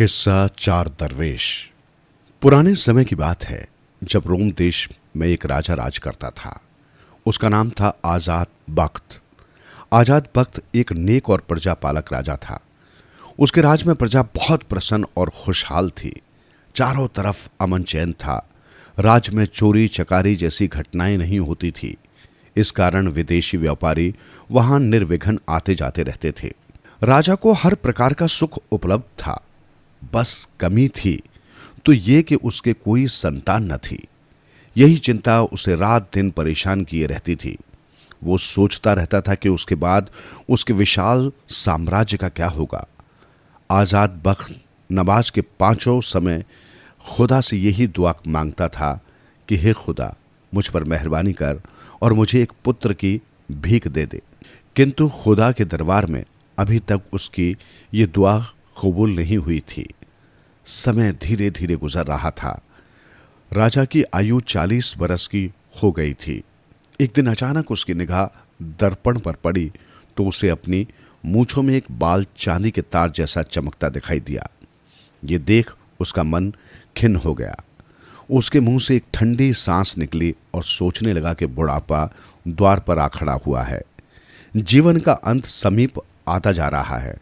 किस्सा चार दरवेश। पुराने समय की बात है जब रोम देश में एक राजा राज करता था। उसका नाम था आजाद बख्त। आजाद बख्त एक नेक और प्रजापालक राजा था। उसके राज में प्रजा बहुत प्रसन्न और खुशहाल थी। चारों तरफ अमन चैन था। राज में चोरी चकारी जैसी घटनाएं नहीं होती थी। इस कारण विदेशी व्यापारी वहां निर्विघ्न आते जाते रहते थे। राजा को हर प्रकार का सुख उपलब्ध था। बस कमी थी तो ये कि उसके कोई संतान न थी। यही चिंता उसे रात दिन परेशान किए रहती थी। वो सोचता रहता था कि उसके बाद उसके विशाल साम्राज्य का क्या होगा। आजाद बख्त नमाज के पांचों समय खुदा से यही दुआ मांगता था कि हे खुदा, मुझ पर मेहरबानी कर और मुझे एक पुत्र की भीख दे दे। किंतु खुदा के दरबार में अभी तक उसकी ये दुआ कबूल नहीं हुई थी। समय धीरे धीरे गुजर रहा था। राजा की आयु 40 बरस की हो गई थी। एक दिन अचानक उसकी निगाह दर्पण पर पड़ी तो उसे अपनी मूंछों में एक बाल चांदी के तार जैसा चमकता दिखाई दिया। ये देख उसका मन खिन्न हो गया। उसके मुंह से एक ठंडी सांस निकली और सोचने लगा कि बुढ़ापा द्वार पर आ खड़ा हुआ है। जीवन का अंत समीप आता जा रहा है।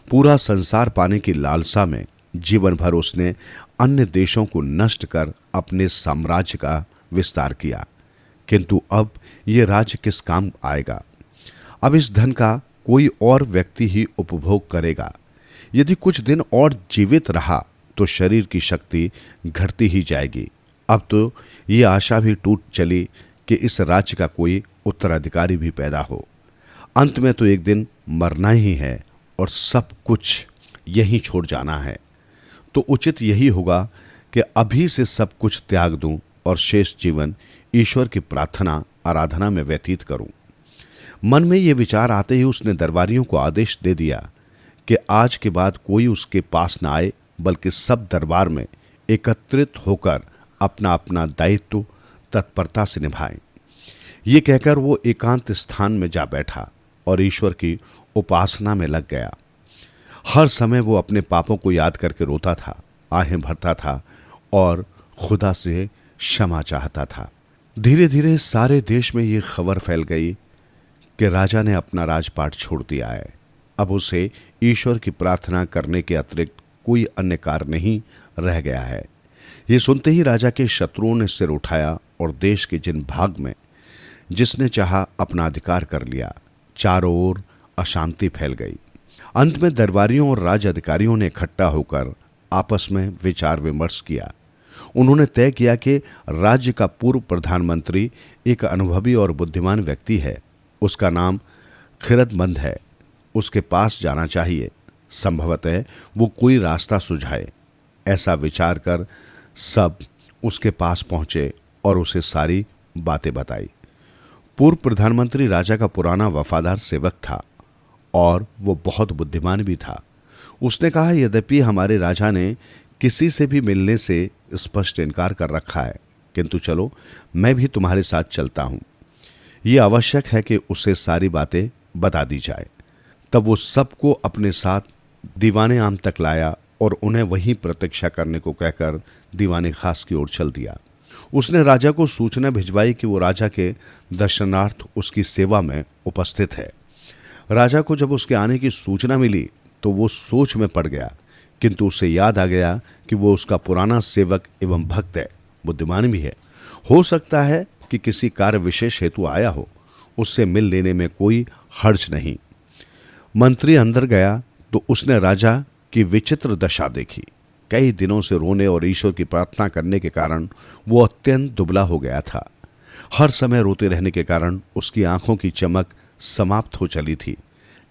पूरा संसार पाने की लालसा में जीवन भर उसने अन्य देशों को नष्ट कर अपने साम्राज्य का विस्तार किया। किंतु अब यह राज्य किस काम आएगा। अब इस धन का कोई और व्यक्ति ही उपभोग करेगा। यदि कुछ दिन और जीवित रहा तो शरीर की शक्ति घटती ही जाएगी। अब तो ये आशा भी टूट चली कि इस राज्य का कोई उत्तराधिकारी भी पैदा हो। अंत में तो एक दिन मरना ही है और सब कुछ यहीं छोड़ जाना है। तो उचित यही होगा कि अभी से सब कुछ त्याग दूं और शेष जीवन ईश्वर की प्रार्थना आराधना में व्यतीत करूं। मन में यह विचार आते ही उसने दरबारियों को आदेश दे दिया कि आज के बाद कोई उसके पास न आए, बल्कि सब दरबार में एकत्रित होकर अपना अपना दायित्व तत्परता से निभाएं। ये कहकर वो एकांत स्थान में जा बैठा और ईश्वर की उपासना में लग गया। हर समय वो अपने पापों को याद करके रोता था, आहें भरता था और खुदा से क्षमा चाहता था। धीरे धीरे सारे देश में ये खबर फैल गई कि राजा ने अपना राजपाट छोड़ दिया है। अब उसे ईश्वर की प्रार्थना करने के अतिरिक्त कोई अन्य कार्य नहीं रह गया है। ये सुनते ही राजा के शत्रुओं ने सिर उठाया और देश के जिन भाग में जिसने चाहा अपना अधिकार कर लिया। चारों ओर अशांति फैल गई। अंत में दरबारियों और राज अधिकारियों ने इकट्ठा होकर आपस में विचार विमर्श किया। उन्होंने तय किया कि राज्य का पूर्व प्रधानमंत्री एक अनुभवी और बुद्धिमान व्यक्ति है। उसका नाम खिरदमंद है। उसके पास जाना चाहिए। संभवतः वो कोई रास्ता सुझाए। ऐसा विचार कर सब उसके पास पहुंचे और उसे सारी बातें बताई। पूर्व प्रधानमंत्री राजा का पुराना वफादार सेवक था और वो बहुत बुद्धिमान भी था। उसने कहा, यद्यपि हमारे राजा ने किसी से भी मिलने से स्पष्ट इनकार कर रखा है, किंतु चलो मैं भी तुम्हारे साथ चलता हूं। यह आवश्यक है कि उसे सारी बातें बता दी जाए। तब वो सबको अपने साथ दीवाने आम तक लाया और उन्हें वहीं प्रतीक्षा करने को कहकर दीवाने खास की ओर चल दिया। उसने राजा को सूचना भिजवाई कि वो राजा के दर्शनार्थ उसकी सेवा में उपस्थित है। राजा को जब उसके आने की सूचना मिली तो वो सोच में पड़ गया, किंतु उसे याद आ गया कि वो उसका पुराना सेवक एवं भक्त है, बुद्धिमान भी है। हो सकता है कि किसी कार्य विशेष हेतु आया हो। उससे मिल लेने में कोई हर्ज नहीं। मंत्री अंदर गया तो उसने राजा की विचित्र दशा देखी। कई दिनों से रोने और ईश्वर की प्रार्थना करने के कारण वो अत्यंत दुबला हो गया था। हर समय रोते रहने के कारण उसकी आंखों की चमक समाप्त हो चली थी।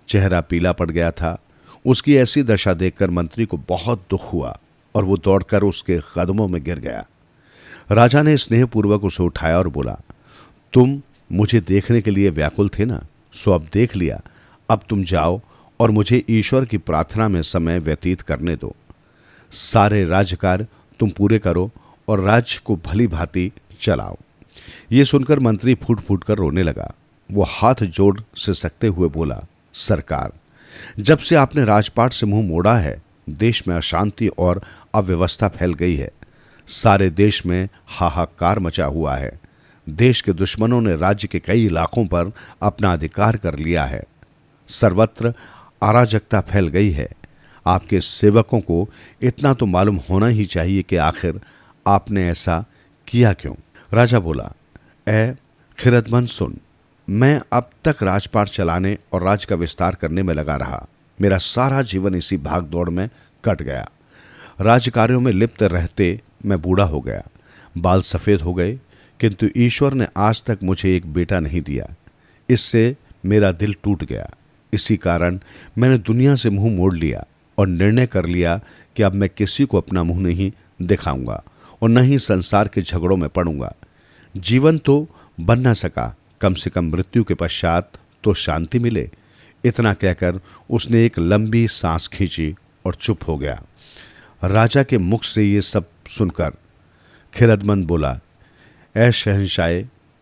चेहरा पीला पड़ गया था। उसकी ऐसी दशा देखकर मंत्री को बहुत दुख हुआ और वो दौड़कर उसके कदमों में गिर गया। राजा ने स्नेहपूर्वक उसे उठाया और बोला, तुम मुझे देखने के लिए व्याकुल थे ना, सो अब देख लिया। अब तुम जाओ और मुझे ईश्वर की प्रार्थना में समय व्यतीत करने दो। सारे राजकार्य तुम पूरे करो और राज्य को भली भांति चलाओ। ये सुनकर मंत्री फूट फूट कर रोने लगा। वो हाथ जोड़ सिसकते हुए बोला, सरकार, जब से आपने राजपाट से मुंह मोड़ा है, देश में अशांति और अव्यवस्था फैल गई है। सारे देश में हाहाकार मचा हुआ है। देश के दुश्मनों ने राज्य के कई इलाकों पर अपना अधिकार कर लिया है। सर्वत्र अराजकता फैल गई है। आपके सेवकों को इतना तो मालूम होना ही चाहिए कि आखिर आपने ऐसा किया क्यों। राजा बोला, ए खिरदमंद सुन, मैं अब तक राजपाट चलाने और राज्य का विस्तार करने में लगा रहा। मेरा सारा जीवन इसी भाग दौड़ में कट गया। राज्य कार्यों में लिप्त रहते मैं बूढ़ा हो गया, बाल सफेद हो गए, किंतु ईश्वर ने आज तक मुझे एक बेटा नहीं दिया। इससे मेरा दिल टूट गया। इसी कारण मैंने दुनिया से मुंह मोड़ लिया और निर्णय कर लिया कि अब मैं किसी को अपना मुंह नहीं दिखाऊंगा और न ही संसार के झगड़ों में पड़ूंगा। जीवन तो बन न सका, कम से कम मृत्यु के पश्चात तो शांति मिले। इतना कहकर उसने एक लंबी सांस खींची और चुप हो गया। राजा के मुख से ये सब सुनकर खिरदमंद बोला, ऐ शहंशाह,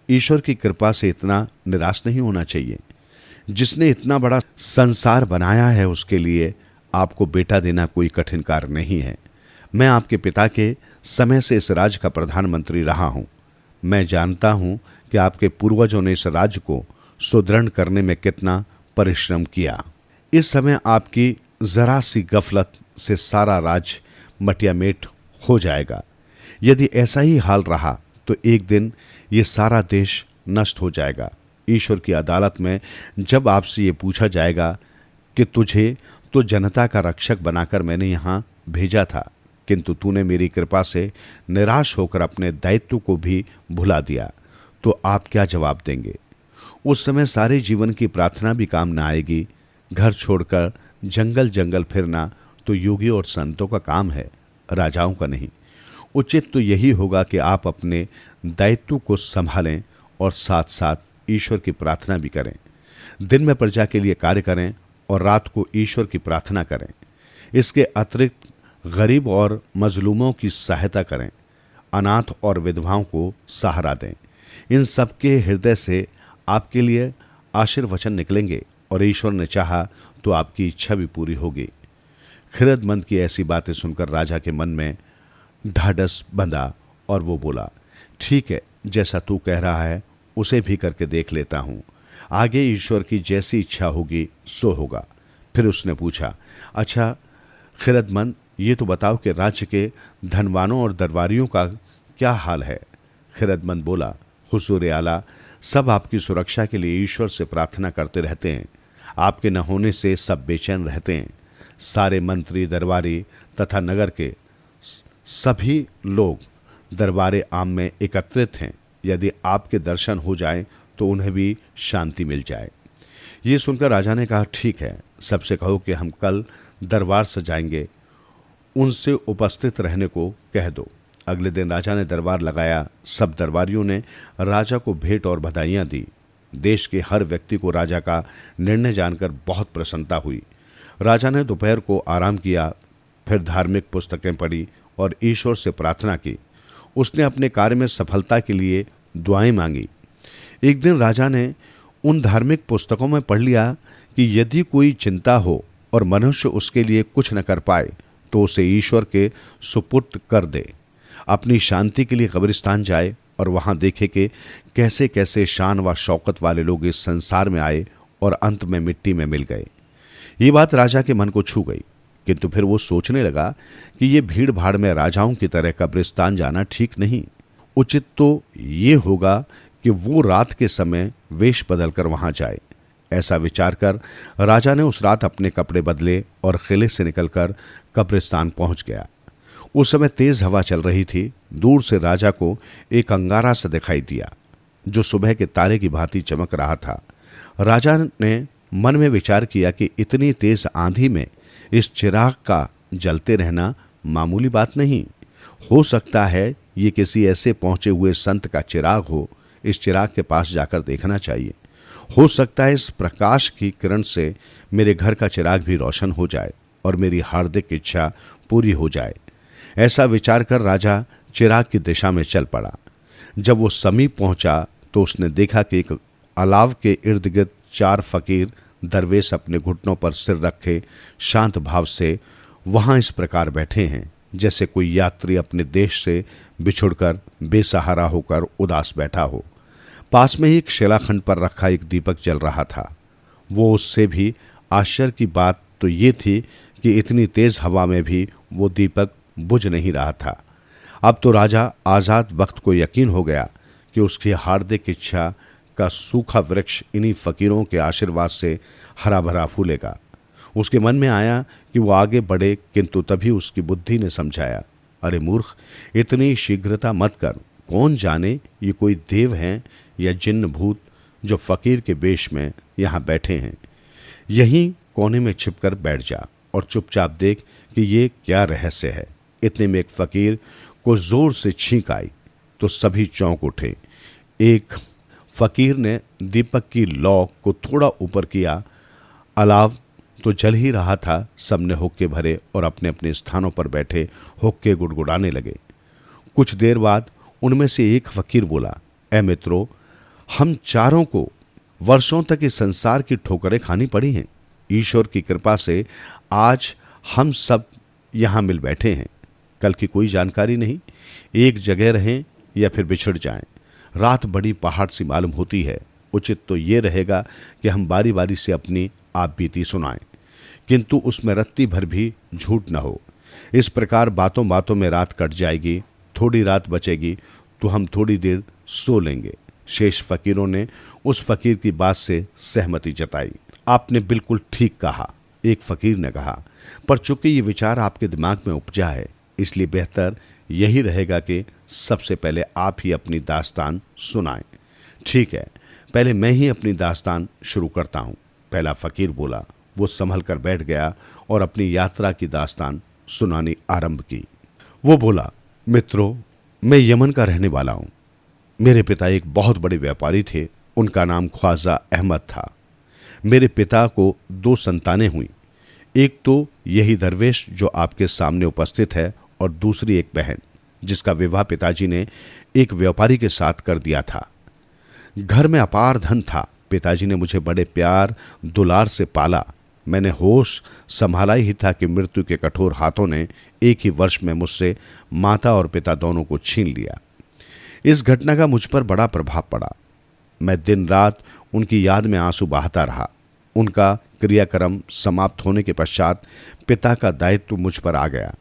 ईश्वर की कृपा से इतना निराश नहीं होना चाहिए। जिसने इतना बड़ा संसार बनाया है उसके लिए आपको बेटा देना कोई कठिन कार्य नहीं है। मैं आपके पिता के समय से इस राज्य का प्रधानमंत्री रहा हूं। मैं जानता हूं कि आपके पूर्वजों ने इस राज्य को सुदृढ़ करने में कितना परिश्रम किया। इस समय आपकी जरा सी गफलत से सारा राज्य मटियामेट हो जाएगा। यदि ऐसा ही हाल रहा तो एक दिन ये सारा देश नष्ट हो जाएगा। ईश्वर की अदालत में जब आपसे ये पूछा जाएगा कि तुझे तो जनता का रक्षक बनाकर मैंने यहाँ भेजा था, किंतु तूने मेरी कृपा से निराश होकर अपने दायित्व को भी भुला दिया, तो आप क्या जवाब देंगे? उस समय सारे जीवन की प्रार्थना भी काम न आएगी। घर छोड़कर जंगल जंगल फिरना तो योगी और संतों का काम है, राजाओं का नहीं। उचित तो यही होगा कि आप अपने दायित्व को संभालें और साथ साथ ईश्वर की प्रार्थना भी करें। दिन में प्रजा के लिए कार्य करें और रात को ईश्वर की प्रार्थना करें। इसके अतिरिक्त गरीब और मजलूमों की सहायता करें, अनाथ और विधवाओं को सहारा दें। इन सबके हृदय से आपके लिए आशीर्वचन निकलेंगे और ईश्वर ने चाहा तो आपकी इच्छा भी पूरी होगी। खिरदमंद की ऐसी बातें सुनकर राजा के मन में ढाढ़स बंधा और वो बोला, ठीक है, जैसा तू कह रहा है उसे भी करके देख लेता हूं। आगे ईश्वर की जैसी इच्छा होगी सो होगा। फिर उसने पूछा, अच्छा खिरदमंद, ये तो बताओ कि राज्य के धनवानों और दरबारियों का क्या हाल है? खिरदमंद बोला, हुजूर आला, सब आपकी सुरक्षा के लिए ईश्वर से प्रार्थना करते रहते हैं। आपके न होने से सब बेचैन रहते हैं। सारे मंत्री, दरबारी तथा नगर के सभी लोग दरबारे आम में एकत्रित हैं। यदि आपके दर्शन हो जाए तो उन्हें भी शांति मिल जाए। ये सुनकर राजा ने कहा, ठीक है, सबसे कहो कि हम कल दरबार सजाएंगे, उनसे उपस्थित रहने को कह दो। अगले दिन राजा ने दरबार लगाया। सब दरबारियों ने राजा को भेंट और बधाइयां दी। देश के हर व्यक्ति को राजा का निर्णय जानकर बहुत प्रसन्नता हुई। राजा ने दोपहर को आराम किया, फिर धार्मिक पुस्तकें पढ़ी और ईश्वर से प्रार्थना की। उसने अपने कार्य में सफलता के लिए दुआएं मांगी। एक दिन राजा ने उन धार्मिक पुस्तकों में पढ़ लिया कि यदि कोई चिंता हो और मनुष्य उसके लिए कुछ न कर पाए तो उसे ईश्वर के सुपुर्द कर दे। अपनी शांति के लिए कब्रिस्तान जाए और वहां देखे कि कैसे कैसे शान व शौकत वाले लोग इस संसार में आए और अंत में मिट्टी में मिल गए। ये बात राजा के मन को छू गई, किंतु फिर वो सोचने लगा कि ये भीड़ भाड़ में राजाओं की तरह कब्रिस्तान जाना ठीक नहीं। उचित तो ये होगा कि वो रात के समय वेश बदलकर वहां जाए। ऐसा विचार कर राजा ने उस रात अपने कपड़े बदले और किले से निकलकर कब्रिस्तान पहुंच गया। उस समय तेज हवा चल रही थी। दूर से राजा को एक अंगारा सा दिखाई दिया जो सुबह के तारे की भांति चमक रहा था। राजा ने मन में विचार किया कि इतनी तेज आंधी में इस चिराग का जलते रहना मामूली बात नहीं। हो सकता है ये किसी ऐसे पहुंचे हुए संत का चिराग हो। इस चिराग के पास जाकर देखना चाहिए। हो सकता है इस प्रकाश की किरण से मेरे घर का चिराग भी रोशन हो जाए और मेरी हार्दिक इच्छा पूरी हो जाए। ऐसा विचार कर राजा चिराग की दिशा में चल पड़ा। जब वो समीप पहुंचा तो उसने देखा कि एक अलाव के इर्द गिर्द 4 फकीर दरवेश अपने घुटनों पर सिर रखे शांत भाव से वहां इस प्रकार बैठे हैं जैसे कोई यात्री अपने देश से बिछुड़कर बेसहारा होकर उदास बैठा हो। पास में ही एक शिलाखंड पर रखा एक दीपक जल रहा था। वो उससे भी आश्चर्य की बात तो ये थी कि इतनी तेज हवा में भी वो दीपक बुझ नहीं रहा था। अब तो राजा आजाद बख्त को यकीन हो गया कि उसकी हार्दिक इच्छा का सूखा वृक्ष इन्हीं फकीरों के आशीर्वाद से हरा भरा फूलेगा। उसके मन में आया कि वो आगे बढ़े, किंतु तभी उसकी बुद्धि ने समझाया, अरे मूर्ख, इतनी शीघ्रता मत कर। कौन जाने ये कोई देव हैं या जिन्न भूत जो फकीर के वेश में यहाँ बैठे हैं। यहीं कोने में छिपकर बैठ जा और चुपचाप देख कि ये क्या रहस्य है। इतने में एक फकीर को जोर से छींक आई तो सभी चौंक उठे। एक फकीर ने दीपक की लौ को थोड़ा ऊपर किया। अलाव तो जल ही रहा था। सबने हुक्के भरे और अपने अपने स्थानों पर बैठे हुक्के गुड़गुड़ाने लगे। कुछ देर बाद उनमें से एक फकीर बोला, ए मित्रों, हम चारों को वर्षों तक इस संसार की ठोकरें खानी पड़ी हैं। ईश्वर की कृपा से आज हम सब यहाँ मिल बैठे हैं। कल की कोई जानकारी नहीं, एक जगह रहें या फिर बिछड़ जाएं। रात बड़ी पहाड़ सी मालूम होती है। उचित तो ये रहेगा कि हम बारी बारी से अपनी आप बीती सुनाएं, किंतु उसमें रत्ती भर भी झूठ न हो। इस प्रकार बातों बातों में रात कट जाएगी। थोड़ी रात बचेगी तो हम थोड़ी देर सो लेंगे। शेष फकीरों ने उस फकीर की बात से सहमति जताई। आपने बिल्कुल ठीक कहा, एक फकीर ने कहा, पर चूंकि ये विचार आपके दिमाग में उपजा है, इसलिए बेहतर यही रहेगा कि सबसे पहले आप ही अपनी दास्तान सुनाएं। ठीक है, पहले मैं ही अपनी दास्तान शुरू करता हूं, पहला फकीर बोला। वो संभल कर बैठ गया और अपनी यात्रा की दास्तान सुनानी आरंभ की। वो बोला, मित्रों, मैं यमन का रहने वाला हूं। मेरे पिता एक बहुत बड़े व्यापारी थे। उनका नाम ख्वाजा अहमद था। मेरे पिता को 2 संतानें हुई। एक तो यही दरवेश जो आपके सामने उपस्थित है और दूसरी एक बहन जिसका विवाह पिताजी ने एक व्यापारी के साथ कर दिया था। घर में अपार धन था। पिताजी ने मुझे बड़े प्यार दुलार से पाला। मैंने होश संभाला ही था कि मृत्यु के कठोर हाथों ने एक ही वर्ष में मुझसे माता और पिता दोनों को छीन लिया। इस घटना का मुझ पर बड़ा प्रभाव पड़ा। मैं दिन रात उनकी याद में आंसू बहाता रहा। उनका क्रियाक्रम समाप्त होने के पश्चात पिता का दायित्व मुझ पर आ गया।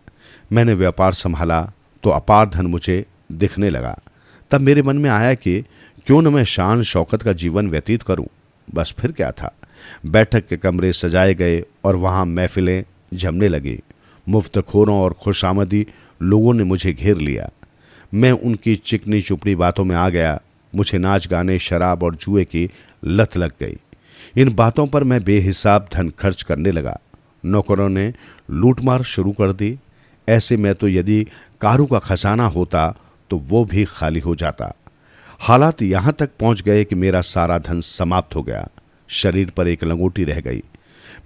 मैंने व्यापार संभाला तो अपार धन मुझे दिखने लगा। तब मेरे मन में आया कि क्यों न मैं शान शौकत का जीवन व्यतीत करूं। बस फिर क्या था। बैठक के कमरे सजाए गए और वहां महफिलें जमने लगी। मुफ्तखोरों और खुशामदी लोगों ने मुझे घेर लिया। मैं उनकी चिकनी चुपड़ी बातों में आ गया। मुझे नाच गाने, शराब और जुए की लत लग गई। इन बातों पर मैं बेहिसाब धन खर्च करने लगा। नौकरों ने लूटमार शुरू कर दी। ऐसे में तो यदि कारू का खजाना होता तो वो भी खाली हो जाता। हालात यहां तक पहुंच गए कि मेरा सारा धन समाप्त हो गया। शरीर पर एक लंगोटी रह गई।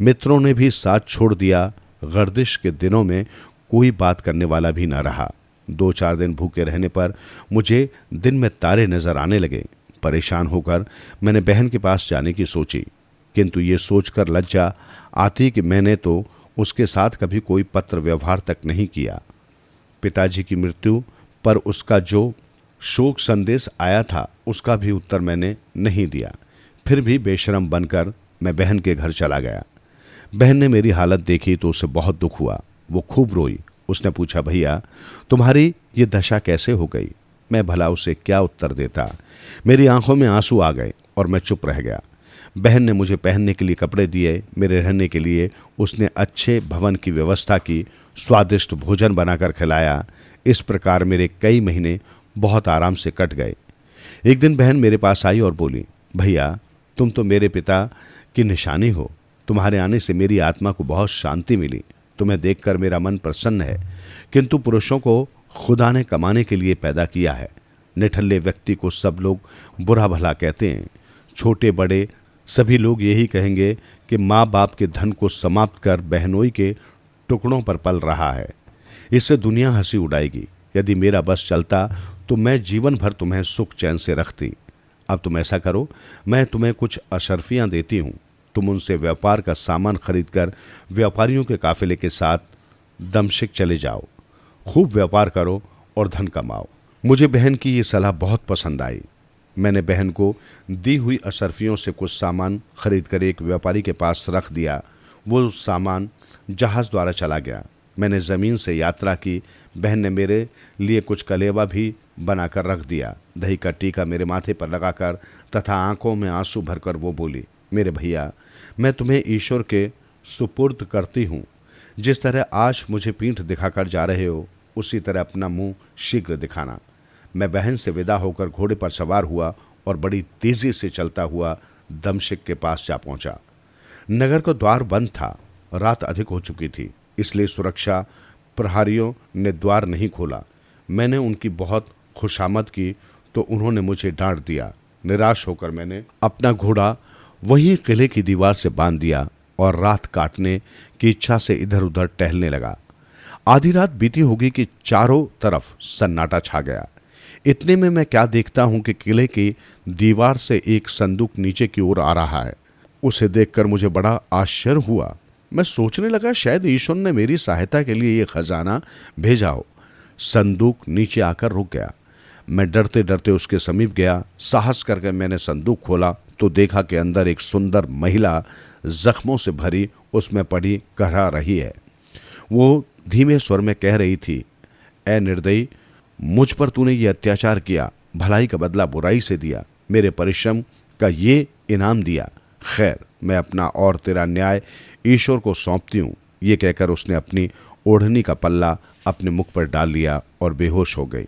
मित्रों ने भी साथ छोड़ दिया। गर्दिश के दिनों में कोई बात करने वाला भी न रहा। 2-4 दिन भूखे रहने पर मुझे दिन में तारे नजर आने लगे। परेशान होकर मैंने बहन के पास जाने की सोची, किंतु ये सोचकर लज्जा आती कि मैंने तो उसके साथ कभी कोई पत्र व्यवहार तक नहीं किया। पिताजी की मृत्यु पर उसका जो शोक संदेश आया था उसका भी उत्तर मैंने नहीं दिया। फिर भी बेशरम बनकर मैं बहन के घर चला गया। बहन ने मेरी हालत देखी तो उसे बहुत दुख हुआ। वो खूब रोई। उसने पूछा, भैया तुम्हारी ये दशा कैसे हो गई? मैं भला उसे क्या उत्तर देता। मेरी आंखों में आंसू आ गए और मैं चुप रह गया। बहन ने मुझे पहनने के लिए कपड़े दिए। मेरे रहने के लिए उसने अच्छे भवन की व्यवस्था की। स्वादिष्ट भोजन बनाकर खिलाया। इस प्रकार मेरे कई महीने बहुत आराम से कट गए। एक दिन बहन मेरे पास आई और बोली, भैया तुम तो मेरे पिता की निशानी हो। तुम्हारे आने से मेरी आत्मा को बहुत शांति मिली। तुम्हें देखकर मेरा मन प्रसन्न है। किंतु पुरुषों को खुदा ने कमाने के लिए पैदा किया है। निठल्ले व्यक्ति को सब लोग बुरा भला कहते हैं। छोटे बड़े सभी लोग यही कहेंगे कि माँ बाप के धन को समाप्त कर बहनोई के टुकड़ों पर पल रहा है। इससे दुनिया हंसी उड़ाएगी। यदि मेरा बस चलता तो मैं जीवन भर तुम्हें सुख चैन से रखती। अब तुम ऐसा करो, मैं तुम्हें कुछ अशर्फियाँ देती हूँ। तुम उनसे व्यापार का सामान खरीदकर व्यापारियों के काफिले के साथ दमश्क चले जाओ, खूब व्यापार करो और धन कमाओ। मुझे बहन की ये सलाह बहुत पसंद आई। मैंने बहन को दी हुई अशर्फियों से कुछ सामान खरीद कर एक व्यापारी के पास रख दिया। वो सामान जहाज़ द्वारा चला गया। मैंने ज़मीन से यात्रा की। बहन ने मेरे लिए कुछ कलेवा भी बनाकर रख दिया। दही का टीका मेरे माथे पर लगाकर तथा आंखों में आंसू भरकर वो बोली, मेरे भैया, मैं तुम्हें ईश्वर के सुपुर्द करती हूँ। जिस तरह आज मुझे पीठ दिखाकर जा रहे हो, उसी तरह अपना मुंह शीघ्र दिखाना। मैं बहन से विदा होकर घोड़े पर सवार हुआ और बड़ी तेजी से चलता हुआ दमश्क के पास जा पहुंचा। नगर का द्वार बंद था। रात अधिक हो चुकी थी, इसलिए सुरक्षा प्रहरियों ने द्वार नहीं खोला। मैंने उनकी बहुत खुशामद की तो उन्होंने मुझे डांट दिया। निराश होकर मैंने अपना घोड़ा वहीं किले की दीवार से बांध दिया और रात काटने की इच्छा से इधर उधर टहलने लगा। आधी रात बीती होगी कि चारों तरफ सन्नाटा छा गया। इतने में मैं क्या देखता हूं कि किले की दीवार से एक संदूक नीचे की ओर आ रहा है। उसे देखकर मुझे बड़ा आश्चर्य हुआ। मैं सोचने लगा शायद ईश्वर ने मेरी सहायता के लिए ये खजाना भेजा हो। संदूक नीचे आकर रुक गया। मैं डरते डरते उसके समीप गया। साहस करके मैंने संदूक खोला तो देखा कि अंदर एक सुंदर महिला जख्मों से भरी उसमें पड़ी कहरा रही है। वो धीमे स्वर में कह रही थी, ए निर्दयी, मुझ पर तूने ये अत्याचार किया, भलाई का बदला बुराई से दिया, मेरे परिश्रम का ये इनाम दिया। खैर, मैं अपना और तेरा न्याय ईश्वर को सौंपती हूँ। ये कहकर उसने अपनी ओढ़नी का पल्ला अपने मुख पर डाल लिया और बेहोश हो गई।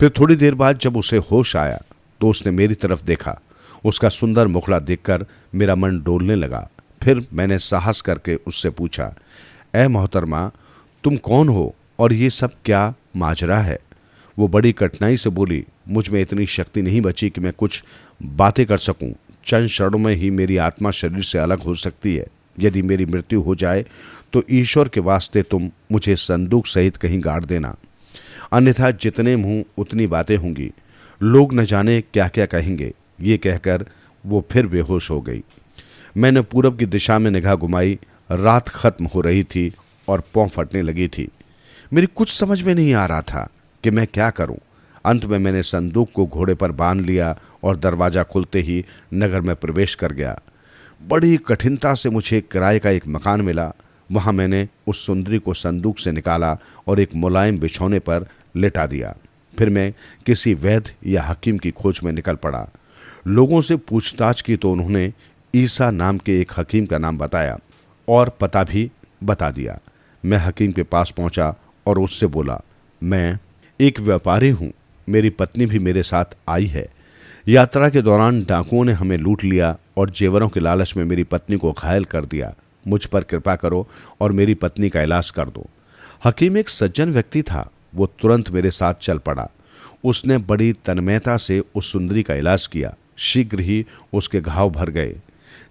फिर थोड़ी देर बाद जब उसे होश आया तो उसने मेरी तरफ देखा। उसका सुंदर मुखड़ा देखकर मेरा मन डोलने लगा। फिर मैंने साहस करके उससे पूछा, ए मोहतरमा, तुम कौन हो और ये सब क्या माजरा है? वो बड़ी कठिनाई से बोली, मुझ में इतनी शक्ति नहीं बची कि मैं कुछ बातें कर सकूं। चंद क्षणों में ही मेरी आत्मा शरीर से अलग हो सकती है। यदि मेरी मृत्यु हो जाए तो ईश्वर के वास्ते तुम मुझे संदूक सहित कहीं गाड़ देना, अन्यथा जितने मुंह उतनी बातें होंगी। लोग न जाने क्या क्या कहेंगे। ये कहकर वो फिर बेहोश हो गई। मैंने पूरब की दिशा में निगाह घुमाई। रात खत्म हो रही थी और पौ फटने लगी थी। मेरी कुछ समझ में नहीं आ रहा था कि मैं क्या करूं। अंत में मैंने संदूक को घोड़े पर बांध लिया और दरवाजा खुलते ही नगर में प्रवेश कर गया। बड़ी कठिनता से मुझे किराए का एक मकान मिला। वहां मैंने उस सुंदरी को संदूक से निकाला और एक मुलायम बिछौने पर लेटा दिया। फिर मैं किसी वैद्य या हकीम की खोज में निकल पड़ा। लोगों से पूछताछ की तो उन्होंने ईसा नाम के एक हकीम का नाम बताया और पता भी बता दिया। मैं हकीम के पास पहुंचा और उससे बोला, मैं एक व्यापारी हूं, मेरी पत्नी भी मेरे साथ आई है। यात्रा के दौरान डाकुओं ने हमें लूट लिया और जेवरों के लालच में मेरी पत्नी को घायल कर दिया। मुझ पर कृपा करो और मेरी पत्नी का इलाज कर दो। हकीम एक सज्जन व्यक्ति था। वो तुरंत मेरे साथ चल पड़ा। उसने बड़ी तन्मयता से उस सुंदरी का इलाज किया। शीघ्र ही उसके घाव भर गए।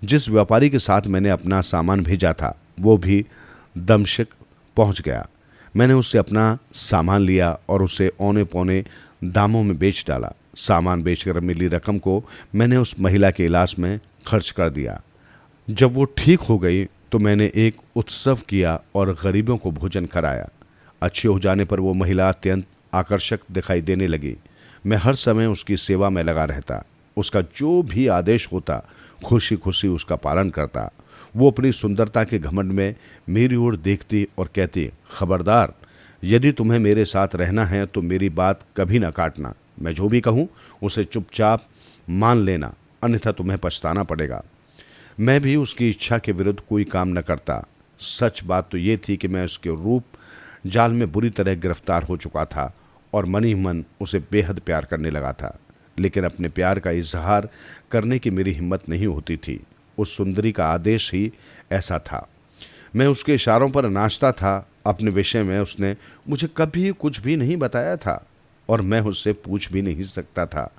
जिस व्यापारी के साथ मैंने अपना सामान भेजा था वो भी दमश्क पहुंच गया। मैंने उससे अपना सामान लिया और उसे औने पौने दामों में बेच डाला। सामान बेचकर मिली रकम को मैंने उस महिला के इलाज में खर्च कर दिया। जब वो ठीक हो गई तो मैंने एक उत्सव किया और गरीबों को भोजन कराया। अच्छी हो जाने पर वो महिला अत्यंत आकर्षक दिखाई देने लगी। मैं हर समय उसकी सेवा में लगा रहता। उसका जो भी आदेश होता खुशी खुशी उसका पालन करता। वो अपनी सुंदरता के घमंड में मेरी ओर देखती और कहती, खबरदार, यदि तुम्हें मेरे साथ रहना है तो मेरी बात कभी ना काटना। मैं जो भी कहूँ उसे चुपचाप मान लेना, अन्यथा तुम्हें पछताना पड़ेगा। मैं भी उसकी इच्छा के विरुद्ध कोई काम न करता। सच बात तो ये थी कि मैं उसके रूप जाल में बुरी तरह गिरफ्तार हो चुका था और मन ही मन उसे बेहद प्यार करने लगा था। लेकिन अपने प्यार का इजहार करने की मेरी हिम्मत नहीं होती थी। उस सुंदरी का आदेश ही ऐसा था। मैं उसके इशारों पर नाचता था। अपने विषय में उसने मुझे कभी कुछ भी नहीं बताया था और मैं उससे पूछ भी नहीं सकता था।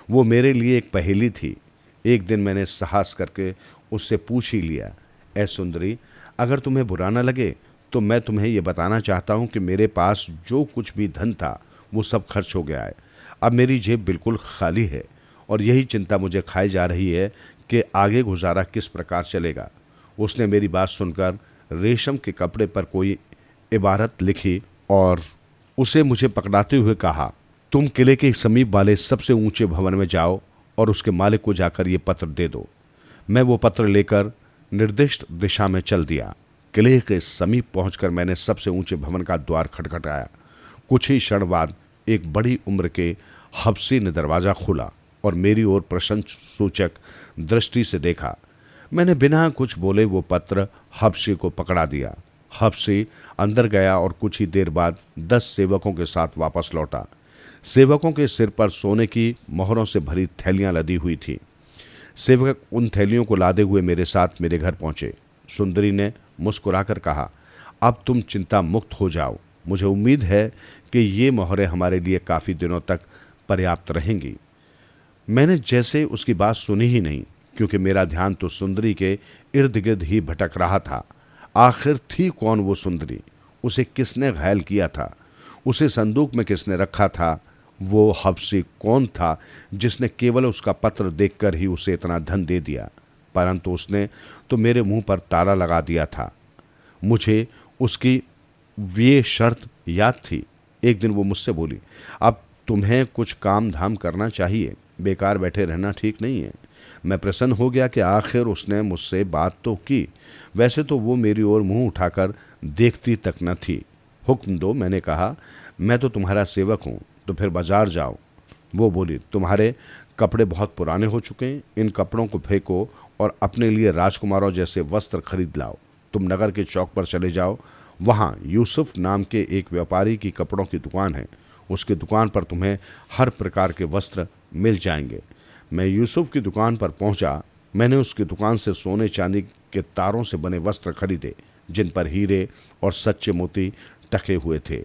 वो मेरे लिए एक पहेली थी। एक दिन मैंने साहस करके उससे पूछ ही लिया, ऐ सुंदरी, अगर तुम्हें बुरा न लगे तो मैं तुम्हें ये बताना चाहता हूँ कि मेरे पास जो कुछ भी धन था वो सब खर्च हो गया है। अब मेरी जेब बिल्कुल खाली है और यही चिंता मुझे खाई जा रही है कि आगे गुजारा किस प्रकार चलेगा। उसने मेरी बात सुनकर रेशम के कपड़े पर कोई इबारत लिखी और उसे मुझे पकड़ाते हुए कहा, तुम किले के समीप वाले सबसे ऊंचे भवन में जाओ और उसके मालिक को जाकर ये पत्र दे दो। मैं वो पत्र लेकर निर्दिष्ट दिशा में चल दिया। किले के समीप पहुंचकर मैंने सबसे ऊंचे भवन का द्वार खटखटाया। कुछ ही क्षण बाद एक बड़ी उम्र के हबसी ने दरवाजा खोला और मेरी ओर प्रशंसा सूचक दृष्टि से देखा। मैंने बिना कुछ बोले वो पत्र हबसी को पकड़ा दिया। हबसी अंदर गया और कुछ ही देर बाद 10 सेवकों के साथ वापस लौटा। सेवकों के सिर पर सोने की मोहरों से भरी थैलियां लदी हुई थी। सेवक उन थैलियों को लादे हुए मेरे साथ मेरे घर पहुंचे। सुंदरी ने मुस्कुराकर कहा, अब तुम चिंता मुक्त हो जाओ। मुझे उम्मीद है कि ये मोहरें हमारे लिए काफ़ी दिनों तक पर्याप्त रहेंगी। मैंने जैसे उसकी बात सुनी ही नहीं, क्योंकि मेरा ध्यान तो सुंदरी के इर्द गिर्द ही भटक रहा था। आखिर थी कौन वो सुंदरी? उसे किसने घायल किया था? उसे संदूक में किसने रखा था? वो हबसी कौन था जिसने केवल उसका पत्र देखकर ही उसे इतना धन दे दिया? परंतु उसने तो मेरे मुंह पर ताला लगा दिया था। मुझे उसकी ये शर्त याद थी। एक दिन वो मुझसे बोली, अब तुम्हें कुछ काम धाम करना चाहिए, बेकार बैठे रहना ठीक नहीं है। मैं प्रसन्न हो गया कि आखिर उसने मुझसे बात तो की। वैसे तो वो मेरी ओर मुंह उठाकर देखती तक न थी। हुक्म दो, मैंने कहा। मैं तो तुम्हारा सेवक हूँ, तो फिर बाजार जाओ। वो बोली, तुम्हारे कपड़े बहुत पुराने हो चुके हैं, इन कपड़ों को फेंको और अपने लिए राजकुमारों जैसे वस्त्र खरीद लाओ। तुम नगर के चौक पर चले जाओ, वहाँ यूसुफ नाम के एक व्यापारी की कपड़ों की दुकान है। उसकी दुकान पर तुम्हें हर प्रकार के वस्त्र मिल जाएंगे। मैं यूसुफ की दुकान पर पहुंचा। मैंने उसकी दुकान से सोने चांदी के तारों से बने वस्त्र खरीदे, जिन पर हीरे और सच्चे मोती टके हुए थे।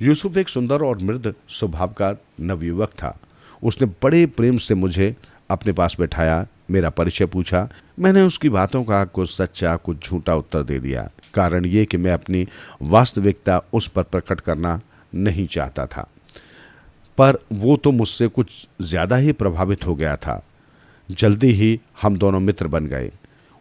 यूसुफ एक सुंदर और मृद स्वभाव का नवयुवक था। उसने बड़े प्रेम से मुझे अपने पास बैठाया, मेरा परिचय पूछा। मैंने उसकी बातों का कुछ सच्चा कुछ झूठा उत्तर दे दिया। कारण ये कि मैं अपनी वास्तविकता उस पर प्रकट करना नहीं चाहता था, पर वो तो मुझसे कुछ ज्यादा ही प्रभावित हो गया था। जल्दी ही हम दोनों मित्र बन गए।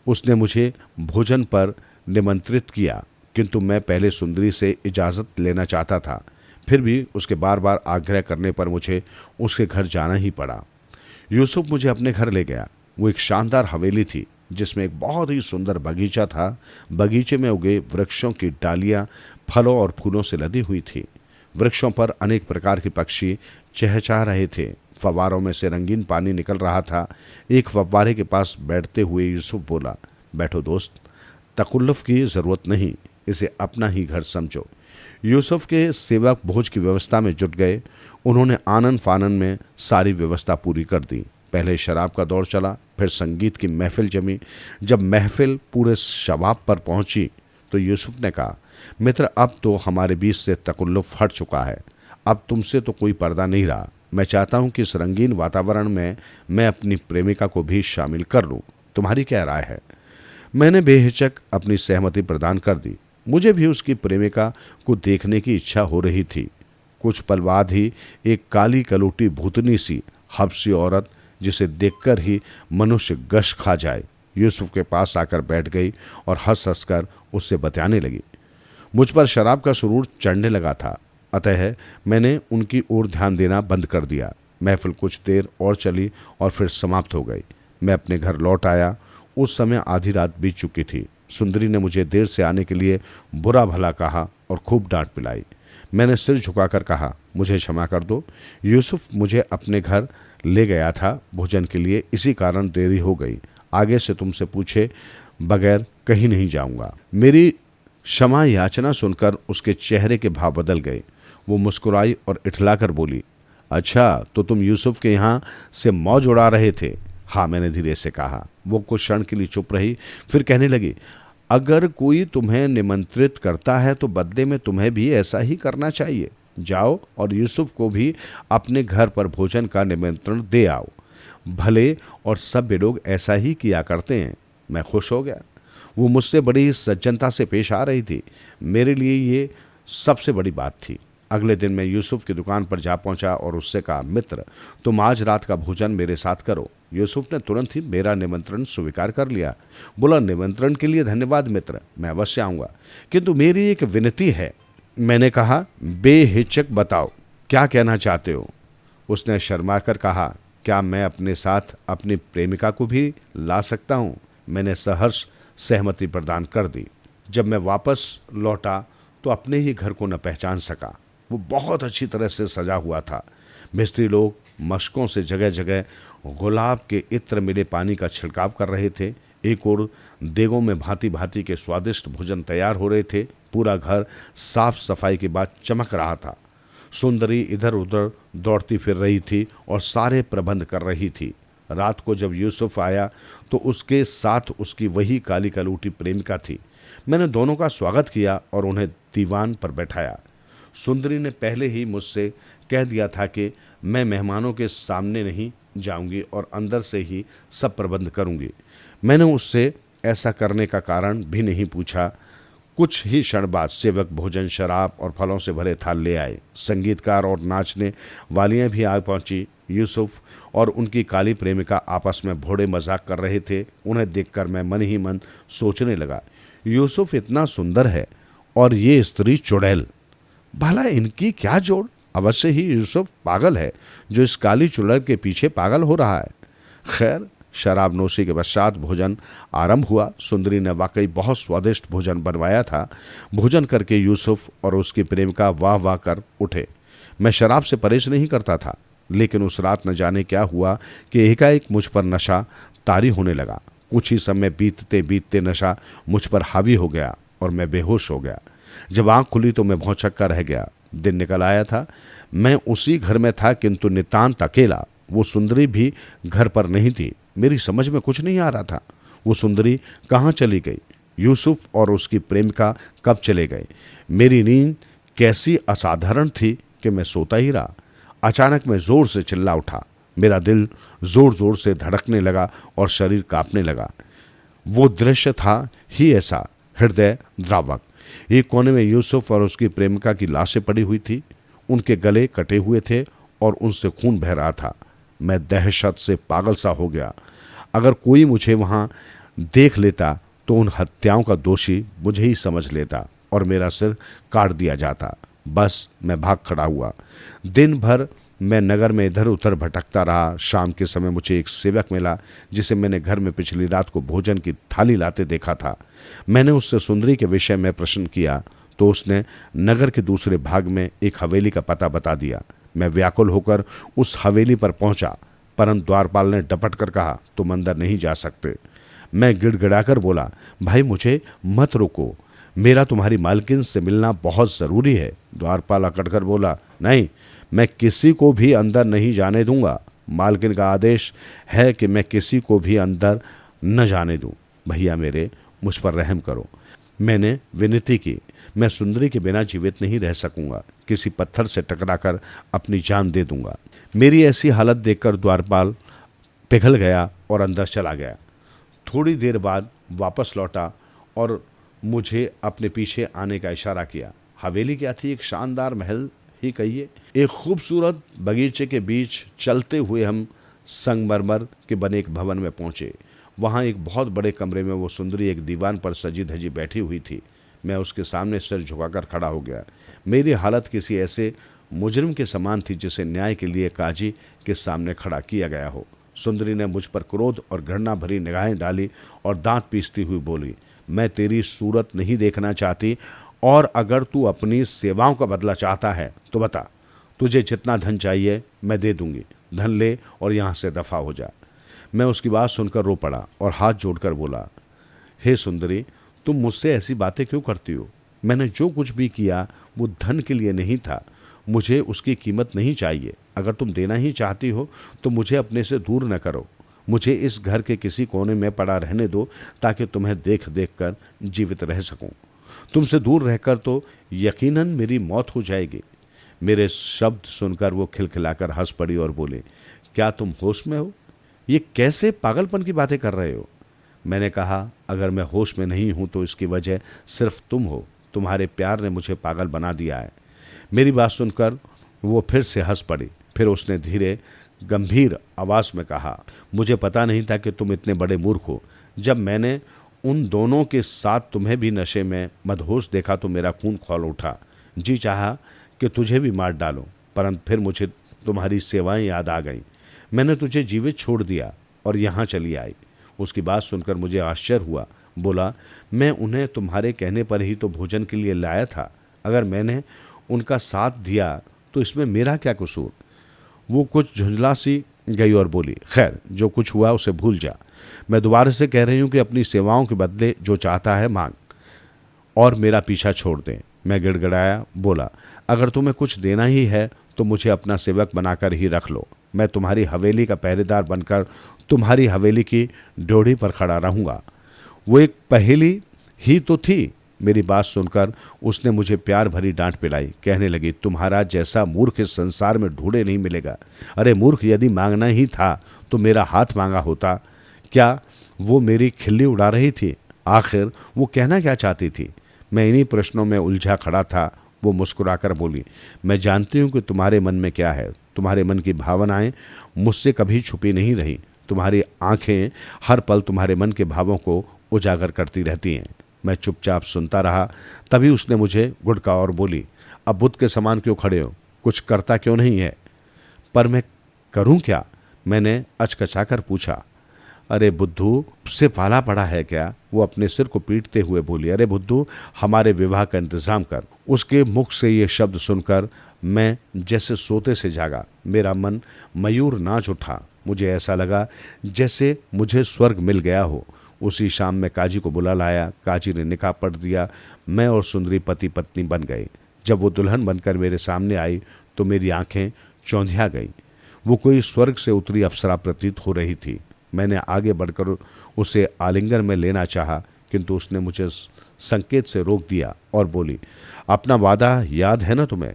उसने मुझे भोजन पर निमंत्रित किया, किंतु मैं पहले सुंदरी से इजाज़त लेना चाहता था। फिर भी उसके बार बार आग्रह करने पर मुझे उसके घर जाना ही पड़ा। यूसुफ मुझे अपने घर ले गया। वो एक शानदार हवेली थी, जिसमें एक बहुत ही सुंदर बगीचा था। बगीचे में उगे वृक्षों की डालियां फलों और फूलों से लदी हुई थी। वृक्षों पर अनेक प्रकार के पक्षी चहचहा रहे थे। फव्वारों में से रंगीन पानी निकल रहा था। एक फव्वारे के पास बैठते हुए यूसुफ बोला, बैठो दोस्त, तकल्लुफ़ की ज़रूरत नहीं, इसे अपना ही घर समझो। यूसुफ के सेवक भोज की व्यवस्था में जुट गए। उन्होंने आनन फानन में सारी व्यवस्था पूरी कर दी। पहले शराब का दौर चला, फिर संगीत की महफिल जमी। जब महफिल पूरे शबाब पर पहुंची तो यूसुफ ने कहा, मित्र, अब तो हमारे बीच से तकल्लुफ़ हट चुका है। अब तुमसे तो कोई पर्दा नहीं रहा। मैं चाहता हूं कि इस रंगीन वातावरण में मैं अपनी प्रेमिका को भी शामिल कर लूं। तुम्हारी क्या राय है? मैंने बेहिचक अपनी सहमति प्रदान कर दी। मुझे भी उसकी प्रेमिका को देखने की इच्छा हो रही थी। कुछ पल बाद ही एक काली कलोटी भूतनी सी हबसी औरत, जिसे देखकर ही मनुष्य गश खा जाए, यूसुफ के पास आकर बैठ गई और हंस हंस कर उससे बतियाने लगी। मुझ पर शराब का सुरूर चढ़ने लगा था, अतः मैंने उनकी ओर ध्यान देना बंद कर दिया। महफिल कुछ देर और चली और फिर समाप्त हो गई। मैं अपने घर लौट आया। उस समय आधी रात बीत चुकी थी। सुंदरी ने मुझे देर से आने के लिए बुरा भला कहा और खूब डांट पिलाई। मैंने सिर झुकाकर कहा, मुझे क्षमा कर दो। यूसुफ मुझे अपने घर ले गया था भोजन के लिए, इसी कारण देरी हो गई। आगे से तुमसे पूछे बगैर कहीं नहीं जाऊंगा। मेरी क्षमा याचना सुनकर उसके चेहरे के भाव बदल गए। वो मुस्कुराई और इठलाकर बोली, अच्छा, तो तुम यूसुफ के यहाँ से मौज उड़ा रहे थे? हाँ, मैंने धीरे से कहा। वो कुछ क्षण के लिए चुप रही, फिर कहने लगी, अगर कोई तुम्हें निमंत्रित करता है तो बदले में तुम्हें भी ऐसा ही करना चाहिए। जाओ और यूसुफ को भी अपने घर पर भोजन का निमंत्रण दे आओ। भले और सभ्य लोग ऐसा ही किया करते हैं। मैं खुश हो गया। वो मुझसे बड़ी सज्जनता से पेश आ रही थी। मेरे लिए ये सबसे बड़ी बात थी। अगले दिन मैं यूसुफ की दुकान पर जा पहुंचा और उससे कहा, मित्र, तुम आज रात का भोजन मेरे साथ करो। यूसुफ ने तुरंत ही मेरा निमंत्रण स्वीकार कर लिया। बोला, निमंत्रण के लिए धन्यवाद मित्र, मैं अवश्य आऊँगा, किंतु मेरी एक विनती है। मैंने कहा, बेहिचक बताओ, क्या कहना चाहते हो? उसने शर्मा कर कहा, क्या मैं अपने साथ अपनी प्रेमिका को भी ला सकता हूँ? मैंने सहर्ष सहमति प्रदान कर दी। जब मैं वापस लौटा तो अपने ही घर को न पहचान सका। वो बहुत अच्छी तरह से सजा हुआ था। मिस्त्री लोग मशकों से जगह जगह गुलाब के इत्र मिले पानी का छिड़काव कर रहे थे। एक और देगों में भांति भांति के स्वादिष्ट भोजन तैयार हो रहे थे। पूरा घर साफ सफाई के बाद चमक रहा था। सुंदरी इधर उधर दौड़ती फिर रही थी और सारे प्रबंध कर रही थी। रात को जब यूसुफ आया तो उसके साथ उसकी वही काली कलूटी प्रेमिका थी। मैंने दोनों का स्वागत किया और उन्हें दीवान पर बैठाया। सुंदरी ने पहले ही मुझसे कह दिया था कि मैं मेहमानों के सामने नहीं जाऊंगी और अंदर से ही सब प्रबंध करूंगी। मैंने उससे ऐसा करने का कारण भी नहीं पूछा। कुछ ही क्षण बाद सेवक भोजन, शराब और फलों से भरे थाल ले आए। संगीतकार और नाचने वालियां भी आ पहुंची। यूसुफ और उनकी काली प्रेमिका आपस में भोड़े मजाक कर रहे थे। उन्हें देखकर मैं मन ही मन सोचने लगा, यूसुफ इतना सुंदर है और ये स्त्री चुड़ैल, भला इनकी क्या जोड़? अवश्य ही यूसुफ पागल है जो इस काली चुड़ैल के पीछे पागल हो रहा है। खैर, शराब नोशी के पश्चात भोजन आरंभ हुआ। सुंदरी ने वाकई बहुत स्वादिष्ट भोजन बनवाया था। भोजन करके यूसुफ और उसकी प्रेमिका वाह वाह कर उठे। मैं शराब से परहेज नहीं करता था, लेकिन उस रात न जाने क्या हुआ कि एकाएक मुझ पर नशा तारी होने लगा। कुछ ही समय बीतते बीतते नशा मुझ पर हावी हो गया और मैं बेहोश हो गया। जब आंख खुली तो मैं भौंचक्का रह गया। दिन निकल आया था। मैं उसी घर में था, किंतु नितांत अकेला। वो सुंदरी भी घर पर नहीं थी। मेरी समझ में कुछ नहीं आ रहा था। वो सुंदरी कहाँ चली गई? यूसुफ और उसकी प्रेमिका कब चले गए? मेरी नींद कैसी असाधारण थी कि मैं सोता ही रहा। अचानक मैं जोर से चिल्ला उठा। मेरा दिल जोर जोर से धड़कने लगा और शरीर कांपने लगा। वो दृश्य था ही ऐसा हृदय द्रावक। एक कोने में यूसुफ और उसकी प्रेमिका की लाशें पड़ी हुई थी। उनके गले कटे हुए थे और उनसे खून बह रहा था। मैं दहशत से पागल सा हो गया। अगर कोई मुझे वहां देख लेता तो उन हत्याओं का दोषी मुझे ही समझ लेता और मेरा सिर काट दिया जाता। बस मैं भाग खड़ा हुआ। दिन भर मैं नगर में इधर उधर भटकता रहा। शाम के समय मुझे एक सेवक मिला जिसे मैंने घर में पिछली रात को भोजन की थाली लाते देखा था। मैंने उससे सुंदरी के विषय में प्रश्न किया तो उसने नगर के दूसरे भाग में एक हवेली का पता बता दिया। मैं व्याकुल होकर उस हवेली पर पहुंचा, परंतु द्वारपाल ने डपट कर कहा, तुम अंदर नहीं जा सकते। मैं गिड़गिड़ाकर बोला, भाई मुझे मत रोको, मेरा तुम्हारी मालकिन से मिलना बहुत ज़रूरी है। द्वारपाल अकड़कर बोला, नहीं, मैं किसी को भी अंदर नहीं जाने दूंगा। मालकिन का आदेश है कि मैं किसी को भी अंदर न जाने दूं। भैया मेरे, मुझ पर रहम करो। मैंने विनती की, मैं सुंदरी के बिना जीवित नहीं रह सकूंगा। किसी पत्थर से टकराकर अपनी जान दे दूंगा। मेरी ऐसी हालत देखकर द्वारपाल पिघल गया और अंदर चला गया। थोड़ी देर बाद वापस लौटा और मुझे अपने पीछे आने का इशारा किया। हवेली क्या थी? एक शानदार महल ही कहिए। एक खूबसूरत बगीचे के बीच चलते हुए हम संगमरमर के बने एक भवन में पहुंचे। वहां एक बहुत बड़े कमरे में वो सुंदरी एक दीवान पर सजी धजी बैठी हुई थी। मैं उसके सामने सिर झुकाकर खड़ा हो गया। मेरी हालत किसी ऐसे मुजरिम के समान थी जिसे न्याय के लिए काजी के सामने खड़ा किया गया हो। सुंदरी ने मुझ पर क्रोध और घृणा भरी निगाहें डाली और दांत पीसती हुई बोली, मैं तेरी सूरत नहीं देखना चाहती, और अगर तू अपनी सेवाओं का बदला चाहता है तो बता, तुझे जितना धन चाहिए मैं दे दूंगी। धन ले और यहाँ से दफा हो जा। मैं उसकी बात सुनकर रो पड़ा और हाथ जोड़कर बोला, हे सुंदरी, तुम मुझसे ऐसी बातें क्यों करती हो? मैंने जो कुछ भी किया वो धन के लिए नहीं था। मुझे उसकी कीमत नहीं चाहिए। अगर तुम देना ही चाहती हो तो मुझे अपने से दूर न करो। मुझे इस घर के किसी कोने में पड़ा रहने दो ताकि तुम्हें देख देख कर जीवित रह सकूं। तुमसे दूर रहकर तो यकीनन मेरी मौत हो जाएगी। मेरे शब्द सुनकर वो खिलखिलाकर हंस पड़ी और बोले, क्या तुम होश में हो? ये कैसे पागलपन की बातें कर रहे हो? मैंने कहा, अगर मैं होश में नहीं हूं तो इसकी वजह सिर्फ तुम हो। तुम्हारे प्यार ने मुझे पागल बना दिया है। मेरी बात सुनकर वो फिर से हंस पड़ी। फिर उसने धीरे गंभीर आवाज में कहा, मुझे पता नहीं था कि तुम इतने बड़े मूर्ख हो। जब मैंने उन दोनों के साथ तुम्हें भी नशे में मदहोश देखा तो मेरा खून खौल उठा। जी चाहा कि तुझे भी मार डालो, परंतु फिर मुझे तुम्हारी सेवाएं याद आ गईं। मैंने तुझे जीवित छोड़ दिया और यहाँ चली आई। उसकी बात सुनकर मुझे आश्चर्य हुआ। बोला, मैं उन्हें तुम्हारे कहने पर ही तो भोजन के लिए लाया था। अगर मैंने उनका साथ दिया तो इसमें मेरा क्या कसूर। वो कुछ झुंझला सी गई और बोली, खैर जो कुछ हुआ उसे भूल जा। मैं दोबारा से कह रही हूं कि अपनी सेवाओं के बदले जो चाहता है मांग और मेरा पीछा छोड़ दे। मैं गिड़गिड़ाया, बोला, अगर तुम्हें कुछ देना ही है तो मुझे अपना सेवक बनाकर ही रख लो। मैं तुम्हारी हवेली का पहरेदार बनकर तुम्हारी हवेली की ड्योढ़ी पर खड़ा रहूंगा। वो एक पहेली ही तो थी। मेरी बात सुनकर उसने मुझे प्यार भरी डांट पिलाई। कहने लगी, तुम्हारा जैसा मूर्ख इस संसार में ढूंढे नहीं मिलेगा। अरे मूर्ख, यदि मांगना ही था तो मेरा हाथ मांगा होता। क्या वो मेरी खिल्ली उड़ा रही थी? आखिर वो कहना क्या चाहती थी? मैं इन्हीं प्रश्नों में उलझा खड़ा था। वो मुस्कुराकर बोली, मैं जानती हूं कि तुम्हारे मन में क्या है। तुम्हारे मन की भावनाएं मुझसे कभी छुपी नहीं रही। तुम्हारी आंखें हर पल तुम्हारे मन के भावों को उजागर करती रहती हैं। मैं चुपचाप सुनता रहा। तभी उसने मुझे घुड़का और बोली, अब बुद्ध के समान क्यों खड़े हो? कुछ करता क्यों नहीं है? पर मैं करूं क्या? मैंने अचकचाकर पूछा। अरे बुद्धू, उससे पाला पड़ा है क्या? वो अपने सिर को पीटते हुए बोली, अरे बुद्धू, हमारे विवाह का इंतजाम कर। उसके मुख से ये शब्द सुनकर मैं जैसे सोते से जागा। मेरा मन मयूर नाच उठा। मुझे ऐसा लगा जैसे मुझे स्वर्ग मिल गया हो। उसी शाम मैं काजी को बुला लाया। काजी ने निकाह पढ़ दिया। मैं और सुंदरी पति पत्नी बन गए। जब वो दुल्हन बनकर मेरे सामने आई तो मेरी आंखें चौंधिया गईं। वो कोई स्वर्ग से उतरी अप्सरा प्रतीत हो रही थी। मैंने आगे बढ़कर उसे आलिंगन में लेना चाहा, किंतु उसने मुझे संकेत से रोक दिया और बोली, अपना वादा याद है ना तुम्हें?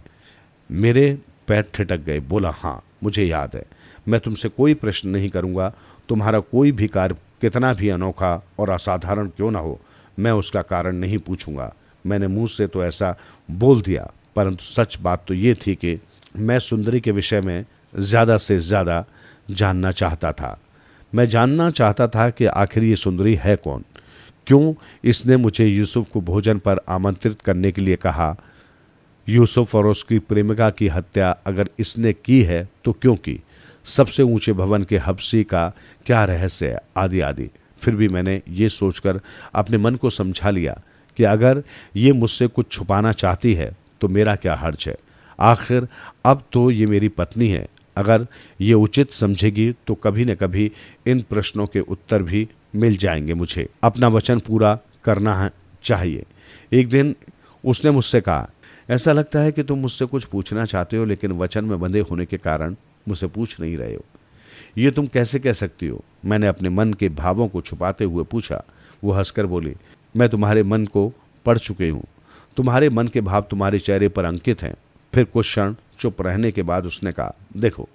मेरे पैर ठिठक गए। बोला, हाँ मुझे याद है। मैं तुमसे कोई प्रश्न नहीं करूंगा। तुम्हारा कोई भी कार्य कितना भी अनोखा और असाधारण क्यों ना हो, मैं उसका कारण नहीं पूछूंगा। मैंने मुंह से तो ऐसा बोल दिया, परंतु सच बात तो ये थी कि मैं सुंदरी के विषय में ज़्यादा से ज़्यादा जानना चाहता था। मैं जानना चाहता था कि आखिर ये सुंदरी है कौन? क्यों इसने मुझे यूसुफ को भोजन पर आमंत्रित करने के लिए कहा? यूसुफ और उसकी प्रेमिका की हत्या अगर इसने की है तो क्यों की? सबसे ऊंचे भवन के हबसी का क्या रहस्य है? आदि आदि। फिर भी मैंने ये सोचकर अपने मन को समझा लिया कि अगर ये मुझसे कुछ छुपाना चाहती है तो मेरा क्या हर्ज है। आखिर अब तो ये मेरी पत्नी है। अगर ये उचित समझेगी तो कभी न कभी इन प्रश्नों के उत्तर भी मिल जाएंगे। मुझे अपना वचन पूरा करना चाहिए। एक दिन उसने मुझसे कहा, ऐसा लगता है कि तुम मुझसे कुछ पूछना चाहते हो, लेकिन वचन में बंधे होने के कारण मुझसे पूछ नहीं रहे हो। ये तुम कैसे कह सकती हो? मैंने अपने मन के भावों को छुपाते हुए पूछा। वो हंसकर बोली, मैं तुम्हारे मन को पढ़ चुकी हूँ। तुम्हारे मन के भाव तुम्हारे चेहरे पर अंकित हैं। फिर कुछ क्षण चुप रहने के बाद उसने कहा, देखो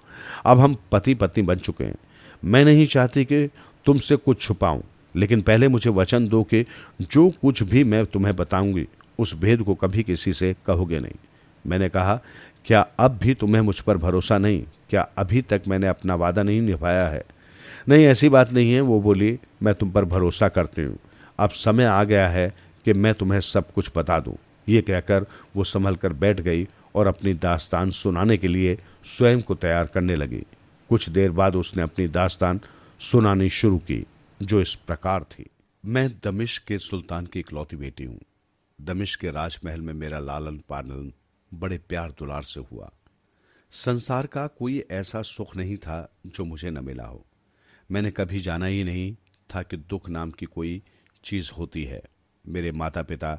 अब हम पति पत्नी बन चुके हैं। मैं नहीं चाहती कि तुमसे कुछ छुपाऊं, लेकिन पहले मुझे वचन दो कि जो कुछ भी मैं तुम्हें बताऊंगी उस भेद को कभी किसी से कहोगे नहीं। मैंने कहा, क्या अब भी तुम्हें मुझ पर भरोसा नहीं? क्या अभी तक मैंने अपना वादा नहीं निभाया है? नहीं, ऐसी बात नहीं है। वो बोली, मैं तुम पर भरोसा करती हूँ। अब समय आ गया है कि मैं तुम्हें सब कुछ बता दूं। ये कहकर वो संभल कर बैठ गई और अपनी दास्तान सुनाने के लिए स्वयं को तैयार करने लगी। कुछ देर बाद उसने अपनी दास्तान सुनानी शुरू की, जो इस प्रकार थी। मैं दमिश्क के सुल्तान की इकलौती बेटी हूँ। दमिश्क के राजमहल में मेरा लालन पालन बड़े प्यार दुलार से हुआ। संसार का कोई ऐसा सुख नहीं था जो मुझे न मिला हो। मैंने कभी जाना ही नहीं था कि दुख नाम की कोई चीज होती है। मेरे माता पिता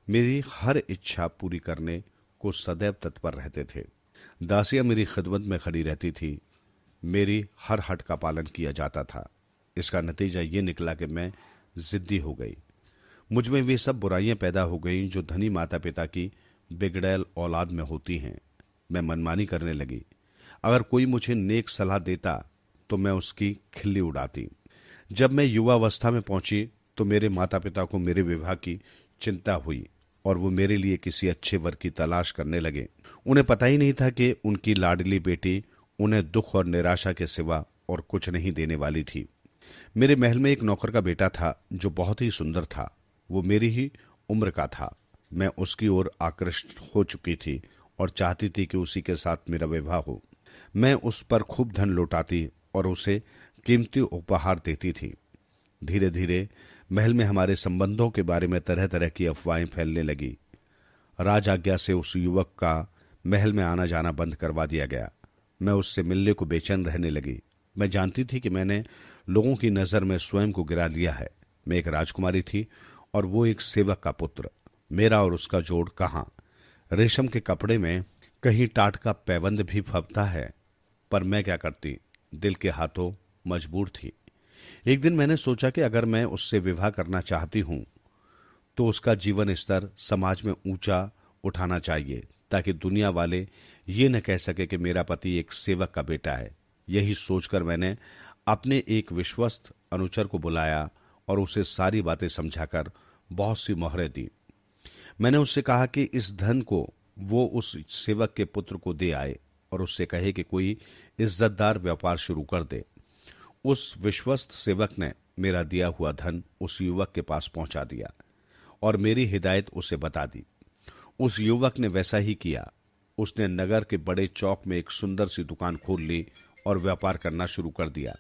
मेरी हर इच्छा पूरी करने को सदैव तत्पर रहते थे। दासियां मेरी खिदमत में खड़ी रहती थी। मेरी हर हट का पालन किया जाता था। इसका नतीजा ये निकला कि मैं जिद्दी हो गई। मुझ में वे सब बुराइयां पैदा हो गईं जो धनी माता पिता की बिगड़ैल औलाद में होती हैं। मैं मनमानी करने लगी। अगर कोई मुझे नेक सलाह देता तो मैं उसकी खिल्ली उड़ाती। जब मैं युवावस्था में पहुंची तो मेरे माता पिता को मेरे विवाह की चिंता हुई और वो मेरे लिए किसी अच्छे वर की तलाश करने लगे। उन्हें पता ही नहीं था कि उनकी लाडली बेटी उन्हें दुख और निराशा के सिवा और कुछ नहीं देने वाली थी। मेरे महल में एक नौकर का बेटा था जो बहुत ही सुंदर था। वो मेरी ही उम्र का था। मैं उसकी ओर आकृष्ट हो चुकी थी और चाहती थी कि उसी के साथ मेरा विवाह हो। मैं उस पर खूब धन लौटाती और उसे कीमती उपहार देती थी। धीरे धीरे महल में हमारे संबंधों के बारे में तरह तरह की अफवाहें फैलने लगी। राज आज्ञा से उस युवक का महल में आना जाना बंद करवा दिया गया। मैं उससे मिलने को बेचैन रहने लगी। मैं जानती थी कि मैंने लोगों की नजर में स्वयं को गिरा लिया है। मैं एक राजकुमारी थी और वो एक सेवक का पुत्र। मेरा और उसका जोड़ कहाँ? रेशम के कपड़े में कहीं टाट का पैबंद भी फबता है। पर मैं क्या करती, दिल के हाथों मजबूर थी। एक दिन मैंने सोचा कि अगर मैं उससे विवाह करना चाहती हूं तो उसका जीवन स्तर समाज में ऊंचा उठाना चाहिए, ताकि दुनिया वाले ये न कह सके कि मेरा पति एक सेवक का बेटा है। यही सोचकर मैंने अपने एक विश्वस्त अनुचर को बुलाया और उसे सारी बातें समझाकर बहुत सी मोहरें दी। मैंने उससे कहा कि इस धन को वो उस सेवक के पुत्र को दे आए और उससे कहे कि कोई इज्जतदार व्यापार शुरू कर दे। उस विश्वस्त सेवक ने मेरा दिया हुआ धन उस युवक के पास पहुंचा दिया और मेरी हिदायत उसे बता दी। उस युवक ने वैसा ही किया। उसने नगर के बड़े चौक में एक सुंदर सी दुकान खोल ली और व्यापार करना शुरू कर दिया।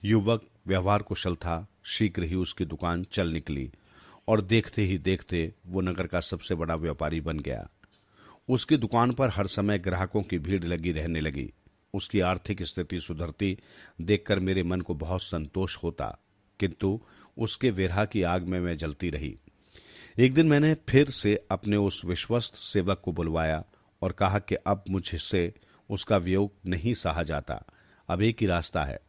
युवक व्यवहार कुशल था। शीघ्र ही उसकी दुकान चल निकली और देखते ही देखते वो नगर का सबसे बड़ा व्यापारी बन गया। उसकी दुकान पर हर समय ग्राहकों की भीड़ लगी रहने लगी। उसकी आर्थिक स्थिति सुधरती देखकर मेरे मन को बहुत संतोष होता, किंतु उसके विरह की आग में मैं जलती रही। एक दिन मैंने फिर से अपने उस विश्वस्त सेवक को बुलवाया और कहा कि अब मुझसे उसका वियोग नहीं सहा जाता। अब एक ही रास्ता है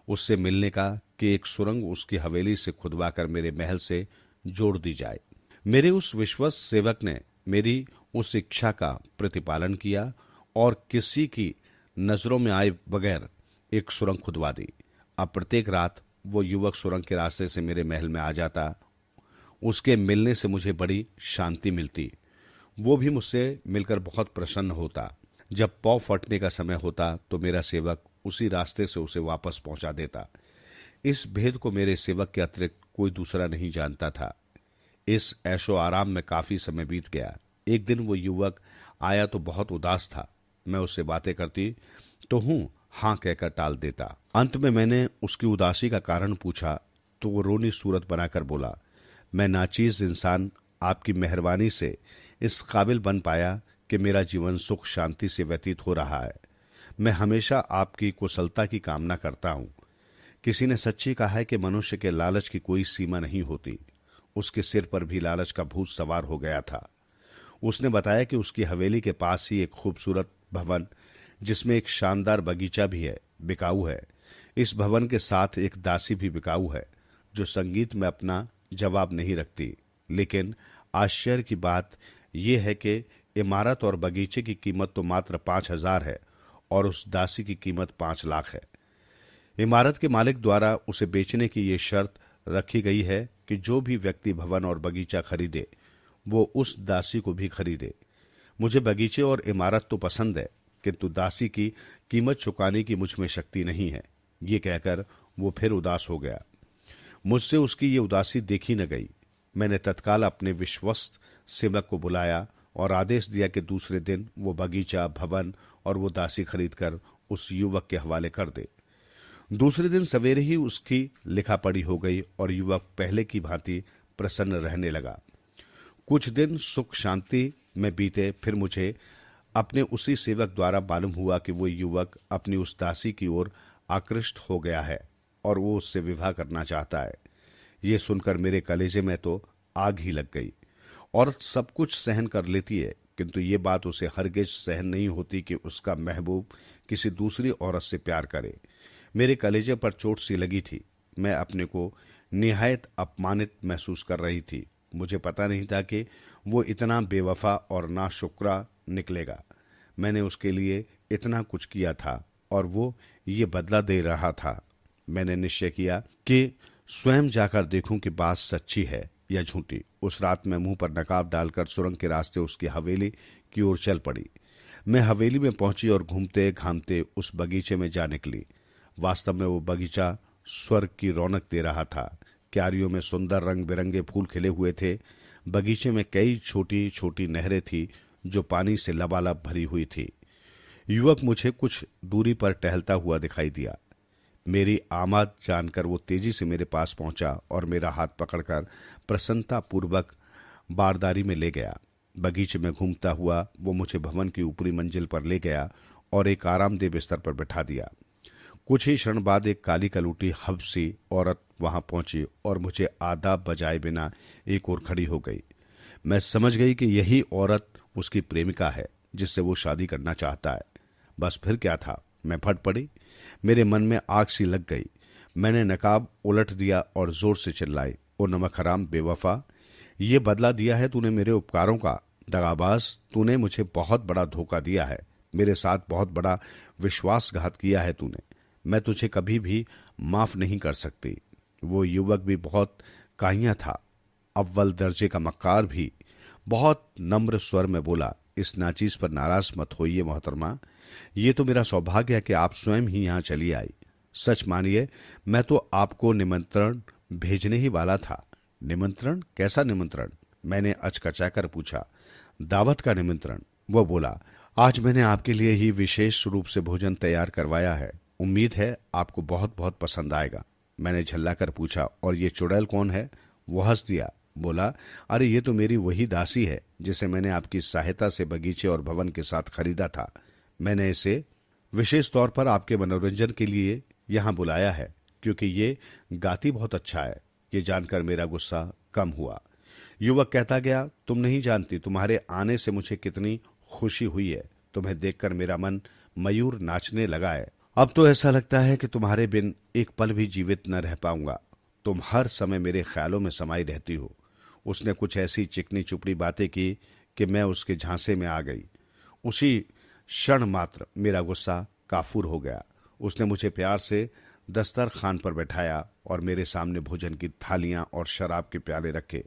उससे मिलने का कि एक सुरंग उसकी हवेली से खुदवाकर मेरे महल से जोड़ दी जाए। मेरे उस विश्वस्त सेवक ने मेरी उस इच्छा का प्रतिपालन किया और किसी की नजरों में आए बगैर एक सुरंग खुदवा दी। अब प्रत्येक रात वो युवक सुरंग के रास्ते से मेरे महल में आ जाता। उसके मिलने से मुझे बड़ी शांति मिलती। वो भी मुझसे मिलकर बहुत प्रसन्न होता। जब पौ फटने का समय होता तो मेरा सेवक उसी रास्ते से उसे वापस पहुंचा देता। इस भेद को मेरे सेवक के अतिरिक्त कोई दूसरा नहीं जानता था। इस ऐशो आराम में काफी समय बीत गया। एक दिन वो युवक आया तो बहुत उदास था। मैं उससे बातें करती तो हाँ कहकर टाल देता। अंत में मैंने उसकी उदासी का कारण पूछा तो वो रोनी सूरत बनाकर बोला, मैं नाचीज इंसान आपकी मेहरबानी से इस काबिल बन पाया कि मेरा जीवन सुख शांति से व्यतीत हो रहा है। मैं हमेशा आपकी कुशलता की कामना करता हूं। किसी ने सच्ची कहा है कि मनुष्य के लालच की कोई सीमा नहीं होती। उसके सिर पर भी लालच का भूत सवार हो गया था। उसने बताया कि उसकी हवेली के पास ही एक खूबसूरत भवन, जिसमें एक शानदार बगीचा भी है, बिकाऊ है। इस भवन के साथ एक दासी भी बिकाऊ है, जो संगीत में अपना जवाब नहीं रखती। लेकिन आश्चर्य की बात यह है कि इमारत और बगीचे की कीमत तो मात्र 5,000 है और उस दासी की कीमत 5 लाख है। इमारत के मालिक द्वारा उसे बेचने की ये शर्त रखी गई है कि जो भी व्यक्ति भवन और बगीचा खरीदे वो उस दासी को भी खरीदे। मुझे बगीचे और इमारत तो पसंद है, किंतु दासी की कीमत चुकाने की मुझ में शक्ति नहीं है। ये कहकर वो फिर उदास हो गया। मुझसे उसकी ये उदासी देखी न गई। मैंने तत्काल अपने विश्वस्त सेवक को बुलाया और आदेश दिया कि दूसरे दिन वो बगीचा, भवन और वो दासी खरीदकर उस युवक के हवाले कर दे। दूसरे दिन सवेरे ही उसकी लिखा पढ़ी हो गई और युवक पहले की भांति प्रसन्न रहने लगा। कुछ दिन सुख शांति में बीते। फिर मुझे अपने उसी सेवक द्वारा मालूम हुआ कि वो युवक अपनी उस दासी की ओर आकृष्ट हो गया है और वो उससे विवाह करना चाहता है। ये सुनकर मेरे कलेजे में तो आग ही लग गई। औरत सब कुछ सहन कर लेती है, किंतु ये बात उसे हरगिज सहन नहीं होती कि उसका महबूब किसी दूसरी औरत से प्यार करे। मेरे कलेजे पर चोट सी लगी थी। मैं अपने को निहायत अपमानित महसूस कर रही थी। मुझे पता नहीं था कि वो इतना बेवफा और नाशुक्रा निकलेगा। मैंने उसके लिए इतना कुछ किया था और वो ये बदला दे रहा था। मैंने निश्चय किया कि स्वयं जाकर देखूं कि बात सच्ची है या झूठी। उस रात मैं मुंह पर नकाब डालकर सुरंग के रास्ते उसकी हवेली की ओर चल पड़ी। मैं हवेली में पहुंची और घूमते घामते उस बगीचे में जा निकली। वास्तव में वो बगीचा स्वर्ग की रौनक दे रहा था। क्यारियों में सुंदर रंग बिरंगे फूल खिले हुए थे। बगीचे में कई छोटी छोटी नहरें थी जो पानी से लबालब भरी हुई थी। युवक मुझे कुछ दूरी पर टहलता हुआ दिखाई दिया। मेरी आमद जानकर वो तेजी से मेरे पास पहुंचा और मेरा हाथ पकड़कर प्रसन्नतापूर्वक बारदारी में ले गया। बगीचे में घूमता हुआ वो मुझे भवन की ऊपरी मंजिल पर ले गया और एक आरामदेह बिस्तर पर बैठा दिया। कुछ ही क्षण बाद एक काली कलूटी हबसी औरत वहां पहुंची और मुझे आदाब बजाए बिना एक ओर खड़ी हो गई। मैं समझ गई कि यही औरत उसकी प्रेमिका है जिससे वो शादी करना चाहता है। बस फिर क्या था, मैं फट पड़ी। मेरे मन में आग सी लग गई। मैंने नकाब उलट दिया और जोर से चिल्लाई, ओ नमक हराम बेवफा, ये बदला दिया है तूने मेरे उपकारों का। दगाबाज, तूने मुझे बहुत बड़ा धोखा दिया है। मेरे साथ बहुत बड़ा विश्वासघात किया है तूने। मैं तुझे कभी भी माफ नहीं कर सकती। वो युवक भी बहुत काहिया था, अव्वल दर्जे का मक्कार भी। बहुत नम्र स्वर में बोला, इस नाचीज पर नाराज मत होइए मोहतरमा, ये तो मेरा सौभाग्य है कि आप स्वयं ही यहां चली आई। सच मानिए, मैं तो आपको निमंत्रण भेजने ही वाला था। निमंत्रण? कैसा निमंत्रण? मैंने अचकचाकर पूछा। दावत का निमंत्रण। वो बोला, आज मैंने आपके लिए ही विशेष रूप से भोजन तैयार करवाया है। उम्मीद है आपको बहुत बहुत पसंद आएगा। मैंने झल्लाकर पूछा, और ये चुड़ैल कौन है? वो हंस दिया, बोला, अरे ये तो मेरी वही दासी है जिसे मैंने आपकी सहायता से बगीचे और भवन के साथ खरीदा था। मैंने इसे विशेष तौर पर आपके मनोरंजन के लिए यहां बुलाया है क्योंकि ये गाती बहुत अच्छा है। ये जानकर मेरा गुस्सा कम हुआ। युवक कहता गया, तुम नहीं जानती तुम्हारे आने से मुझे कितनी खुशी हुई है। तुम्हें देखकर मेरा मन मयूर नाचने लगा है। अब तो ऐसा लगता है कि तुम्हारे बिन एक पल भी जीवित न रह पाऊंगा। तुम हर समय मेरे ख्यालों में समाई रहती हो। उसने कुछ ऐसी चिकनी चुपड़ी बातें की कि मैं उसके झांसे में आ गई। उसी क्षण मात्र मेरा गुस्सा काफूर हो गया। उसने मुझे प्यार से दस्तरखान पर बैठाया और मेरे सामने भोजन की थालियां और शराब के प्याले रखे।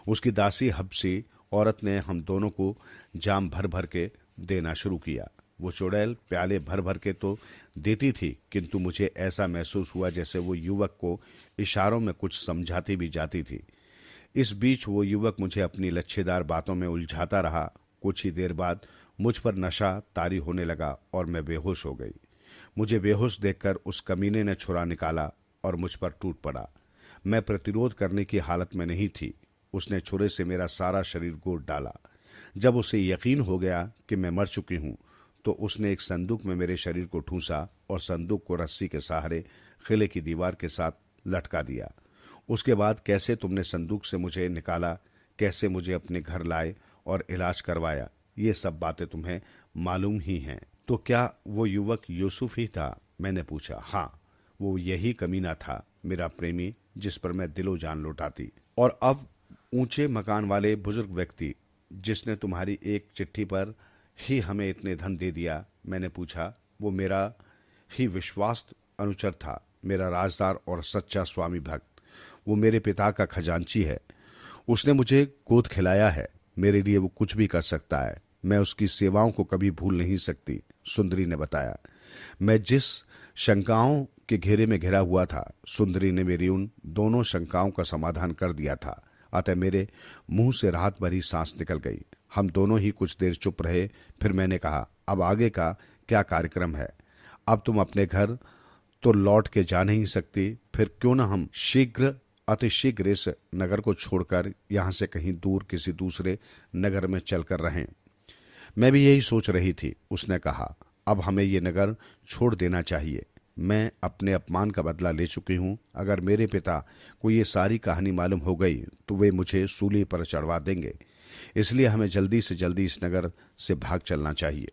उसकी दासी हबसी औरत ने हम दोनों को जाम भर भर के देना शुरू किया। वो चुड़ैल प्याले भर भर के तो देती थी, किंतु मुझे ऐसा महसूस हुआ जैसे वो युवक को इशारों में कुछ समझाती भी जाती थी। इस बीच वो युवक मुझे अपनी लच्छेदार बातों में उलझाता रहा। कुछ ही देर बाद मुझ पर नशा तारी होने लगा और मैं बेहोश हो गई। मुझे बेहोश देखकर उस कमीने ने छुरा निकाला और मुझ पर टूट पड़ा। मैं प्रतिरोध करने की हालत में नहीं थी। उसने छुरे से मेरा सारा शरीर गोद डाला। जब उसे यकीन हो गया कि मैं मर चुकी हूं, तो उसने एक संदूक में मेरे शरीर को ठूंसा और संदूक को रस्सी के सहारे किले की दीवार के साथ लटका दिया। उसके बाद कैसे तुमने संदूक से मुझे निकाला, कैसे मुझे अपने घर लाए और इलाज करवाया, ये सब बातें तुम्हें मालूम ही हैं। तो क्या वो युवक यूसुफ ही था? मैंने पूछा। हाँ, वो यही कमीना था, मेरा प्रेमी, जिस पर मैं दिलो जान लौटाती। और अब ऊंचे मकान वाले बुजुर्ग व्यक्ति जिसने तुम्हारी एक चिट्ठी पर ही हमें इतने धन दे दिया? मैंने पूछा। वो मेरा ही विश्वास अनुचर था, मेरा राजदार और सच्चा स्वामी भक्त। वो मेरे पिता का खजांची है। उसने मुझे गोद खिलाया है। मेरे लिए वो कुछ भी कर सकता है। मैं उसकी सेवाओं को कभी भूल नहीं सकती, सुंदरी ने बताया। मैं जिस शंकाओं के घेरे में घिरा हुआ था, सुंदरी ने मेरी उन दोनों शंकाओं का समाधान कर दिया था। अतः मेरे मुंह से राहत भरी सांस निकल गई। हम दोनों ही कुछ देर चुप रहे। फिर मैंने कहा, अब आगे का क्या कार्यक्रम है? अब तुम अपने घर तो लौट के जा नहीं सकती, फिर क्यों न हम अतिशीघ्र इस नगर को छोड़कर यहां से कहीं दूर किसी दूसरे नगर में चलकर रहें। मैं भी यही सोच रही थी, उसने कहा। अब हमें ये नगर छोड़ देना चाहिए। मैं अपने अपमान का बदला ले चुकी हूं। अगर मेरे पिता को ये सारी कहानी मालूम हो गई तो वे मुझे सूली पर चढ़वा देंगे। इसलिए हमें जल्दी से जल्दी इस नगर से भाग चलना चाहिए।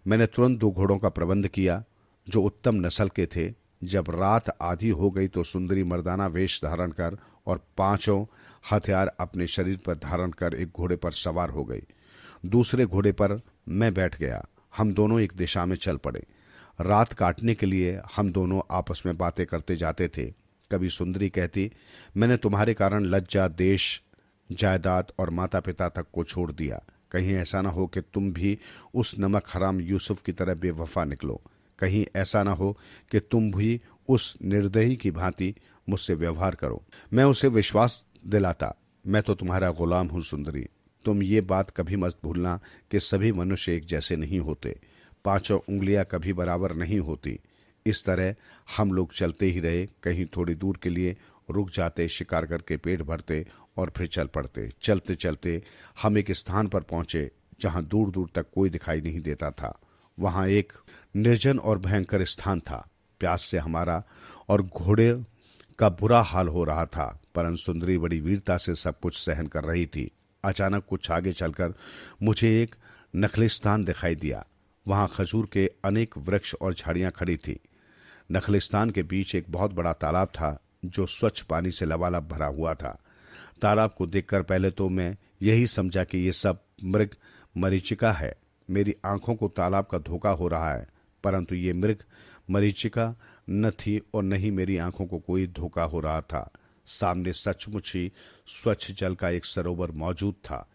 मैंने तुरंत 2 घोड़ों का प्रबंध किया जो उत्तम नस्ल के थे। जब रात आधी हो गई तो सुंदरी मर्दाना वेश धारण कर और 5 हथियार अपने शरीर पर धारण कर एक घोड़े पर सवार हो गई। दूसरे घोड़े पर मैं बैठ गया। हम दोनों एक दिशा में चल पड़े। रात काटने के लिए हम दोनों आपस में बातें करते जाते थे। कभी सुंदरी कहती, मैंने तुम्हारे कारण लज्जा, देश, जायदाद और माता पिता तक को छोड़ दिया। कहीं ऐसा ना हो कि तुम भी उस नमक हराम यूसुफ की तरह बेवफा निकलो। कहीं ऐसा ना हो कि तुम भी उस निर्दयी की भांति मुझसे व्यवहार करो। मैं उसे विश्वास दिलाता, मैं तो तुम्हारा गुलाम हूं सुंदरी। तुम ये बात कभी मत भूलना कि सभी मनुष्य एक जैसे नहीं होते, पांचों उंगलियां कभी बराबर नहीं होती। इस तरह हम लोग चलते ही रहे, कहीं थोड़ी दूर के लिए रुक जाते, शिकार करके पेट भरते और फिर चल पड़ते। चलते चलते हम एक स्थान पर पहुंचे जहां दूर दूर तक कोई दिखाई नहीं देता था। वहां एक निर्जन और भयंकर स्थान था। प्यास से हमारा और घोड़े का बुरा हाल हो रहा था, परंतु सुंदरी बड़ी वीरता से सब कुछ सहन कर रही थी। अचानक कुछ आगे चलकर मुझे एक नखलिस्तान दिखाई दिया। वहां खजूर के अनेक वृक्ष और झाड़ियां खड़ी थी। नखलिस्तान के बीच एक बहुत बड़ा तालाब था जो स्वच्छ पानी से लबालब भरा हुआ था। तालाब को देखकर पहले तो मैं यही समझा कि ये सब मृग मरीचिका है। मेरी आंखों को तालाब का धोखा हो रहा है, परंतु ये मृग मरीचिका न थी और न ही मेरी आंखों को कोई धोखा हो रहा था। सामने सचमुच ही स्वच्छ जल का एक सरोवर मौजूद था।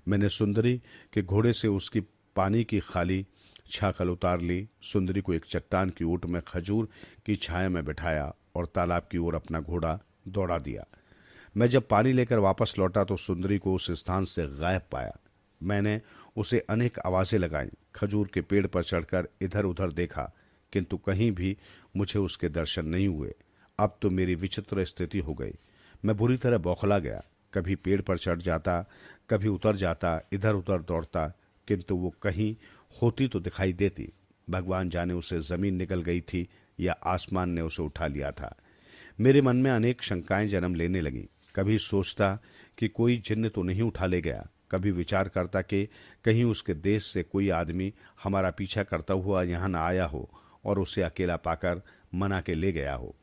मैंने सुंदरी के घोड़े से उसकी पानी की खाली छाकल उतार ली। सुंदरी को एक चट्टान की ऊंट में खजूर की छाया में बिठाया और तालाब की ओर अपना घोड़ा दौड़ा दिया। मैं जब पानी लेकर वापस लौटा तो सुंदरी को उस स्थान से गायब पाया। मैंने उसे अनेक आवाजें लगाईं, खजूर के पेड़ पर चढ़कर इधर उधर देखा, किंतु कहीं भी मुझे उसके दर्शन नहीं हुए। अब तो मेरी विचित्र स्थिति हो गई। मैं बुरी तरह बौखला गया। कभी पेड़ पर चढ़ जाता, कभी उतर जाता, इधर उधर दौड़ता, किंतु वो कहीं होती तो दिखाई देती। भगवान जाने उसे जमीन निकल गई थी या आसमान ने उसे उठा लिया था। मेरे मन में अनेक शंकाएं जन्म लेने लगी। कभी सोचता कि कोई जिन्न तो नहीं उठा ले गया, कभी विचार करता कि कहीं उसके देश से कोई आदमी हमारा पीछा करता हुआ यहाँ न आया हो और उसे अकेला पाकर मना के ले गया हो।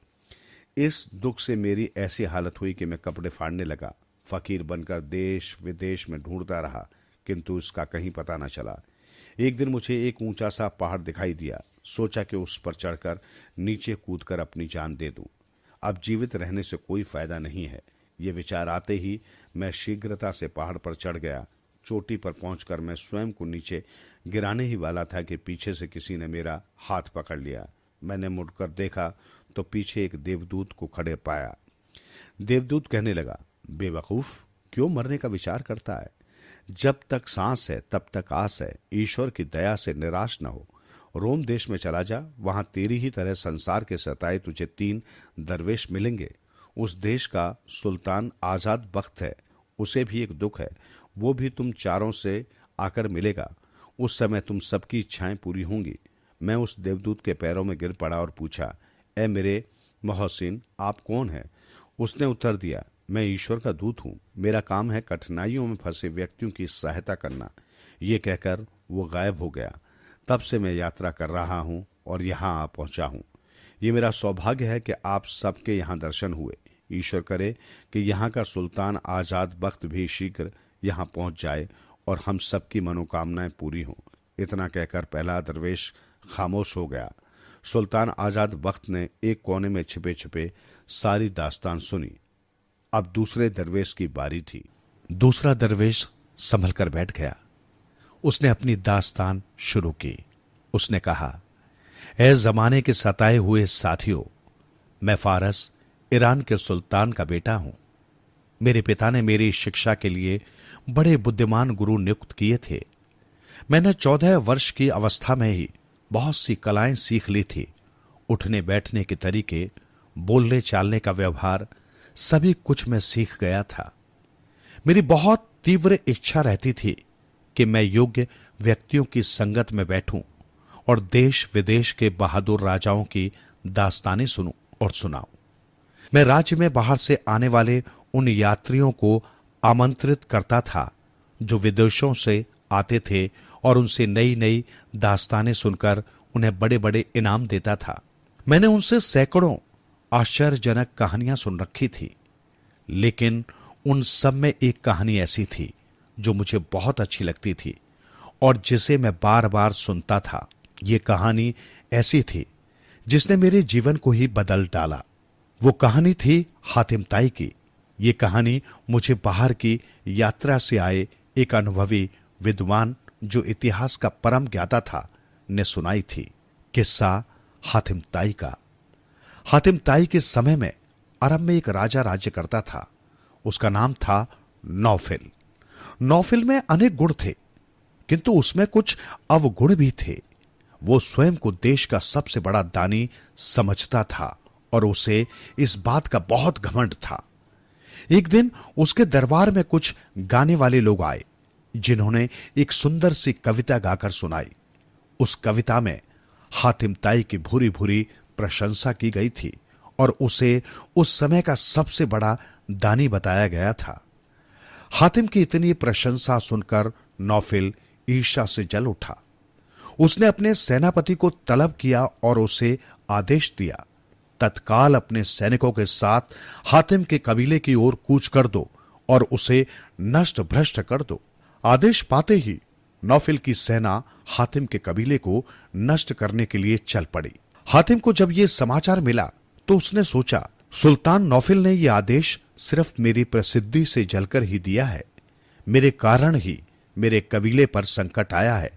इस दुख से मेरी ऐसी हालत हुई कि मैं कपड़े फाड़ने लगा। फकीर बनकर देश विदेश में ढूंढता रहा, किंतु उसका कहीं पता न चला। एक दिन मुझे एक ऊंचा सा पहाड़ दिखाई दिया। सोचा कि उस पर चढ़कर नीचे कूदकर अपनी जान दे दूं। अब जीवित रहने से कोई फायदा नहीं है। ये विचार आते ही मैं शीघ्रता से पहाड़ पर चढ़ गया। चोटी पर पहुंचकर मैं स्वयं को नीचे गिराने ही वाला था कि पीछे से किसी ने मेरा हाथ पकड़ लिया। मैंने मुड़कर देखा तो पीछे एक देवदूत को खड़े पाया। देवदूत कहने लगा, बेवकूफ, क्यों मरने का विचार करता है? जब तक सांस है तब तक आस है। ईश्वर की दया से निराश न हो। रोम देश में चला जा, वहां तेरी ही तरह संसार के सताए तुझे 3 दरवेश मिलेंगे। उस देश का सुल्तान आजाद बख्त है, उसे भी एक दुख है, वो भी तुम चारों से आकर मिलेगा। उस समय तुम सबकी इच्छाएं पूरी होंगी। मैं उस देवदूत के पैरों में गिर पड़ा और पूछा, ए मेरे मोहसिन, आप कौन हैं? उसने उत्तर दिया, मैं ईश्वर का दूत हूं। मेरा काम है कठिनाइयों में फंसे व्यक्तियों की सहायता करना। ये कहकर वो गायब हो गया। तब से मैं यात्रा कर रहा हूं और यहां आ पहुंचा हूं। ये मेरा सौभाग्य है कि आप सबके यहां दर्शन हुए। ईश्वर करे कि यहाँ का सुल्तान आजाद बख्त भी शीघ्र यहाँ पहुंच जाए और हम सबकी मनोकामनाएं पूरी हों। इतना कहकर पहला दरवेश खामोश हो गया। सुल्तान आजाद बख्त ने एक कोने में छिपे छिपे सारी दास्तान सुनी। अब दूसरे दरवेश की बारी थी। दूसरा दरवेश संभल कर बैठ गया। उसने अपनी दास्तान शुरू की। उसने कहा, ए जमाने के सताए हुए साथियों, मैं फारस ईरान के सुल्तान का बेटा हूं। मेरे पिता ने मेरी शिक्षा के लिए बड़े बुद्धिमान गुरु नियुक्त किए थे। मैंने 14 वर्ष की अवस्था में ही बहुत सी कलाएं सीख ली थी। उठने बैठने के तरीके, बोलने चालने का व्यवहार, सभी कुछ मैं सीख गया था। मेरी बहुत तीव्र इच्छा रहती थी कि मैं योग्य व्यक्तियों की संगत में बैठूं और देश विदेश के बहादुर राजाओं की दास्तानें सुनूं और सुनाऊं। मैं राज्य में बाहर से आने वाले उन यात्रियों को आमंत्रित करता था जो विदेशों से आते थे और उनसे नई नई दास्तानें सुनकर उन्हें बड़े बड़े इनाम देता था। मैंने उनसे सैकड़ों आश्चर्यजनक कहानियां सुन रखी थी, लेकिन उन सब में एक कहानी ऐसी थी जो मुझे बहुत अच्छी लगती थी और जिसे मैं बार बार सुनता था। ये कहानी ऐसी थी जिसने मेरे जीवन को ही बदल डाला। वो कहानी थी हातिम ताई की। ये कहानी मुझे बाहर की यात्रा से आए एक अनुभवी विद्वान जो इतिहास का परम ज्ञाता था ने सुनाई थी। किस्सा हातिम ताई का। हातिम ताई के समय में अरब में एक राजा राज्य करता था। उसका नाम था नौफिल। नौफिल में अनेक गुण थे, किंतु उसमें कुछ अवगुण भी थे। वो स्वयं को देश का सबसे बड़ा दानी समझता था और उसे इस बात का बहुत घमंड था। एक दिन उसके दरबार में कुछ गाने वाले लोग आए, जिन्होंने एक सुंदर सी कविता गाकर सुनाई। उस कविता में हातिम ताई की भूरी भूरी प्रशंसा की गई थी और उसे उस समय का सबसे बड़ा दानी बताया गया था। हातिम की इतनी प्रशंसा सुनकर नौफिल ईर्ष्या से जल उठा। उसने अपने सेनापति को तलब किया और उसे आदेश दिया, तत्काल अपने सैनिकों के साथ हातिम के कबीले की ओर कूच कर दो और उसे नष्ट भ्रष्ट कर दो। आदेश पाते ही नौफिल की सेना हातिम के कबीले को नष्ट करने के लिए चल पड़ी। हातिम को जब यह समाचार मिला तो उसने सोचा, सुल्तान नौफिल ने यह आदेश सिर्फ मेरी प्रसिद्धि से जलकर ही दिया है। मेरे कारण ही मेरे कबीले पर संकट आया है।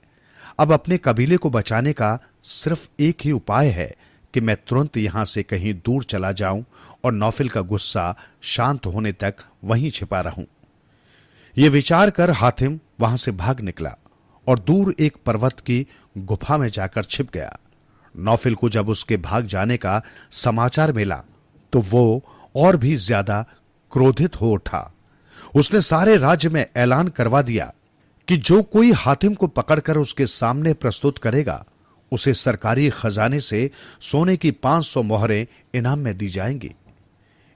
अब अपने कबीले को बचाने का सिर्फ एक ही उपाय है कि मैं तुरंत यहां से कहीं दूर चला जाऊं और नौफिल का गुस्सा शांत होने तक वहीं छिपा रहूं। यह विचार कर हातिम वहां से भाग निकला और दूर एक पर्वत की गुफा में जाकर छिप गया। नौफिल को जब उसके भाग जाने का समाचार मिला तो वो और भी ज्यादा क्रोधित हो उठा। उसने सारे राज्य में ऐलान करवा दिया कि जो कोई हातिम को पकड़कर उसके सामने प्रस्तुत करेगा, उसे सरकारी खजाने से सोने की 500 मोहरें इनाम में दी जाएंगी।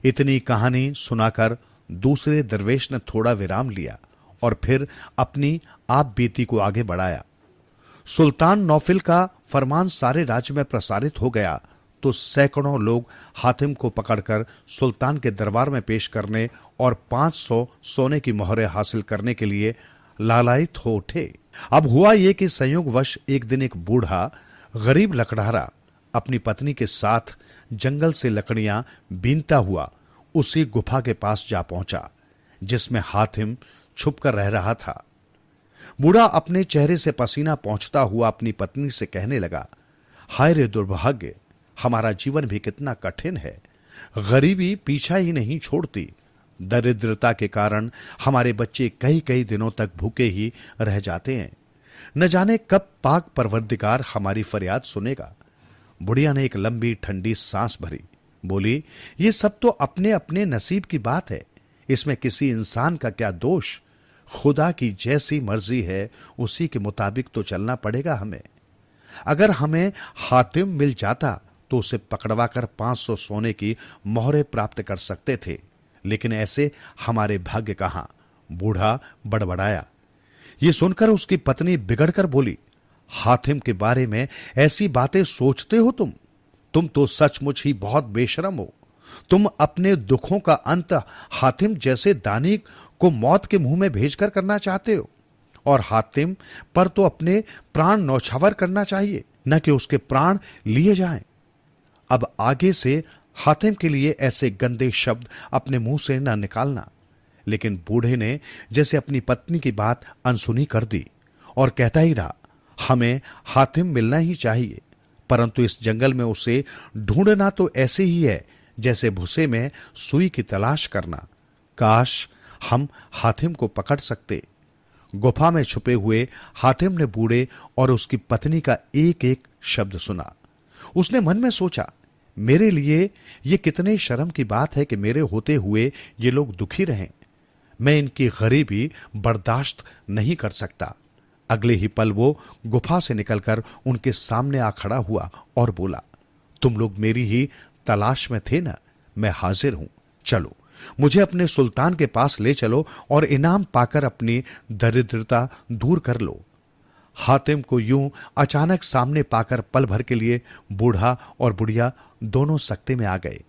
इतनी कहानी सुनाकर दूसरे दरवेश ने थोड़ा विराम लिया और फिर अपनी आप बीती को आगे बढ़ाया। सुल्तान नौफिल का फरमान सारे राज्य में प्रसारित हो गया तो सैकड़ों लोग हातिम को पकड़कर सुल्तान के दरबार में पेश करने और 500 सोने की मोहरें हासिल करने के लिए लालायित हो उठे। अब हुआ यह कि संयोगवश एक दिन एक बूढ़ा गरीब लकड़हारा अपनी पत्नी के साथ जंगल से लकड़ियां बीनता हुआ उसी गुफा के पास जा पहुंचा जिसमें हातिम छुपकर रह रहा था। बूढ़ा अपने चेहरे से पसीना पहुंचता हुआ अपनी पत्नी से कहने लगा, हाय रे दुर्भाग्य, हमारा जीवन भी कितना कठिन है। गरीबी पीछा ही नहीं छोड़ती। दरिद्रता के कारण हमारे बच्चे कई कई दिनों तक भूखे ही रह जाते हैं। न जाने कब पाक परवरदिगार हमारी फरियाद सुनेगा। बुढ़िया ने एक लंबी ठंडी सांस भरी, बोली, ये सब तो अपने अपने नसीब की बात है, इसमें किसी इंसान का क्या दोष। खुदा की जैसी मर्जी है उसी के मुताबिक तो चलना पड़ेगा हमें। अगर हमें हातिम मिल जाता तो उसे पकड़वाकर 500 सोने की मोहरें प्राप्त कर सकते थे, लेकिन ऐसे हमारे भाग्य कहां। बूढ़ा बड़बड़ाया। ये सुनकर उसकी पत्नी बिगड़कर बोली, हातिम के बारे में ऐसी बातें सोचते हो तुम तो सचमुच ही बहुत बेशरम हो। तुम अपने दुखों का अंत हातिम जैसे दानी को मौत के मुंह में भेजकर करना चाहते हो, और हातिम पर तो अपने प्राण न्यौछावर करना चाहिए, न कि उसके प्राण लिए जाएं। अब आगे से हातिम के लिए ऐसे गंदे शब्द अपने मुंह से न निकालना। लेकिन बूढ़े ने जैसे अपनी पत्नी की बात अनसुनी कर दी और कहता ही रहा, हमें हातिम मिलना ही चाहिए, परंतु इस जंगल में उसे ढूंढना तो ऐसे ही है जैसे भूसे में सुई की तलाश करना। काश हम हातिम को पकड़ सकते। गुफा में छुपे हुए हातिम ने बूढ़े और उसकी पत्नी का एक एक शब्द सुना। उसने मन में सोचा, मेरे लिए ये कितने शर्म की बात है कि मेरे होते हुए ये लोग दुखी रहें। मैं इनकी गरीबी बर्दाश्त नहीं कर सकता। अगले ही पल वो गुफा से निकलकर उनके सामने आ खड़ा हुआ और बोला, तुम लोग मेरी ही तलाश में थे ना, मैं हाजिर हूं। चलो मुझे अपने सुल्तान के पास ले चलो और इनाम पाकर अपनी दरिद्रता दूर कर लो। हातिम को यूं अचानक सामने पाकर पल भर के लिए बूढ़ा और बुढ़िया दोनों सकते में आ गए।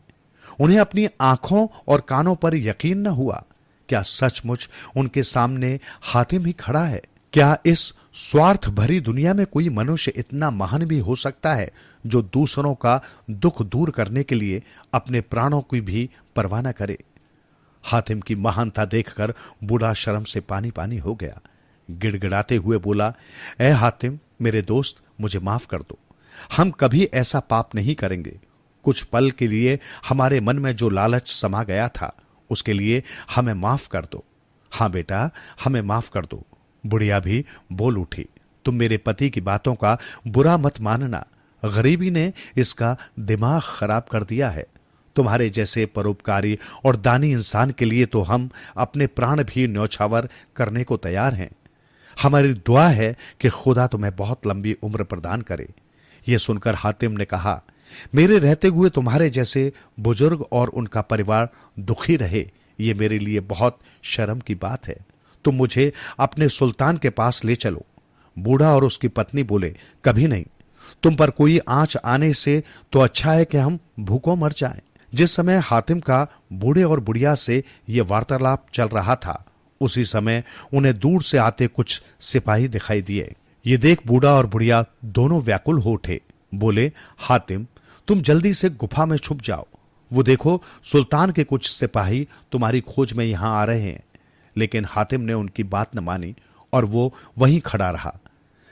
उन्हें अपनी आंखों और कानों पर यकीन न हुआ। क्या सचमुच उनके सामने हातिम ही खड़ा है? क्या इस स्वार्थ भरी दुनिया में कोई मनुष्य इतना महान भी हो सकता है जो दूसरों का दुख दूर करने के लिए अपने प्राणों की भी परवाह न करे? हातिम की महानता देखकर बूढ़ा शर्म से पानी पानी हो गया। गिड़गिड़ाते हुए बोला, ए हातिम, मेरे दोस्त, मुझे माफ कर दो। हम कभी ऐसा पाप नहीं करेंगे। कुछ पल के लिए हमारे मन में जो लालच समा गया था, उसके लिए हमें माफ कर दो। हां बेटा, हमें माफ कर दो। बुढ़िया भी बोल उठी, तुम मेरे पति की बातों का बुरा मत मानना। गरीबी ने इसका दिमाग खराब कर दिया है। तुम्हारे जैसे परोपकारी और दानी इंसान के लिए तो हम अपने प्राण भी न्यौछावर करने को तैयार हैं। हमारी दुआ है कि खुदा तुम्हें बहुत लंबी उम्र प्रदान करे। यह सुनकर हातिम ने कहा, मेरे रहते हुए तुम्हारे जैसे बुजुर्ग और उनका परिवार दुखी रहे, ये मेरे लिए बहुत शर्म की बात है। तुम मुझे अपने सुल्तान के पास ले चलो। बूढ़ा और उसकी पत्नी बोले, कभी नहीं। तुम पर कोई आंच आने से तो अच्छा है कि हम भूखों मर जाएं। जिस समय हातिम का बूढ़े और बुढ़िया से यह वार्तालाप चल रहा था, उसी समय उन्हें दूर से आते कुछ सिपाही दिखाई दिए। ये देख बूढ़ा और बुढ़िया दोनों व्याकुल हो उठे। बोले, हातिम, तुम जल्दी से गुफा में छुप जाओ। वो देखो, सुल्तान के कुछ सिपाही तुम्हारी खोज में यहां आ रहे हैं। लेकिन हातिम ने उनकी बात न मानी और वो वहीं खड़ा रहा।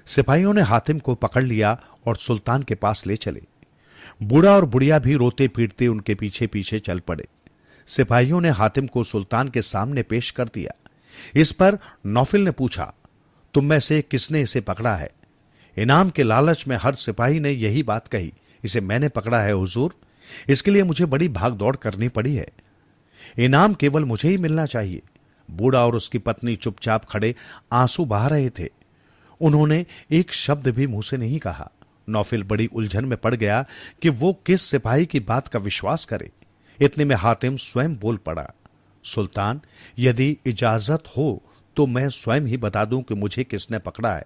सिपाहियों ने हातिम को पकड़ लिया और सुल्तान के पास ले चले। बूढ़ा और बुढ़िया भी रोते पीटते उनके पीछे पीछे चल पड़े। सिपाहियों ने हातिम को सुल्तान के सामने पेश कर दिया। इस पर नौफिल ने पूछा, तुम में से किसने इसे पकड़ा है? इनाम के लालच में हर सिपाही ने यही बात कही, इसे मैंने पकड़ा है हुजूर। इसके लिए मुझे बड़ी भागदौड़ करनी पड़ी है। इनाम केवल मुझे ही मिलना चाहिए। बूढ़ा और उसकी पत्नी चुपचाप खड़े आंसू बहा रहे थे। उन्होंने एक शब्द भी मुंह से नहीं कहा। नौफिल बड़ी उलझन में पड़ गया कि वो किस सिपाही की बात का विश्वास करे। इतने में हातिम स्वयं बोल पड़ा, सुल्तान, यदि इजाजत हो तो मैं स्वयं ही बता दूं कि मुझे किसने पकड़ा है।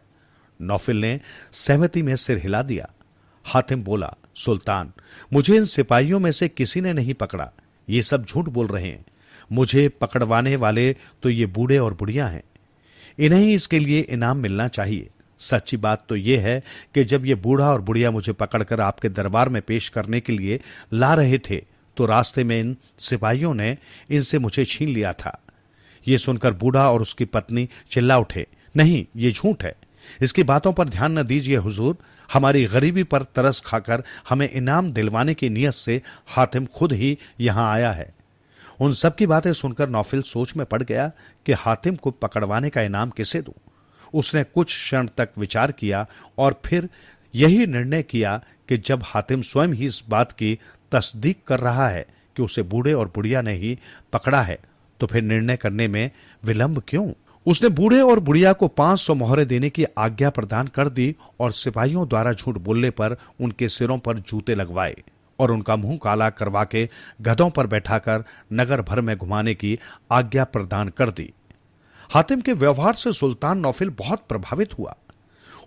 नौफिल ने सहमति में सिर हिला दिया। हातिम बोला, सुल्तान, मुझे इन सिपाहियों में से किसी ने नहीं पकड़ा। ये सब झूठ बोल रहे हैं। मुझे पकड़वाने वाले तो ये बूढ़े और बुढ़िया हैं। इन्हें इसके लिए इनाम मिलना चाहिए। सच्ची बात तो यह है कि जब ये बूढ़ा और बुढ़िया मुझे पकड़कर आपके दरबार में पेश करने के लिए ला रहे थे, तो रास्ते में इन सिपाहियों ने इनसे मुझे छीन लिया था। ये सुनकर बूढ़ा और उसकी पत्नी चिल्ला उठे, नहीं, ये झूठ है। इसकी बातों पर ध्यान न दीजिए हुजूर। हमारी गरीबी पर तरस खाकर हमें इनाम दिलवाने की नीयत से हातिम खुद ही यहां आया है। उन सब की बातें सुनकर नौफिल सोच में पड़ गया कि हातिम को पकड़वाने का इनाम किसे दूं। उसने कुछ क्षण तक विचार किया और फिर यही निर्णय किया कि जब हातिम स्वयं ही इस बात की तस्दीक कर रहा है कि उसे बूढ़े और बुढ़िया ने ही पकड़ा है, तो फिर निर्णय करने में विलंब क्यों। उसने बूढ़े और बुढ़िया को 500 मोहरे देने की आज्ञा प्रदान कर दी और सिपाहियों द्वारा झूठ बोलने पर उनके सिरों पर जूते लगवाए और उनका मुंह काला करवा के गधों पर बैठाकर नगर भर में घुमाने की आज्ञा प्रदान कर दी। हातिम के व्यवहार से सुल्तान नौफिल बहुत प्रभावित हुआ।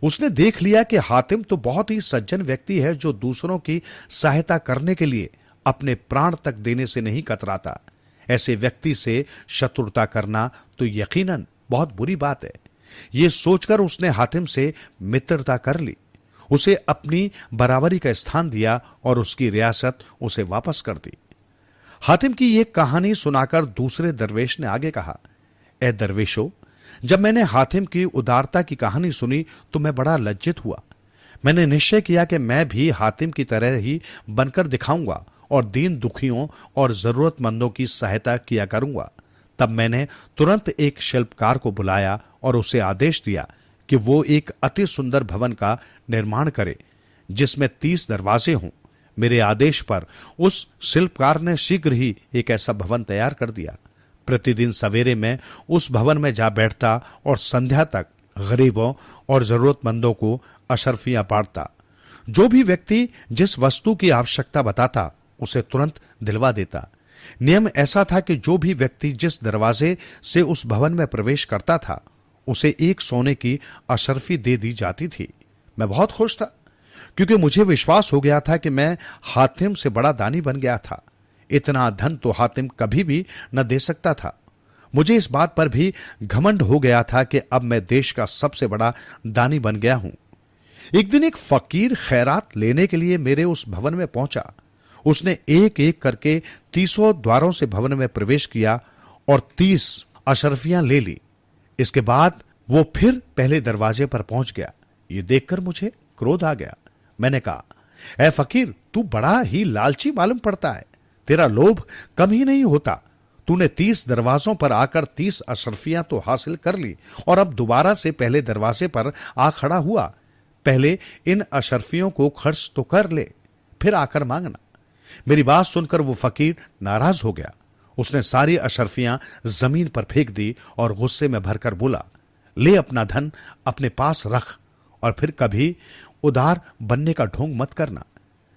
उसने देख लिया कि हातिम तो बहुत ही सज्जन व्यक्ति है, जो दूसरों की सहायता करने के लिए अपने प्राण तक देने से नहीं कतराता। ऐसे व्यक्ति से शत्रुता करना तो यकीनन बहुत बुरी बात है। यह सोचकर उसने हातिम से मित्रता कर ली, उसे अपनी बराबरी का स्थान दिया और उसकी रियासत उसे वापस कर दी। हातिम की यह कहानी सुनाकर दूसरे दरवेश ने आगे कहा, ए दरवेशो, जब मैंने हातिम की उदारता की कहानी सुनी तो मैं बड़ा लज्जित हुआ। मैंने निश्चय किया कि मैं भी हातिम की तरह ही बनकर दिखाऊंगा और दीन दुखियों और जरूरतमंदों की सहायता किया करूंगा। तब मैंने तुरंत एक शिल्पकार को बुलाया और उसे आदेश दिया कि वो एक अति सुंदर भवन का निर्माण करे जिसमें 30 दरवाजे हों। मेरे आदेश पर उस शिल्पकार ने शीघ्र ही एक ऐसा भवन तैयार कर दिया। प्रतिदिन सवेरे में उस भवन में जा बैठता और संध्या तक गरीबों और जरूरतमंदों को अशर्फियां बांटता। जो भी व्यक्ति जिस वस्तु की आवश्यकता बताता उसे तुरंत दिलवा देता। नियम ऐसा था कि जो भी व्यक्ति जिस दरवाजे से उस भवन में प्रवेश करता था उसे 1 सोने की अशर्फी दे दी जाती थी। मैं बहुत खुश था क्योंकि मुझे विश्वास हो गया था कि मैं हातिम से बड़ा दानी बन गया था। इतना धन तो हातिम कभी भी न दे सकता था। मुझे इस बात पर भी घमंड हो गया था कि अब मैं देश का सबसे बड़ा दानी बन गया हूं। एक दिन एक फकीर खैरात लेने के लिए मेरे उस भवन में पहुंचा। उसने एक एक करके 30 द्वारों से भवन में प्रवेश किया और 30 अशरफियां ले ली। इसके बाद वो फिर पहले दरवाजे पर पहुंच गया। ये देखकर मुझे क्रोध आ गया। मैंने कहा, ऐ फकीर, तू बड़ा ही लालची मालूम पड़ता है। तेरा लोभ कम ही नहीं होता। तूने 30 दरवाजों पर आकर 30 अशरफियां तो हासिल कर ली और अब दोबारा से पहले दरवाजे पर आ खड़ा हुआ। पहले इन अशरफियों को खर्च तो कर ले, फिर आकर मांगना। मेरी बात सुनकर वो फकीर नाराज हो गया। उसने सारी अशरफियां जमीन पर फेंक दी और गुस्से में भरकर बोला, ले अपना धन अपने पास रख और फिर कभी उदार बनने का ढोंग मत करना।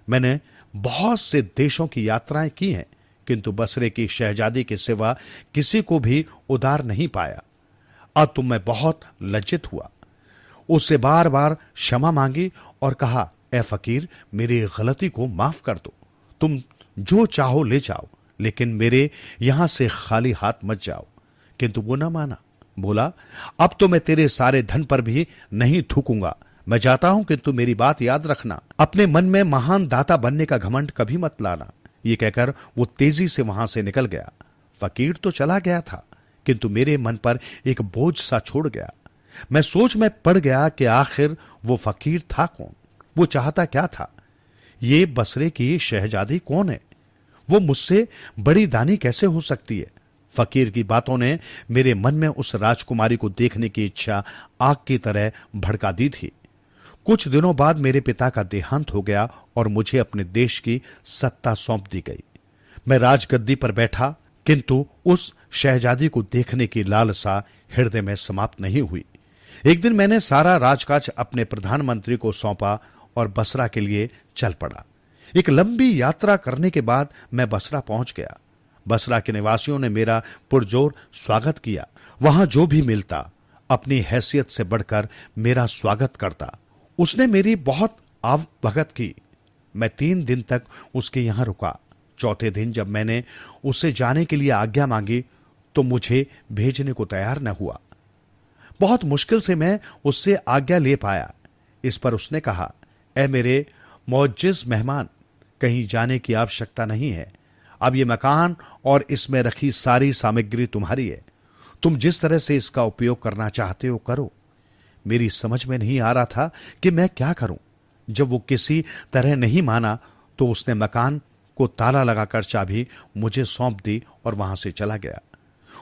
मैंने बहुत से देशों की यात्राएं की हैं, किंतु बसरे की शहजादी के सिवा किसी को भी उदार नहीं पाया। अब तो मैं बहुत लज्जित हुआ। उससे बार बार क्षमा मांगी और कहा, ए फकीर, मेरी गलती को माफ कर दो। तुम जो चाहो ले जाओ, लेकिन मेरे यहां से खाली हाथ मत जाओ। किंतु वो न माना। बोला, अब तो मैं तेरे सारे धन पर भी नहीं थूकूंगा। मैं जाता हूं, किंतु मेरी बात याद रखना, अपने मन में महान दाता बनने का घमंड कभी मत लाना। ये कहकर वो तेजी से वहां से निकल गया। फकीर तो चला गया था, किंतु मेरे मन पर एक बोझ सा छोड़ गया। मैं सोच में पड़ गया कि आखिर वो फकीर था कौन, वो चाहता क्या था, ये बसरे की शहजादी कौन है, वो मुझसे बड़ी दानी कैसे हो सकती है। फकीर की बातों ने मेरे मन में उस राजकुमारी को देखने की इच्छा आग की तरह भड़का दी थी। कुछ दिनों बाद मेरे पिता का देहांत हो गया और मुझे अपने देश की सत्ता सौंप दी गई। मैं राजगद्दी पर बैठा, किंतु उस शहजादी को देखने की लालसा हृदय में समाप्त नहीं हुई। एक दिन मैंने सारा राजकाज अपने प्रधानमंत्री को सौंपा और बसरा के लिए चल पड़ा। एक लंबी यात्रा करने के बाद मैं बसरा पहुंच गया। बसरा के निवासियों ने मेरा पुरजोर स्वागत किया। वहां जो भी मिलता अपनी हैसियत से बढ़कर मेरा स्वागत करता। उसने मेरी बहुत आवभगत की। मैं 3 दिन तक उसके यहां रुका। चौथे दिन जब मैंने उससे जाने के लिए आज्ञा मांगी तो मुझे भेजने को तैयार न हुआ। बहुत मुश्किल से मैं उससे आज्ञा ले पाया। इस पर उसने कहा, ऐ मेरे मुअज्जिज मेहमान, कहीं जाने की आवश्यकता नहीं है। अब ये मकान और इसमें रखी सारी सामग्री तुम्हारी है। तुम जिस तरह से इसका उपयोग करना चाहते हो करो। मेरी समझ में नहीं आ रहा था कि मैं क्या करूं। जब वो किसी तरह नहीं माना तो उसने मकान को ताला लगाकर चाबी मुझे सौंप दी और वहां से चला गया।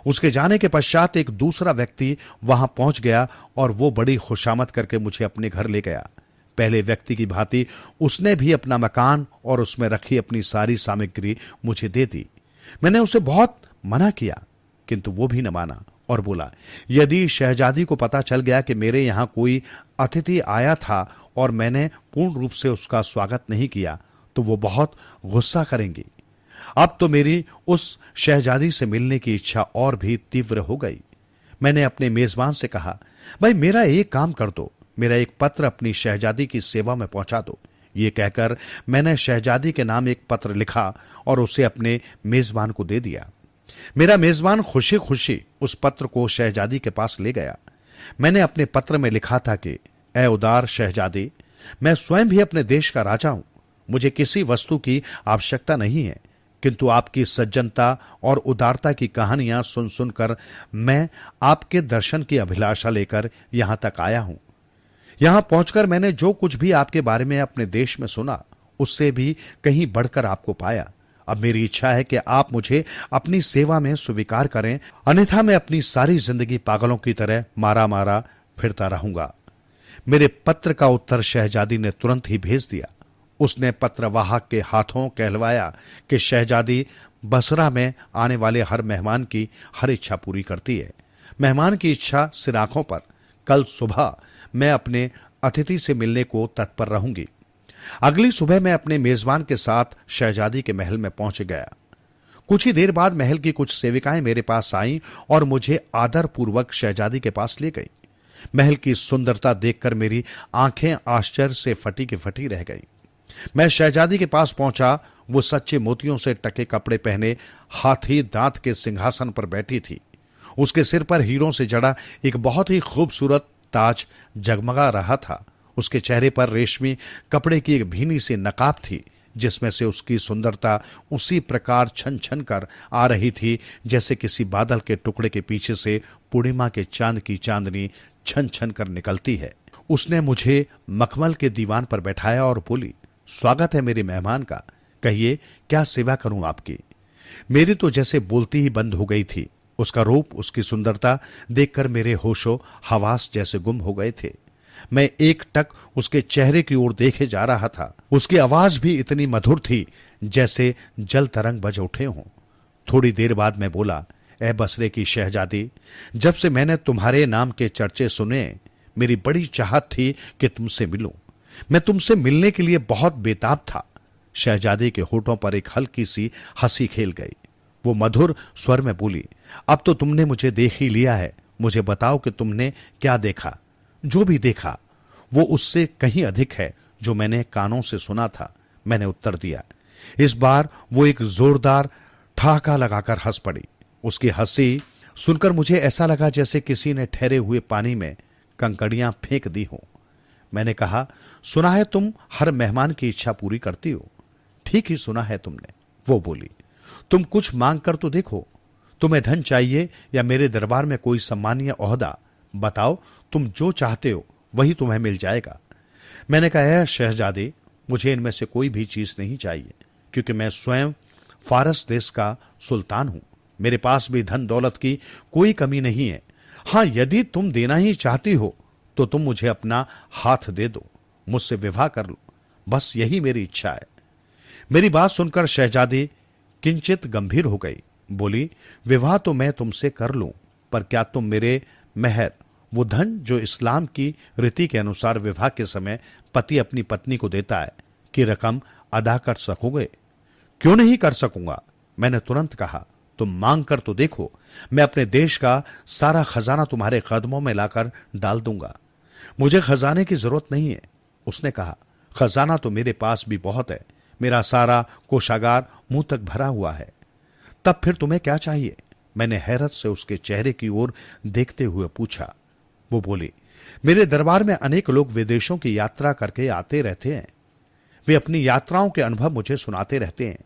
उसके जाने के पश्चात एक दूसरा व्यक्ति वहां पहुंच गया और वो बड़ी खुशामद करके मुझे अपने घर ले गया। पहले व्यक्ति की भांति उसने भी अपना मकान और उसमें रखी अपनी सारी सामग्री मुझे दे दी। मैंने उसे बहुत मना किया, किंतु वो भी न माना और बोला, यदि शहजादी को पता चल गया कि मेरे यहां कोई अतिथि आया था और मैंने पूर्ण रूप से उसका स्वागत नहीं किया तो वो बहुत गुस्सा करेंगी। अब तो मेरी उस शहजादी से मिलने की इच्छा और भी तीव्र हो गई। मैंने अपने मेजबान से कहा, भाई मेरा एक काम कर दो, मेरा एक पत्र अपनी शहजादी की सेवा में पहुंचा दो। ये कहकर मैंने शहजादी के नाम एक पत्र लिखा और उसे अपने मेजबान को दे दिया। मेरा मेजबान खुशी खुशी उस पत्र को शहजादी के पास ले गया। मैंने अपने पत्र में लिखा था कि ऐ उदार शहजादी, मैं स्वयं भी अपने देश का राजा हूं। मुझे किसी वस्तु की आवश्यकता नहीं है, किंतु आपकी सज्जनता और उदारता की कहानियां सुन सुनकर मैं आपके दर्शन की अभिलाषा लेकर यहां तक आया हूं। यहां पहुंचकर मैंने जो कुछ भी आपके बारे में अपने देश में सुना, उससे भी कहीं बढ़कर आपको पाया। अब मेरी इच्छा है कि आप मुझे अपनी सेवा में स्वीकार करें, अन्यथा मैं अपनी सारी जिंदगी पागलों की तरह मारा मारा फिरता रहूंगा। मेरे पत्र का उत्तर शहजादी ने तुरंत ही भेज दिया। उसने पत्रवाहक के हाथों कहलवाया कि शहजादी बसरा में आने वाले हर मेहमान की हर इच्छा पूरी करती है। मेहमान की इच्छा सिर आंखों पर। कल सुबह मैं अपने अतिथि से मिलने को तत्पर रहूंगी। अगली सुबह मैं अपने मेजबान के साथ शहजादी के महल में पहुंच गया। कुछ ही देर बाद महल की कुछ सेविकाएं मेरे पास आईं और मुझे आदर पूर्वक शहजादी के पास ले गई। महल की सुंदरता देखकर मेरी आंखें आश्चर्य से फटी की फटी रह गई। मैं शहजादी के पास पहुंचा। वो सच्चे मोतियों से टके कपड़े पहने हाथी दांत के सिंहासन पर बैठी थी। उसके सिर पर हीरों से जड़ा एक बहुत ही खूबसूरत ताज जगमगा रहा था। उसके चेहरे पर रेशमी कपड़े की एक भीनी सी नकाब थी, जिसमें से उसकी सुंदरता उसी प्रकार छन छन कर आ रही थी जैसे किसी बादल के टुकड़े के पीछे से पूर्णिमा के चांद की चांदनी छन छन कर निकलती है। उसने मुझे मखमल के दीवान पर बैठाया और बोली, स्वागत है मेरे मेहमान का, कहिए क्या सेवा करूं आपकी। मेरी तो जैसे बोलती ही बंद हो गई थी। उसका रूप, उसकी सुंदरता देखकर मेरे होशो हवास जैसे गुम हो गए थे। मैं एक टक उसके चेहरे की ओर देखे जा रहा था। उसकी आवाज भी इतनी मधुर थी जैसे जल तरंग बज उठे हों। थोड़ी देर बाद मैं बोला, ए बसरे की शहजादी, जब से मैंने तुम्हारे नाम के चर्चे सुने, मेरी बड़ी चाहत थी कि तुमसे मिलूं। मैं तुमसे मिलने के लिए बहुत बेताब था। शहजादी के होठों पर एक हल्की सी हंसी खेल गई। वो मधुर स्वर में बोली, अब तो तुमने मुझे देख ही लिया है, मुझे बताओ कि तुमने क्या देखा। जो भी देखा वो उससे कहीं अधिक है जो मैंने कानों से सुना था, मैंने उत्तर दिया। इस बार वो एक जोरदार ठहाका लगाकर हंस पड़ी। उसकी हंसी सुनकर मुझे ऐसा लगा जैसे किसी ने ठहरे हुए पानी में कंकड़ियां फेंक दी हो। मैंने कहा, सुना है तुम हर मेहमान की इच्छा पूरी करती हो। ठीक ही सुना है तुमने। वो बोली, तुम कुछ मांग कर तो देखो। तुम्हें धन चाहिए या मेरे दरबार में कोई सम्मानीय ओहदा? बताओ, तुम जो चाहते हो वही तुम्हें मिल जाएगा। मैंने कहा, है शहजादी, मुझे इनमें से कोई भी चीज नहीं चाहिए, क्योंकि मैं स्वयं फारस देश का सुल्तान हूं। मेरे पास भी धन दौलत की कोई कमी नहीं है। हां, यदि तुम देना ही चाहती हो तो तुम मुझे अपना हाथ दे दो, मुझसे विवाह कर लो, बस यही मेरी इच्छा है। मेरी बात सुनकर शहजादी किंचित गंभीर हो गई। बोली, विवाह तो मैं तुमसे कर लूं, पर क्या तुम मेरे मेहर, वो धन जो इस्लाम की रीति के अनुसार विवाह के समय पति अपनी पत्नी को देता है, की रकम अदा कर सकोगे? क्यों नहीं कर सकूंगा, मैंने तुरंत कहा। तुम मांग कर तो देखो, मैं अपने देश का सारा खजाना तुम्हारे कदमों में लाकर डाल दूंगा। मुझे खजाने की जरूरत नहीं है, उसने कहा। खजाना तो मेरे पास भी बहुत है, मेरा सारा कोषागार मुंह तक भरा हुआ है। तब फिर तुम्हें क्या चाहिए? मैंने हैरत से उसके चेहरे की ओर देखते हुए पूछा। वो बोली, मेरे दरबार में अनेक लोग विदेशों की यात्रा करके आते रहते हैं। वे अपनी यात्राओं के अनुभव मुझे सुनाते रहते हैं।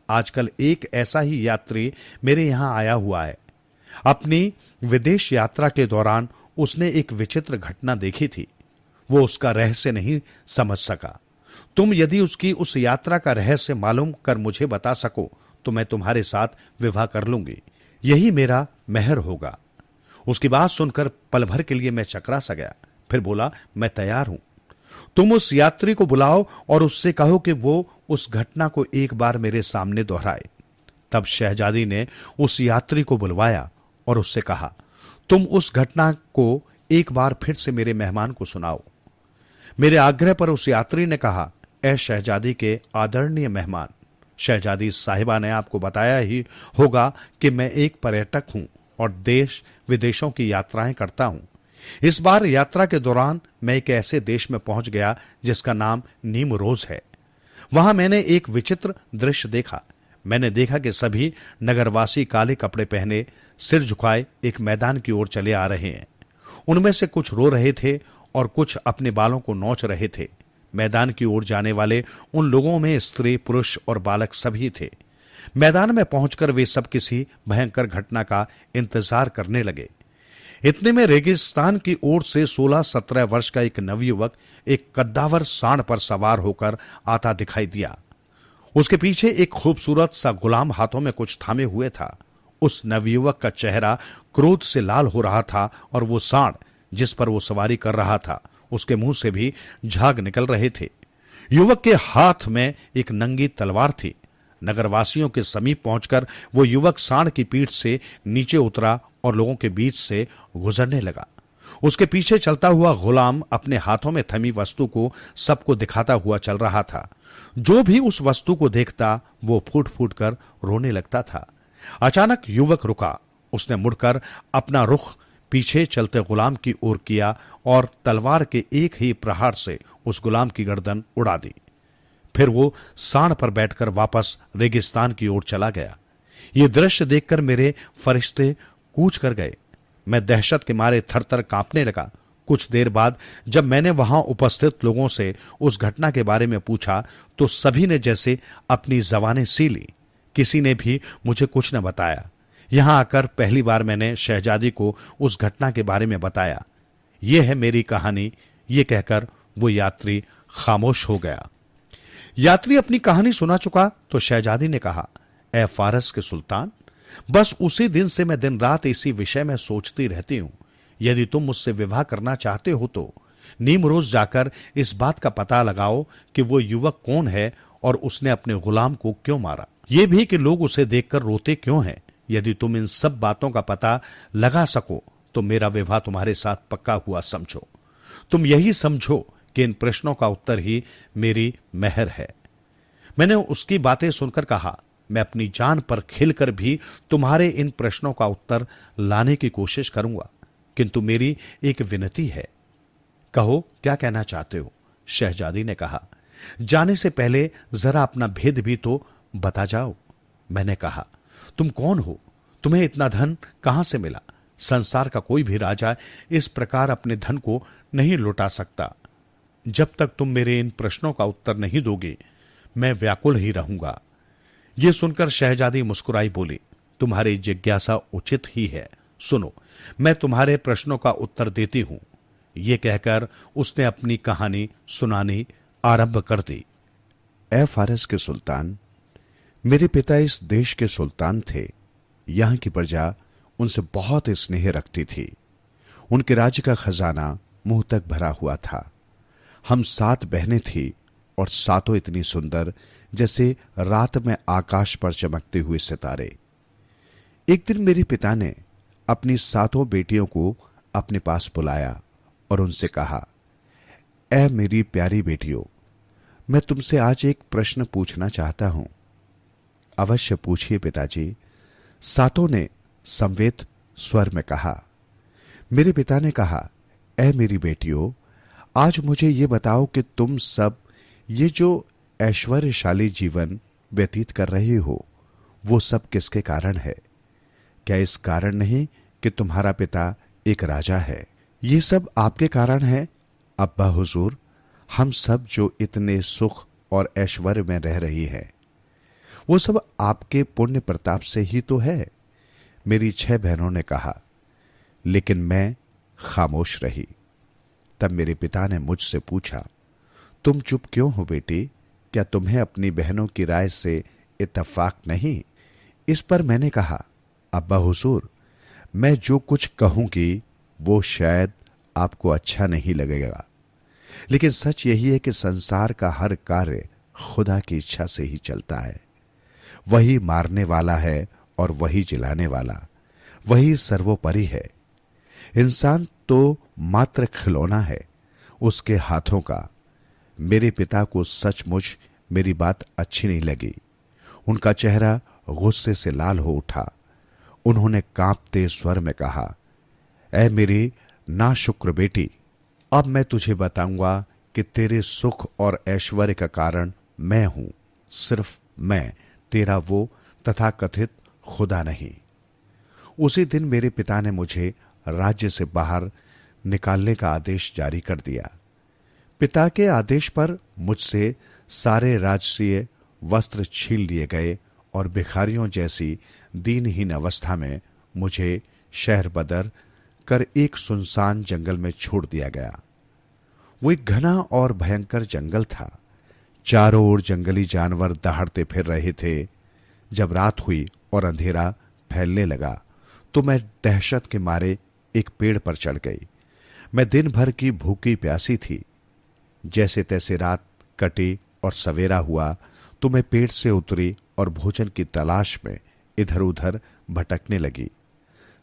आजकल एक ऐसा ही यात्री मेरे यहां आया हुआ है। अपनी विदेश यात्रा के दौरान उसने एक विचित्र घटना देखी थी। वो उसका रहस्य नहीं समझ सका। तुम यदि उसकी उस यात्रा का रहस्य मालूम कर मुझे बता सको तो मैं तुम्हारे साथ विवाह कर लूंगी। यही मेरा मेहर होगा। उसकी बात सुनकर पल भर के लिए मैं चकरा सा गया। फिर बोला, मैं तैयार हूं। तुम उस यात्री को बुलाओ और उससे कहो कि वो उस घटना को एक बार मेरे सामने दोहराए। तब शहजादी ने उस यात्री को बुलवाया और उससे कहा, तुम उस घटना को एक बार फिर से मेरे मेहमान को सुनाओ। मेरे आग्रह पर उस यात्री ने कहा, ए शहजादी के आदरणीय मेहमान, शहजादी साहिबा ने आपको बताया ही होगा कि मैं एक पर्यटक हूं और देश विदेशों की यात्राएं करता हूं। इस बार यात्रा के दौरान मैं एक ऐसे देश में पहुंच गया जिसका नाम नीमरोज है। वहां मैंने एक विचित्र दृश्य देखा। मैंने देखा कि सभी नगरवासी काले कपड़े पहने, सिर झुकाए एक मैदान की ओर चले आ रहे हैं। उनमें से कुछ रो रहे थे और कुछ अपने बालों को नोच रहे थे। मैदान की ओर जाने वाले उन लोगों में स्त्री, पुरुष और बालक सभी थे। मैदान में पहुंचकर वे सब किसी भयंकर घटना का इंतजार करने लगे। इतने में रेगिस्तान की ओर से 16-17 वर्ष का एक नवयुवक एक कद्दावर सांड पर सवार होकर आता दिखाई दिया। उसके पीछे एक खूबसूरत सा गुलाम हाथों में कुछ थामे हुए था। उस नवयुवक का चेहरा क्रोध से लाल हो रहा था और वो सांड जिस पर वो सवारी कर रहा था उसके मुंह से भी झाग निकल रहे थे। युवक के हाथ में एक नंगी तलवार थी। नगरवासियों के समीप पहुंचकर वो युवक सांड की पीठ से नीचे उतरा और लोगों के बीच से गुजरने लगा। उसके पीछे चलता हुआ गुलाम अपने हाथों में थमी वस्तु को सबको दिखाता हुआ चल रहा था। जो भी उस वस्तु को देखता वो फूट फूट कर रोने लगता था। अचानक युवक रुका। उसने मुड़कर अपना रुख पीछे चलते गुलाम की ओर किया और तलवार के एक ही प्रहार से उस गुलाम की गर्दन उड़ा दी। फिर वो सांड पर बैठकर वापस रेगिस्तान की ओर चला गया। ये दृश्य देखकर मेरे फरिश्ते कूच कर गए। मैं दहशत के मारे थरथर कांपने लगा। कुछ देर बाद जब मैंने वहां उपस्थित लोगों से उस घटना के बारे में पूछा तो सभी ने जैसे अपनी जबानें सी ली। किसी ने भी मुझे कुछ न बताया। यहां आकर पहली बार मैंने शहजादी को उस घटना के बारे में बताया। यह है मेरी कहानी, ये कहकर वो यात्री खामोश हो गया। यात्री अपनी कहानी सुना चुका तो शहजादी ने कहा, ए फारस के सुल्तान, बस उसी दिन से मैं दिन रात इसी विषय में सोचती रहती हूं। यदि तुम मुझसे विवाह करना चाहते हो तो नीमरोज जाकर इस बात का पता लगाओ कि वो युवक कौन है और उसने अपने गुलाम को क्यों मारा। यह भी कि लोग उसे देखकर रोते क्यों हैं। यदि तुम इन सब बातों का पता लगा सको तो मेरा विवाह तुम्हारे साथ पक्का हुआ समझो। तुम यही समझो कि इन प्रश्नों का उत्तर ही मेरी मेहर है। मैंने उसकी बातें सुनकर कहा, मैं अपनी जान पर खेलकर भी तुम्हारे इन प्रश्नों का उत्तर लाने की कोशिश करूंगा, किंतु मेरी एक विनती है। कहो, क्या कहना चाहते हो? शहजादी ने कहा। जाने से पहले जरा अपना भेद भी तो बता जाओ। मैंने कहा, तुम कौन हो? तुम्हें इतना धन कहां से मिला? संसार का कोई भी राजा इस प्रकार अपने धन को नहीं लुटा सकता। जब तक तुम मेरे इन प्रश्नों का उत्तर नहीं दोगे मैं व्याकुल ही रहूंगा। यह सुनकर शहजादी मुस्कुराई बोली, तुम्हारी जिज्ञासा उचित ही है। सुनो, मैं तुम्हारे प्रश्नों का उत्तर देती हूं। यह कहकर उसने अपनी कहानी सुनानी आरंभ कर दी। ए फारस के सुल्तान, मेरे पिता इस देश के सुल्तान थे। यहां की प्रजा उनसे बहुत स्नेह रखती थी। उनके राज्य का खजाना मुंह तक भरा हुआ था। हम 7 बहनें थी और सातों इतनी सुंदर जैसे रात में आकाश पर चमकते हुए सितारे। एक दिन मेरे पिता ने अपनी 7 बेटियों को अपने पास बुलाया और उनसे कहा, ऐ मेरी प्यारी बेटियों, मैं तुमसे आज एक प्रश्न पूछना चाहता हूं। अवश्य पूछिए पिताजी, सातों ने संवेद स्वर में कहा। मेरे पिता ने कहा, ऐ मेरी बेटियों, आज मुझे ये बताओ कि तुम सब ये जो ऐश्वर्यशाली जीवन व्यतीत कर रहे हो वो सब किसके कारण है? क्या इस कारण नहीं कि तुम्हारा पिता एक राजा है? ये सब आपके कारण है अब्बा हुजूर। हम सब जो इतने सुख और ऐश्वर्य में रह रही है वो सब आपके पुण्य प्रताप से ही तो है। मेरी 6 बहनों ने कहा, लेकिन मैं खामोश रही। तब मेरे पिता ने मुझसे पूछा, तुम चुप क्यों हो बेटी? क्या तुम्हें अपनी बहनों की राय से इत्तेफाक नहीं? इस पर मैंने कहा, अब्बा हुजूर, मैं जो कहूं कहूंगी वो शायद आपको अच्छा नहीं लगेगा, लेकिन सच यही है कि संसार का हर कार्य खुदा की इच्छा से ही चलता है। वही मारने वाला है और वही जिलाने वाला, वही सर्वोपरि है। इंसान तो मात्र खिलौना है उसके हाथों का। मेरे पिता को सचमुच मेरी बात अच्छी नहीं लगी। उनका चेहरा गुस्से से लाल हो उठा। उन्होंने कांपते स्वर में कहा, ऐ मेरी नाशुक्र बेटी, अब मैं तुझे बताऊंगा कि तेरे सुख और ऐश्वर्य का कारण मैं हूं, सिर्फ मैं, तेरा वो तथाकथित खुदा नहीं। उसी दिन मेरे पिता ने मुझे राज्य से बाहर निकालने का आदेश जारी कर दिया। पिता के आदेश पर मुझसे सारे राजसीय वस्त्र छीन लिए गए और भिखारियों जैसी दीनहीन अवस्था में मुझे शहर बदर कर एक सुनसान जंगल में छोड़ दिया गया। वो एक घना और भयंकर जंगल था। चारों ओर जंगली जानवर दहाड़ते फिर रहे थे। जब रात हुई और अंधेरा फैलने लगा तो मैं दहशत के मारे एक पेड़ पर चढ़ गई। मैं दिन भर की भूखी प्यासी थी। जैसे तैसे रात कटी और सवेरा हुआ तो मैं पेड़ से उतरी और भोजन की तलाश में इधर उधर भटकने लगी।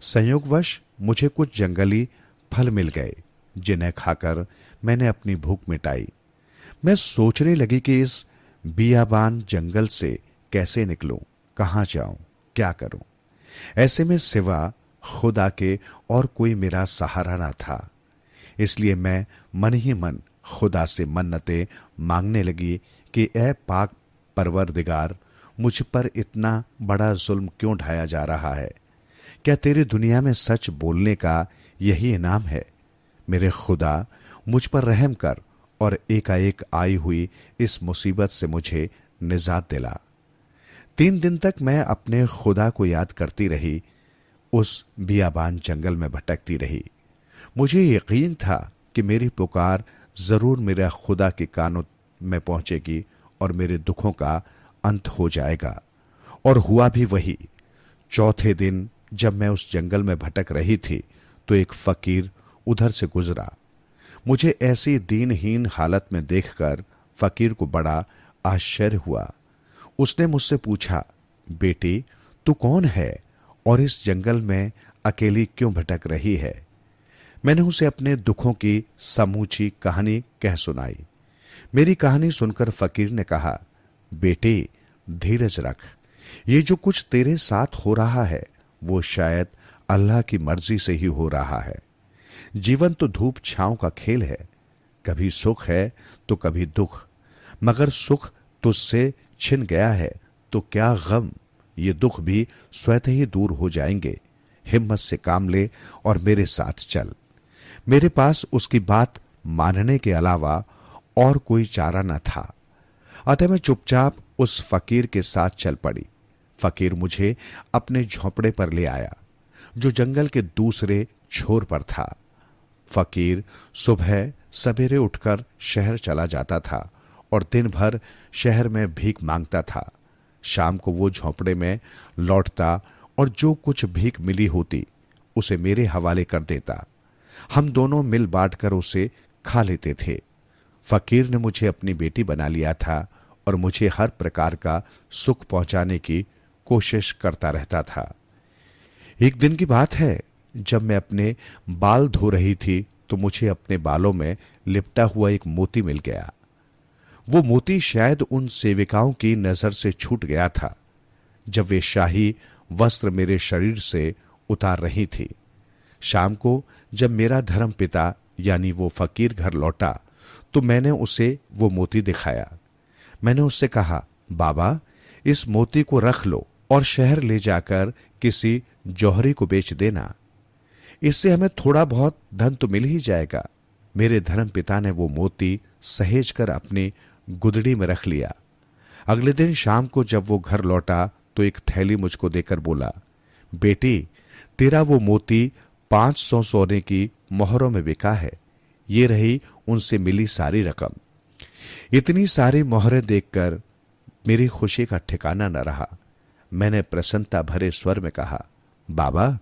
संयोगवश मुझे कुछ जंगली फल मिल गए जिन्हें खाकर मैंने अपनी भूख मिटाई। मैं सोचने लगी कि इस बियाबान जंगल से कैसे निकलूं, कहां जाऊं, क्या करूं। ऐसे में सिवा खुदा के और कोई मेरा सहारा ना था। इसलिए मैं मन ही मन खुदा से मन्नतें मांगने लगी कि ऐ पाक परवरदिगार, मुझ पर इतना बड़ा जुल्म क्यों ढाया जा रहा है? क्या तेरी दुनिया में सच बोलने का यही इनाम है? मेरे खुदा, मुझ पर रहम कर और एकाएक आई हुई इस मुसीबत से मुझे निजात दिला। 3 दिन तक मैं अपने खुदा को याद करती रही, उस बियाबान जंगल में भटकती रही। मुझे यकीन था कि मेरी पुकार जरूर मेरा खुदा के कानों में पहुंचेगी और मेरे दुखों का अंत हो जाएगा। और हुआ भी वही। चौथे दिन जब मैं उस जंगल में भटक रही थी तो एक फकीर उधर से गुजरा। मुझे ऐसी दीनहीन हालत में देखकर फकीर को बड़ा आश्चर्य हुआ। उसने मुझसे पूछा, बेटी, तू कौन है और इस जंगल में अकेली क्यों भटक रही है? मैंने उसे अपने दुखों की समूची कहानी कह सुनाई। मेरी कहानी सुनकर फकीर ने कहा, बेटी, धीरज रख। ये जो कुछ तेरे साथ हो रहा है वो शायद अल्लाह की मर्जी से ही हो रहा है। जीवन तो धूप छांव का खेल है, कभी सुख है तो कभी दुख, मगर सुख तुझसे छिन गया है तो क्या गम, ये दुख भी स्वतः ही दूर हो जाएंगे। हिम्मत से काम ले और मेरे साथ चल। मेरे पास उसकी बात मानने के अलावा और कोई चारा न था, अतः मैं चुपचाप उस फकीर के साथ चल पड़ी। फकीर मुझे अपने झोंपड़े पर ले आया जो जंगल के दूसरे छोर पर था। फकीर सुबह सवेरे उठकर शहर चला जाता था और दिन भर शहर में भीख मांगता था। शाम को वो झोंपड़े में लौटता और जो कुछ भीख मिली होती उसे मेरे हवाले कर देता। हम दोनों मिल बांट कर उसे खा लेते थे। फकीर ने मुझे अपनी बेटी बना लिया था और मुझे हर प्रकार का सुख पहुंचाने की कोशिश करता रहता था। एक दिन की बात है, जब मैं अपने बाल धो रही थी तो मुझे अपने बालों में लिपटा हुआ एक मोती मिल गया। वो मोती शायद उन सेविकाओं की नजर से छूट गया था जब वे शाही वस्त्र मेरे शरीर से उतार रही थी। शाम को जब मेरा धर्म पिता यानी वो फकीर घर लौटा तो मैंने उसे वो मोती दिखाया। मैंने उससे कहा, बाबा, इस मोती को रख लो और शहर ले जाकर किसी जौहरी को बेच देना। इससे हमें थोड़ा बहुत धन तो मिल ही जाएगा। मेरे धर्म पिता ने वो मोती सहेज कर अपनी गुदड़ी में रख लिया। अगले दिन शाम को जब वो घर लौटा तो एक थैली मुझको देकर बोला, बेटी, तेरा वो मोती 500 सोने की मोहरों में बिका है। ये रही उनसे मिली सारी रकम। इतनी सारी मोहरें देखकर मेरी खुशी का ठिकाना न रहा। मैंने प्रसन्नता भरे स्वर में कहा, बाबा,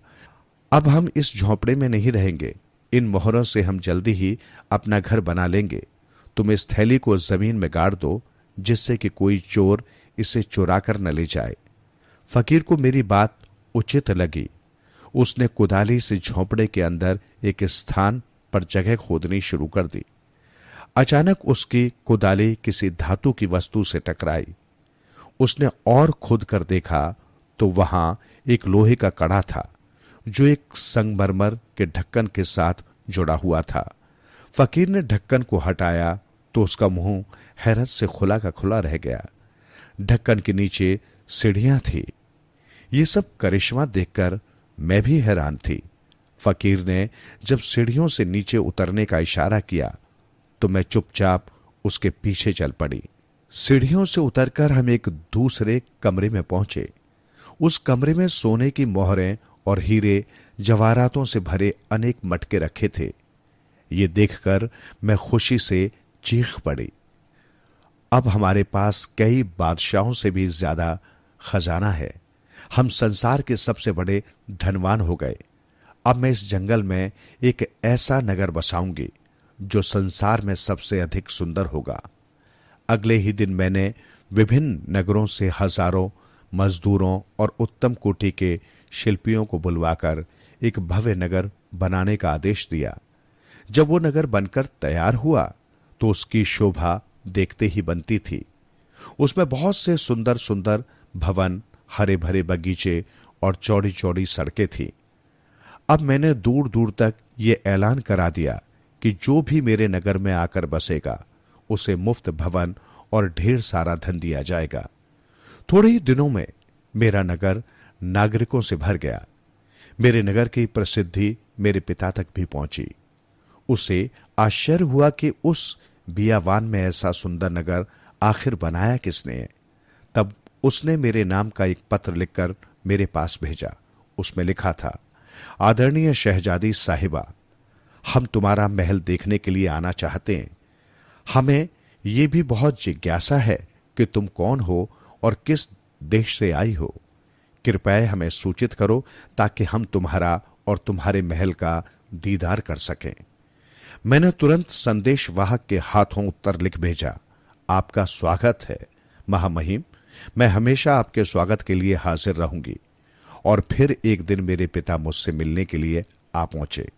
अब हम इस झोंपड़े में नहीं रहेंगे। इन मोहरों से हम जल्दी ही अपना घर बना लेंगे। तुम इस थैली को जमीन में गाड़ दो जिससे कि कोई चोर इसे चुरा कर न ले जाए। फकीर को मेरी बात उचित लगी। उसने कुदाली से झोंपड़े के अंदर एक स्थान पर जगह खोदनी शुरू कर दी। अचानक उसकी कुदाली किसी धातु की वस्तु से टकराई। उसने और खुद कर देखा तो वहां एक लोहे का कड़ा था जो एक संगमरमर के ढक्कन के साथ जुड़ा हुआ था। फकीर ने ढक्कन को हटाया तो उसका मुंह हैरत से खुला का खुला रह गया। ढक्कन के नीचे सीढ़ियां थी। ये सब करिश्मा देखकर मैं भी हैरान थी। फकीर ने जब सीढ़ियों से नीचे उतरने का इशारा किया तो मैं चुपचाप उसके पीछे चल पड़ी। सीढ़ियों से उतरकर हम एक दूसरे कमरे में पहुंचे। उस कमरे में सोने की मोहरें और हीरे जवाहरातों से भरे अनेक मटके रखे थे। ये देखकर मैं खुशी से चीख पड़ी। अब हमारे पास कई बादशाहों से भी ज्यादा खजाना है। हम संसार के सबसे बड़े धनवान हो गए। अब मैं इस जंगल में एक ऐसा नगर बसाऊंगी जो संसार में सबसे अधिक सुंदर होगा। अगले ही दिन मैंने विभिन्न नगरों से हजारों मजदूरों और उत्तम कोटि के शिल्पियों को बुलवाकर एक भव्य नगर बनाने का आदेश दिया। जब वो नगर बनकर तैयार हुआ तो उसकी शोभा देखते ही बनती थी। उसमें बहुत से सुंदर सुंदर भवन, हरे भरे बगीचे और चौड़ी चौड़ी सड़कें थी। अब मैंने दूर दूर तक ये ऐलान करा दिया कि जो भी मेरे नगर में आकर बसेगा उसे मुफ्त भवन और ढेर सारा धन दिया जाएगा। थोड़े ही दिनों में मेरा नगर नागरिकों से भर गया। मेरे नगर की प्रसिद्धि मेरे पिता तक भी पहुंची। उसे आश्चर्य हुआ कि उस बियावान में ऐसा सुंदर नगर आखिर बनाया किसने है। तब उसने मेरे नाम का एक पत्र लिखकर मेरे पास भेजा। उसमें लिखा था, आदरणीय शहजादी साहिबा, हम तुम्हारा महल देखने के लिए आना चाहते हैं। हमें यह भी बहुत जिज्ञासा है कि तुम कौन हो और किस देश से आई हो। कृपया हमें सूचित करो ताकि हम तुम्हारा और तुम्हारे महल का दीदार कर सकें। मैंने तुरंत संदेशवाहक के हाथों उत्तर लिख भेजा, आपका स्वागत है महामहिम, मैं हमेशा आपके स्वागत के लिए हाजिर रहूंगी। और फिर एक दिन मेरे पिता मुझसे मिलने के लिए आ पहुंचे।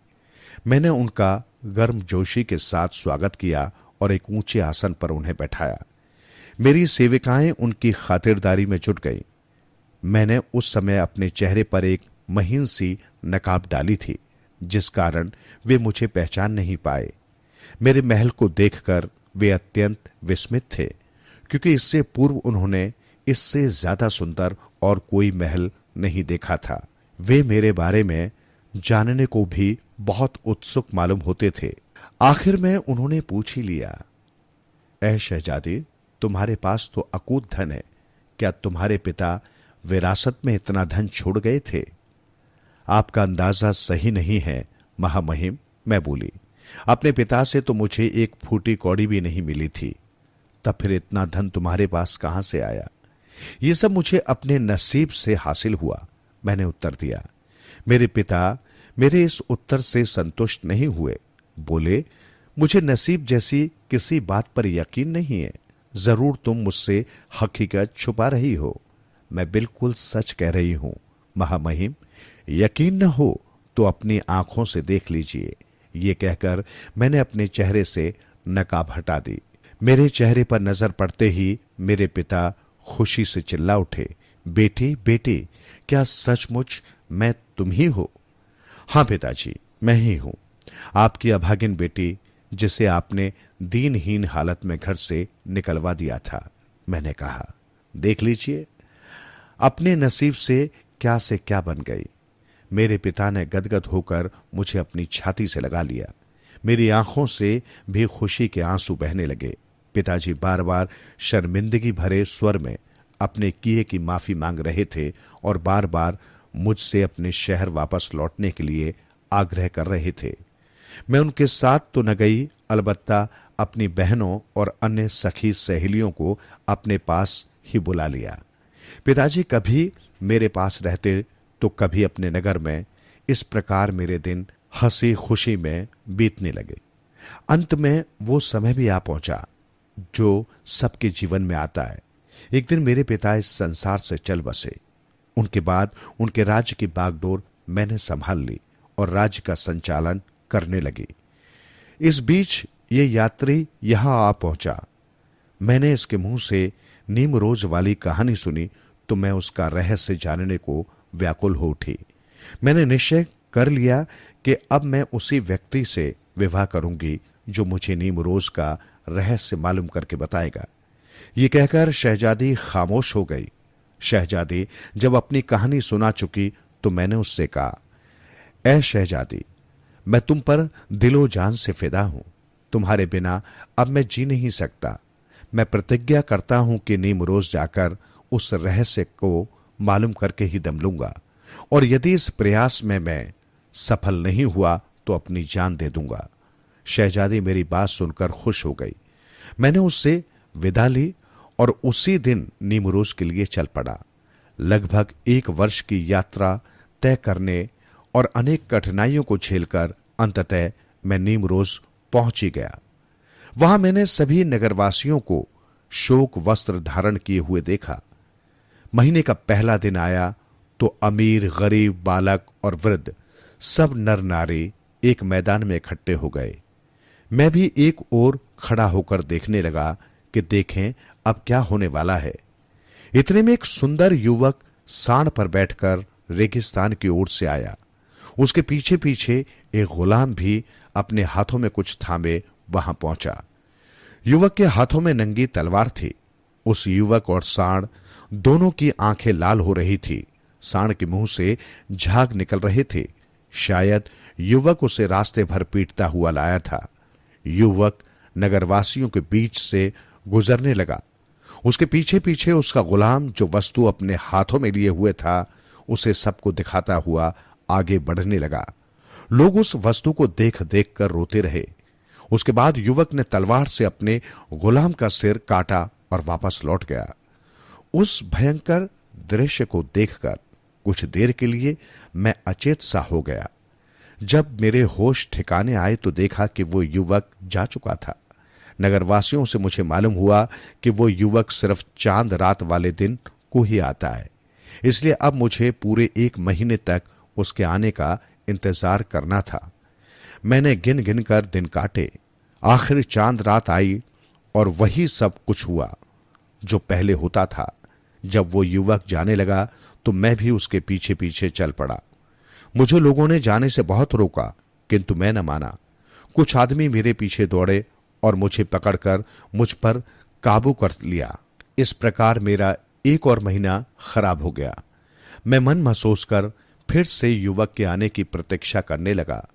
मैंने उनका गर्मजोशी के साथ स्वागत किया और एक ऊंचे आसन पर उन्हें बैठाया। मेरी सेविकाएं उनकी खातिरदारी में जुट गईं। मैंने उस समय अपने चेहरे पर एक महीन सी नकाब डाली थी, जिस कारण वे मुझे पहचान नहीं पाए। मेरे महल को देखकर वे अत्यंत विस्मित थे, क्योंकि इससे पूर्व उन्होंने इससे ज्यादा सुंदर और कोई महल नहीं देखा था। वे मेरे बारे में जानने को भी बहुत उत्सुक मालूम होते थे। आखिर में उन्होंने पूछ ही लिया, ऐ शहजादी, तुम्हारे पास तो अकूत धन है, क्या तुम्हारे पिता विरासत में इतना धन छोड़ गए थे? आपका अंदाजा सही नहीं है महामहिम, मैं बोली। अपने पिता से तो मुझे एक फूटी कौड़ी भी नहीं मिली थी, तब फिर इतना धन तुम्हारे पास कहां से आया? ये सब मुझे अपने नसीब से हासिल हुआ, मैंने उत्तर दिया। मेरे पिता मेरे इस उत्तर से संतुष्ट नहीं हुए। बोले, मुझे नसीब जैसी किसी बात पर यकीन नहीं है। जरूर तुम मुझसे हकीकत छुपा रही हो। मैं बिल्कुल सच कह रही हूं महामहिम, यकीन न हो तो अपनी आंखों से देख लीजिए। ये कहकर मैंने अपने चेहरे से नकाब हटा दी। मेरे चेहरे पर नजर पड़ते ही मेरे पिता खुशी से चिल्ला उठे, बेटी बेटी, क्या सचमुच मैं तुम ही हो? हां पिताजी, मैं ही हूं, आपकी अभागिन बेटी, जिसे आपने दीनहीन हालत में घर से निकलवा दिया था। मैंने कहा, देख लीजिए अपने नसीब से क्या बन गई। मेरे पिता ने गदगद होकर मुझे अपनी छाती से लगा लिया। मेरी आंखों से भी खुशी के आंसू बहने लगे। पिताजी बार बार शर्मिंदगी भरे स्वर में अपने किए की माफी मांग रहे थे और बार बार मुझसे अपने शहर वापस लौटने के लिए आग्रह कर रहे थे। मैं उनके साथ तो न गई, अलबत्ता अपनी बहनों और अन्य सखी सहेलियों को अपने पास ही बुला लिया। पिताजी कभी मेरे पास रहते तो कभी अपने नगर में। इस प्रकार मेरे दिन हंसी खुशी में बीतने लगे। अंत में वो समय भी आ पहुंचा जो सबके जीवन में आता है। एक दिन मेरे पिता इस संसार से चल बसे। उनके बाद उनके राज्य की बागडोर मैंने संभाल ली और राज्य का संचालन करने लगी। इस बीच ये यात्री यहां आ पहुंचा। मैंने इसके मुंह से नीमरोज वाली कहानी सुनी तो मैं उसका रहस्य जानने को व्याकुल हो उठी। मैंने निश्चय कर लिया कि अब मैं उसी व्यक्ति से विवाह करूंगी जो मुझे नीमरोज का रहस्य मालूम करके बताएगा। ये कहकर शहजादी खामोश हो गई। शहजादी जब अपनी कहानी सुना चुकी तो मैंने उससे कहा, ऐ शहजादी, मैं तुम पर दिलो जान से फिदा हूं। तुम्हारे बिना अब मैं जी नहीं सकता। मैं प्रतिज्ञा करता हूं कि नीमरोज जाकर उस रहस्य को मालूम करके ही दम लूंगा, और यदि इस प्रयास में मैं सफल नहीं हुआ तो अपनी जान दे दूंगा। शहजादी मेरी बात सुनकर खुश हो गई। मैंने उससे विदा ली और उसी दिन नीमरोज के लिए चल पड़ा। लगभग 1 वर्ष की यात्रा तय करने और अनेक कठिनाइयों को झेलकर अंततः मैं नीमरोज पहुंच ही गया। वहां मैंने सभी नगरवासियों को शोक वस्त्र धारण किए हुए देखा। महीने का पहला दिन आया तो अमीर, गरीब, बालक और वृद्ध सब नर नारी एक मैदान में इकट्ठे हो गए। मैं भी एक ओर खड़ा होकर देखने लगा कि देखें अब क्या होने वाला है। इतने में एक सुंदर युवक सांड पर बैठकर रेगिस्तान की ओर से आया। उसके पीछे पीछे एक गुलाम भी अपने हाथों में कुछ थामे वहां पहुंचा। युवक के हाथों में नंगी तलवार थी। उस युवक और सांड दोनों की आंखें लाल हो रही थी। सांड के मुंह से झाग निकल रहे थे। शायद युवक उसे रास्ते भर पीटता हुआ लाया था। युवक नगरवासियों के बीच से गुजरने लगा। उसके पीछे पीछे उसका गुलाम, जो वस्तु अपने हाथों में लिए हुए था, उसे सबको दिखाता हुआ आगे बढ़ने लगा। लोग उस वस्तु को देख देख कर रोते रहे। उसके बाद युवक ने तलवार से अपने गुलाम का सिर काटा और वापस लौट गया। उस भयंकर दृश्य को देखकर कुछ देर के लिए मैं अचेत सा हो गया। जब मेरे होश ठिकाने आए तो देखा कि वो युवक जा चुका था। नगरवासियों से मुझे मालूम हुआ कि वो युवक सिर्फ चांद रात वाले दिन को ही आता है, इसलिए अब मुझे पूरे 1 महीने तक उसके आने का इंतजार करना था। मैंने गिन गिन कर दिन काटे। आखिर चांद रात आई और वही सब कुछ हुआ जो पहले होता था। जब वो युवक जाने लगा तो मैं भी उसके पीछे पीछे चल पड़ा। मुझे लोगों ने जाने से बहुत रोका, किंतु मैं न माना। कुछ आदमी मेरे पीछे दौड़े और मुझे पकड़कर मुझ पर काबू कर लिया। इस प्रकार मेरा 1 और महीना खराब हो गया। मैं मन महसूस कर फिर से युवक के आने की प्रतीक्षा करने लगा।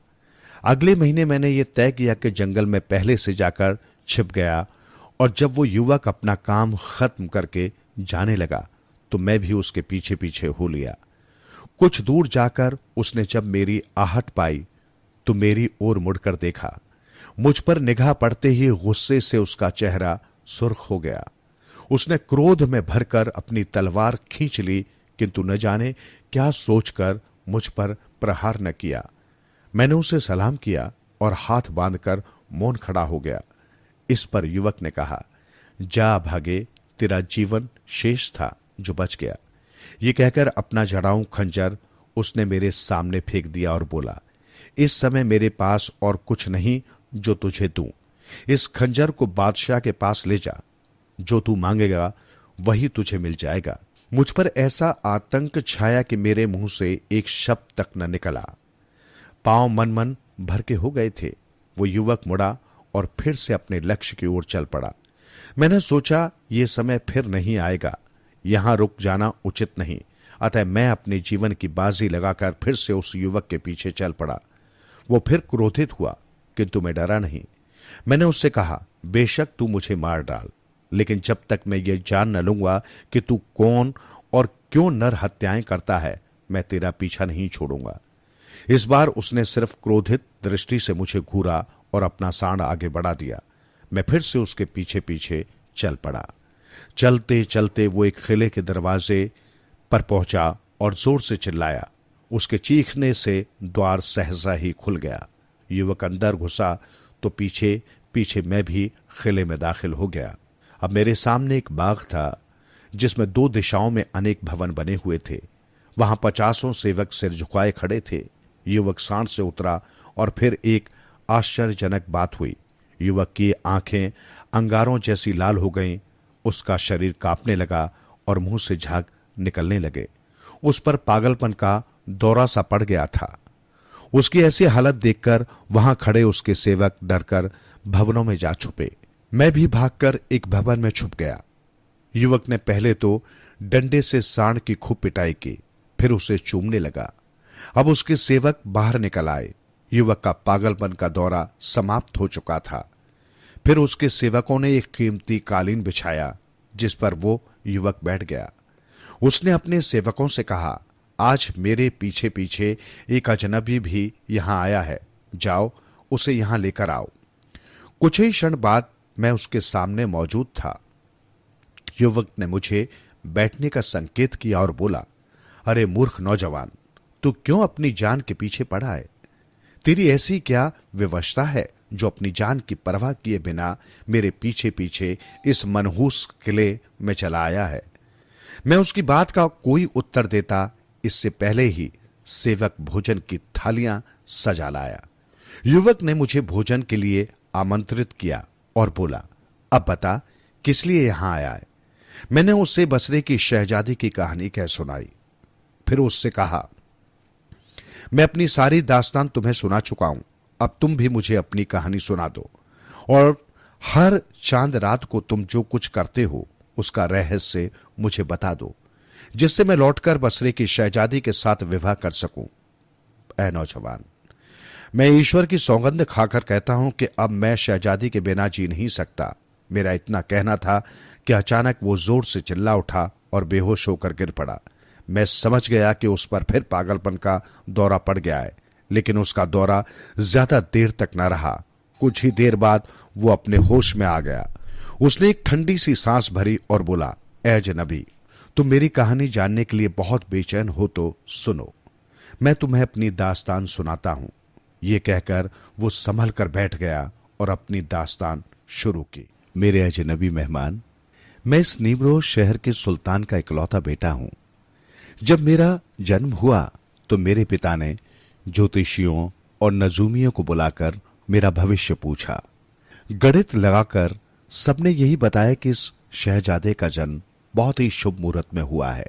अगले महीने मैंने ये तय किया कि जंगल में पहले से जाकर छिप गया, और जब वो युवक अपना काम खत्म करके जाने लगा तो मैं भी उसके पीछे पीछे हो लिया। कुछ दूर जाकर उसने जब मेरी आहट पाई तो मेरी ओर मुड़कर देखा। मुझ पर निगाह पड़ते ही गुस्से से उसका चेहरा सुर्ख हो गया। उसने क्रोध में भरकर अपनी तलवार खींच ली, किंतु न जाने क्या सोचकर मुझ पर प्रहार न किया। मैंने उसे सलाम किया और हाथ बांधकर मौन खड़ा हो गया। इस पर युवक ने कहा, जा भागे, तेरा जीवन शेष था जो बच गया। ये कहकर अपना जड़ाऊ खंजर उसने मेरे सामने फेंक दिया और बोला, इस समय मेरे पास और कुछ नहीं जो तुझे दूं। इस खंजर को बादशाह के पास ले जा, जो तू मांगेगा वही तुझे मिल जाएगा। मुझ पर ऐसा आतंक छाया कि मेरे मुंह से एक शब्द तक न निकला। पांव मन मन भर के हो गए थे। वो युवक मुड़ा और फिर से अपने लक्ष्य की ओर चल पड़ा। मैंने सोचा ये समय फिर नहीं आएगा, यहां रुक जाना उचित नहीं, अतः मैं अपने जीवन की बाजी लगाकर फिर से उस युवक के पीछे चल पड़ा। वो फिर क्रोधित हुआ, किंतु मैं डरा नहीं। मैंने उससे कहा, बेशक तू मुझे मार डाल, लेकिन जब तक मैं ये जान न लूंगा कि तू कौन और क्यों नर हत्याएं करता है, मैं तेरा पीछा नहीं छोड़ूंगा। इस बार उसने सिर्फ क्रोधित दृष्टि से मुझे घूरा और अपना सांड आगे बढ़ा दिया। मैं फिर से उसके पीछे पीछे चल पड़ा। चलते चलते वो एक किले के दरवाजे पर पहुंचा और जोर से चिल्लाया। उसके चीखने से द्वार सहसा ही खुल गया। युवक अंदर घुसा तो पीछे पीछे मैं भी किले में दाखिल हो गया। अब मेरे सामने एक बाग था जिसमें 2 दिशाओं में अनेक भवन बने हुए थे। वहां 50 सेवक सिर झुकाए खड़े थे। युवक सांड से उतरा और फिर एक आश्चर्यजनक बात हुई। युवक की आंखें अंगारों जैसी लाल हो गईं, उसका शरीर कांपने लगा और मुंह से झाग निकलने लगे। उस पर पागलपन का दौरा सा पड़ गया था। उसकी ऐसी हालत देखकर वहां खड़े उसके सेवक डरकर भवनों में जा छुपे। मैं भी भागकर एक भवन में छुप गया। युवक ने पहले तो डंडे से सांड की खूब पिटाई की, फिर उसे चूमने लगा। अब उसके सेवक बाहर निकल आए। युवक का पागलपन का दौरा समाप्त हो चुका था। फिर उसके सेवकों ने एक कीमती कालीन बिछाया जिस पर वो युवक बैठ गया। उसने अपने सेवकों से कहा, आज मेरे पीछे पीछे एक अजनबी भी यहां आया है, जाओ उसे यहां लेकर आओ। कुछ ही क्षण बाद मैं उसके सामने मौजूद था। युवक ने मुझे बैठने का संकेत किया और बोला, अरे मूर्ख नौजवान, तू क्यों अपनी जान के पीछे पड़ा है? तेरी ऐसी क्या विवशता है जो अपनी जान की परवाह किए बिना मेरे पीछे पीछे इस मनहूस किले में चला आया है? मैं उसकी बात का कोई उत्तर देता इससे पहले ही सेवक भोजन की थालियां सजा लाया। युवक ने मुझे भोजन के लिए आमंत्रित किया और बोला, अब बता किस लिए यहां आया है? मैंने उससे बसरे की शहजादी की कहानी कह सुनाई। फिर उससे कहा, मैं अपनी सारी दास्तान तुम्हें सुना चुका हूं, अब तुम भी मुझे अपनी कहानी सुना दो, और हर चांद रात को तुम जो कुछ करते हो उसका रहस्य मुझे बता दो, जिससे मैं लौटकर बसरे की शहजादी के साथ विवाह कर सकूं। ऐ नौजवान, मैं ईश्वर की सौगंध खाकर कहता हूं कि अब मैं शहजादी के बिना जी नहीं सकता। मेरा इतना कहना था कि अचानक वो जोर से चिल्ला उठा और बेहोश होकर गिर पड़ा। मैं समझ गया कि उस पर फिर पागलपन का दौरा पड़ गया है, लेकिन उसका दौरा ज्यादा देर तक न रहा। कुछ ही देर बाद वो अपने होश में आ गया। उसने एक ठंडी सी सांस भरी और बोला, ऐ अजनबी, तुम मेरी कहानी जानने के लिए बहुत बेचैन हो तो सुनो, मैं तुम्हें अपनी दास्तान सुनाता हूं। ये कहकर वो संभल कर बैठ गया और अपनी दास्तान शुरू की। मेरे अजनबी मेहमान, मैं इस नीमरोज शहर के सुल्तान का इकलौता बेटा हूं। जब मेरा जन्म हुआ तो मेरे पिता ने ज्योतिषियों और नजूमियों को बुलाकर मेरा भविष्य पूछा। गणित लगाकर सबने यही बताया कि इस शहजादे का जन्म बहुत ही शुभ मुहूर्त में हुआ है।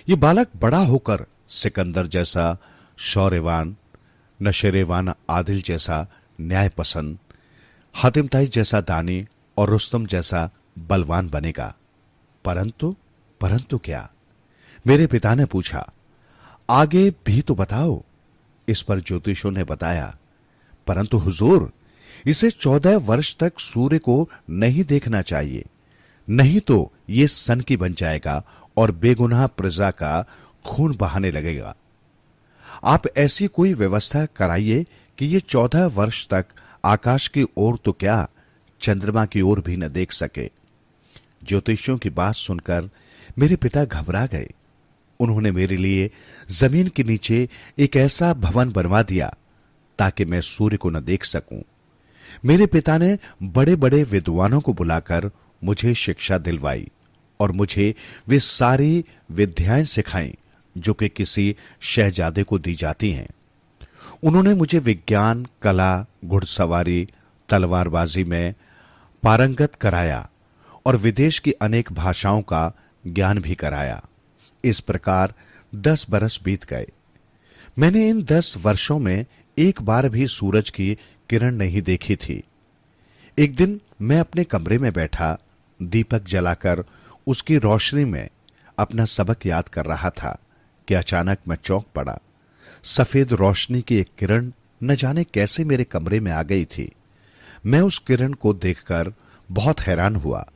ये बालक बड़ा होकर सिकंदर जैसा शौर्यवान, नशेरेवान आदिल जैसा न्याय पसंद, हातिमताई जैसा दानी और रुस्तम जैसा बलवान बनेगा। परंतु क्या? मेरे पिता ने पूछा। आगे भी तो बताओ। इस पर ज्योतिषों ने बताया, परंतु हुजूर, इसे 14 वर्ष तक सूर्य को नहीं देखना चाहिए, नहीं तो ये सनकी बन जाएगा और बेगुनाह प्रजा का खून बहाने लगेगा। आप ऐसी कोई व्यवस्था कराइए कि ये 14 वर्ष तक आकाश की ओर तो क्या, चंद्रमा की ओर भी न देख सके। ज्योतिषियों की बात सुनकर मेरे पिता घबरा गए। उन्होंने मेरे लिए जमीन के नीचे एक ऐसा भवन बनवा दिया ताकि मैं सूर्य को न देख सकूं। मेरे पिता ने बड़े बड़े विद्वानों को बुलाकर मुझे शिक्षा दिलवाई और मुझे वे सारी विद्याएं सिखाई जो कि किसी शहजादे को दी जाती हैं। उन्होंने मुझे विज्ञान, कला, घुड़सवारी, तलवारबाजी में पारंगत कराया और विदेश की अनेक भाषाओं का ज्ञान भी कराया। इस प्रकार 10 बरस बीत गए। मैंने इन 10 वर्षों में एक बार भी सूरज की किरण नहीं देखी थी। एक दिन मैं अपने कमरे में बैठा दीपक जलाकर उसकी रोशनी में अपना सबक याद कर रहा था कि अचानक मैं चौंक पड़ा। सफेद रोशनी की एक किरण न जाने कैसे मेरे कमरे में आ गई थी। मैं उस किरण को देखकर बहुत हैरान हुआ,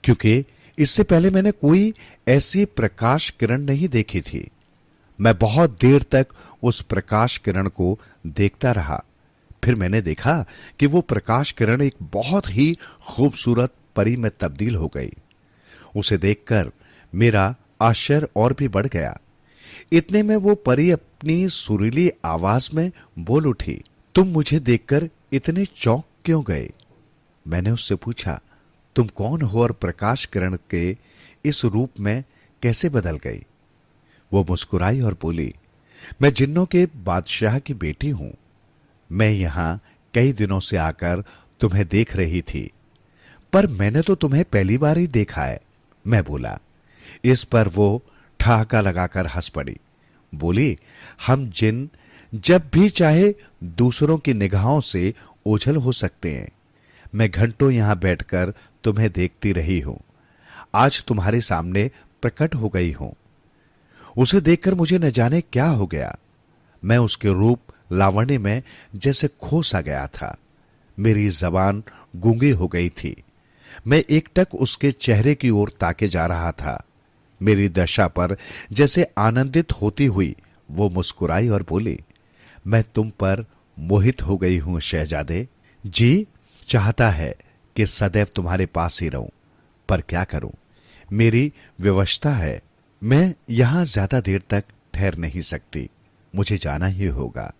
क्योंकि इससे पहले मैंने कोई ऐसी प्रकाश किरण नहीं देखी थी। मैं बहुत देर तक उस प्रकाश किरण को देखता रहा। फिर मैंने देखा कि वो प्रकाश किरण एक बहुत ही खूबसूरत परी में तब्दील हो गई। उसे देखकर मेरा आश्चर्य और भी बढ़ गया। इतने में वो परी अपनी सुरीली आवाज में बोल उठी, तुम मुझे देखकर इतने चौंक क्यों गए? मैंने उससे पूछा, तुम कौन हो और प्रकाश किरण के इस रूप में कैसे बदल गई? वो मुस्कुराई और बोली, मैं जिन्नों के बादशाह की बेटी हूं। मैं यहां कई दिनों से आकर तुम्हें देख रही थी, पर मैंने तो तुम्हें पहली बार ही देखा है। मैं बोला। इस पर वो ठहाका लगाकर हंस पड़ी। बोली, हम जिन जब भी चाहे दूसरों की निगाहों से ओझल हो सकते हैं। मैं घंटों यहां बैठकर तुम्हें देखती रही हूं, आज तुम्हारे सामने प्रकट हो गई हूं। उसे देखकर मुझे न जाने क्या हो गया। मैं उसके रूप लावण्य में जैसे खो सा गया था। मेरी जबान गूंगी हो गई थी। मैं एकटक उसके चेहरे की ओर ताके जा रहा था। मेरी दशा पर जैसे आनंदित होती हुई वो मुस्कुराई और बोली, मैं तुम पर मोहित हो गई हूं शहजादे। जी चाहता है कि सदैव तुम्हारे पास ही रहूं, पर क्या करूं, मेरी विवशता है। मैं यहां ज्यादा देर तक ठहर नहीं सकती, मुझे जाना ही होगा।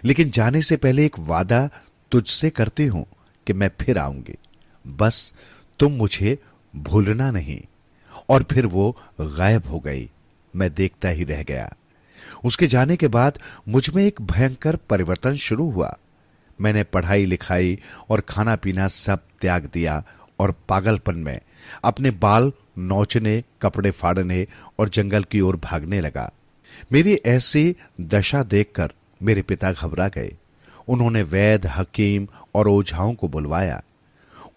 लेकिन जाने से पहले एक वादा तुझसे करती हूं कि मैं फिर आऊंगी, बस तुम मुझे भूलना नहीं। और फिर वो गायब हो गई। मैं देखता ही रह गया। उसके जाने के बाद मुझ में एक भयंकर परिवर्तन शुरू हुआ। मैंने पढ़ाई लिखाई और खाना पीना सब त्याग दिया और पागलपन में अपने बाल नोचने, कपड़े फाड़ने और जंगल की ओर भागने लगा। मेरी ऐसी दशा देखकर मेरे पिता घबरा गए। उन्होंने वैद्य, हकीम और ओझाओं को बुलवाया।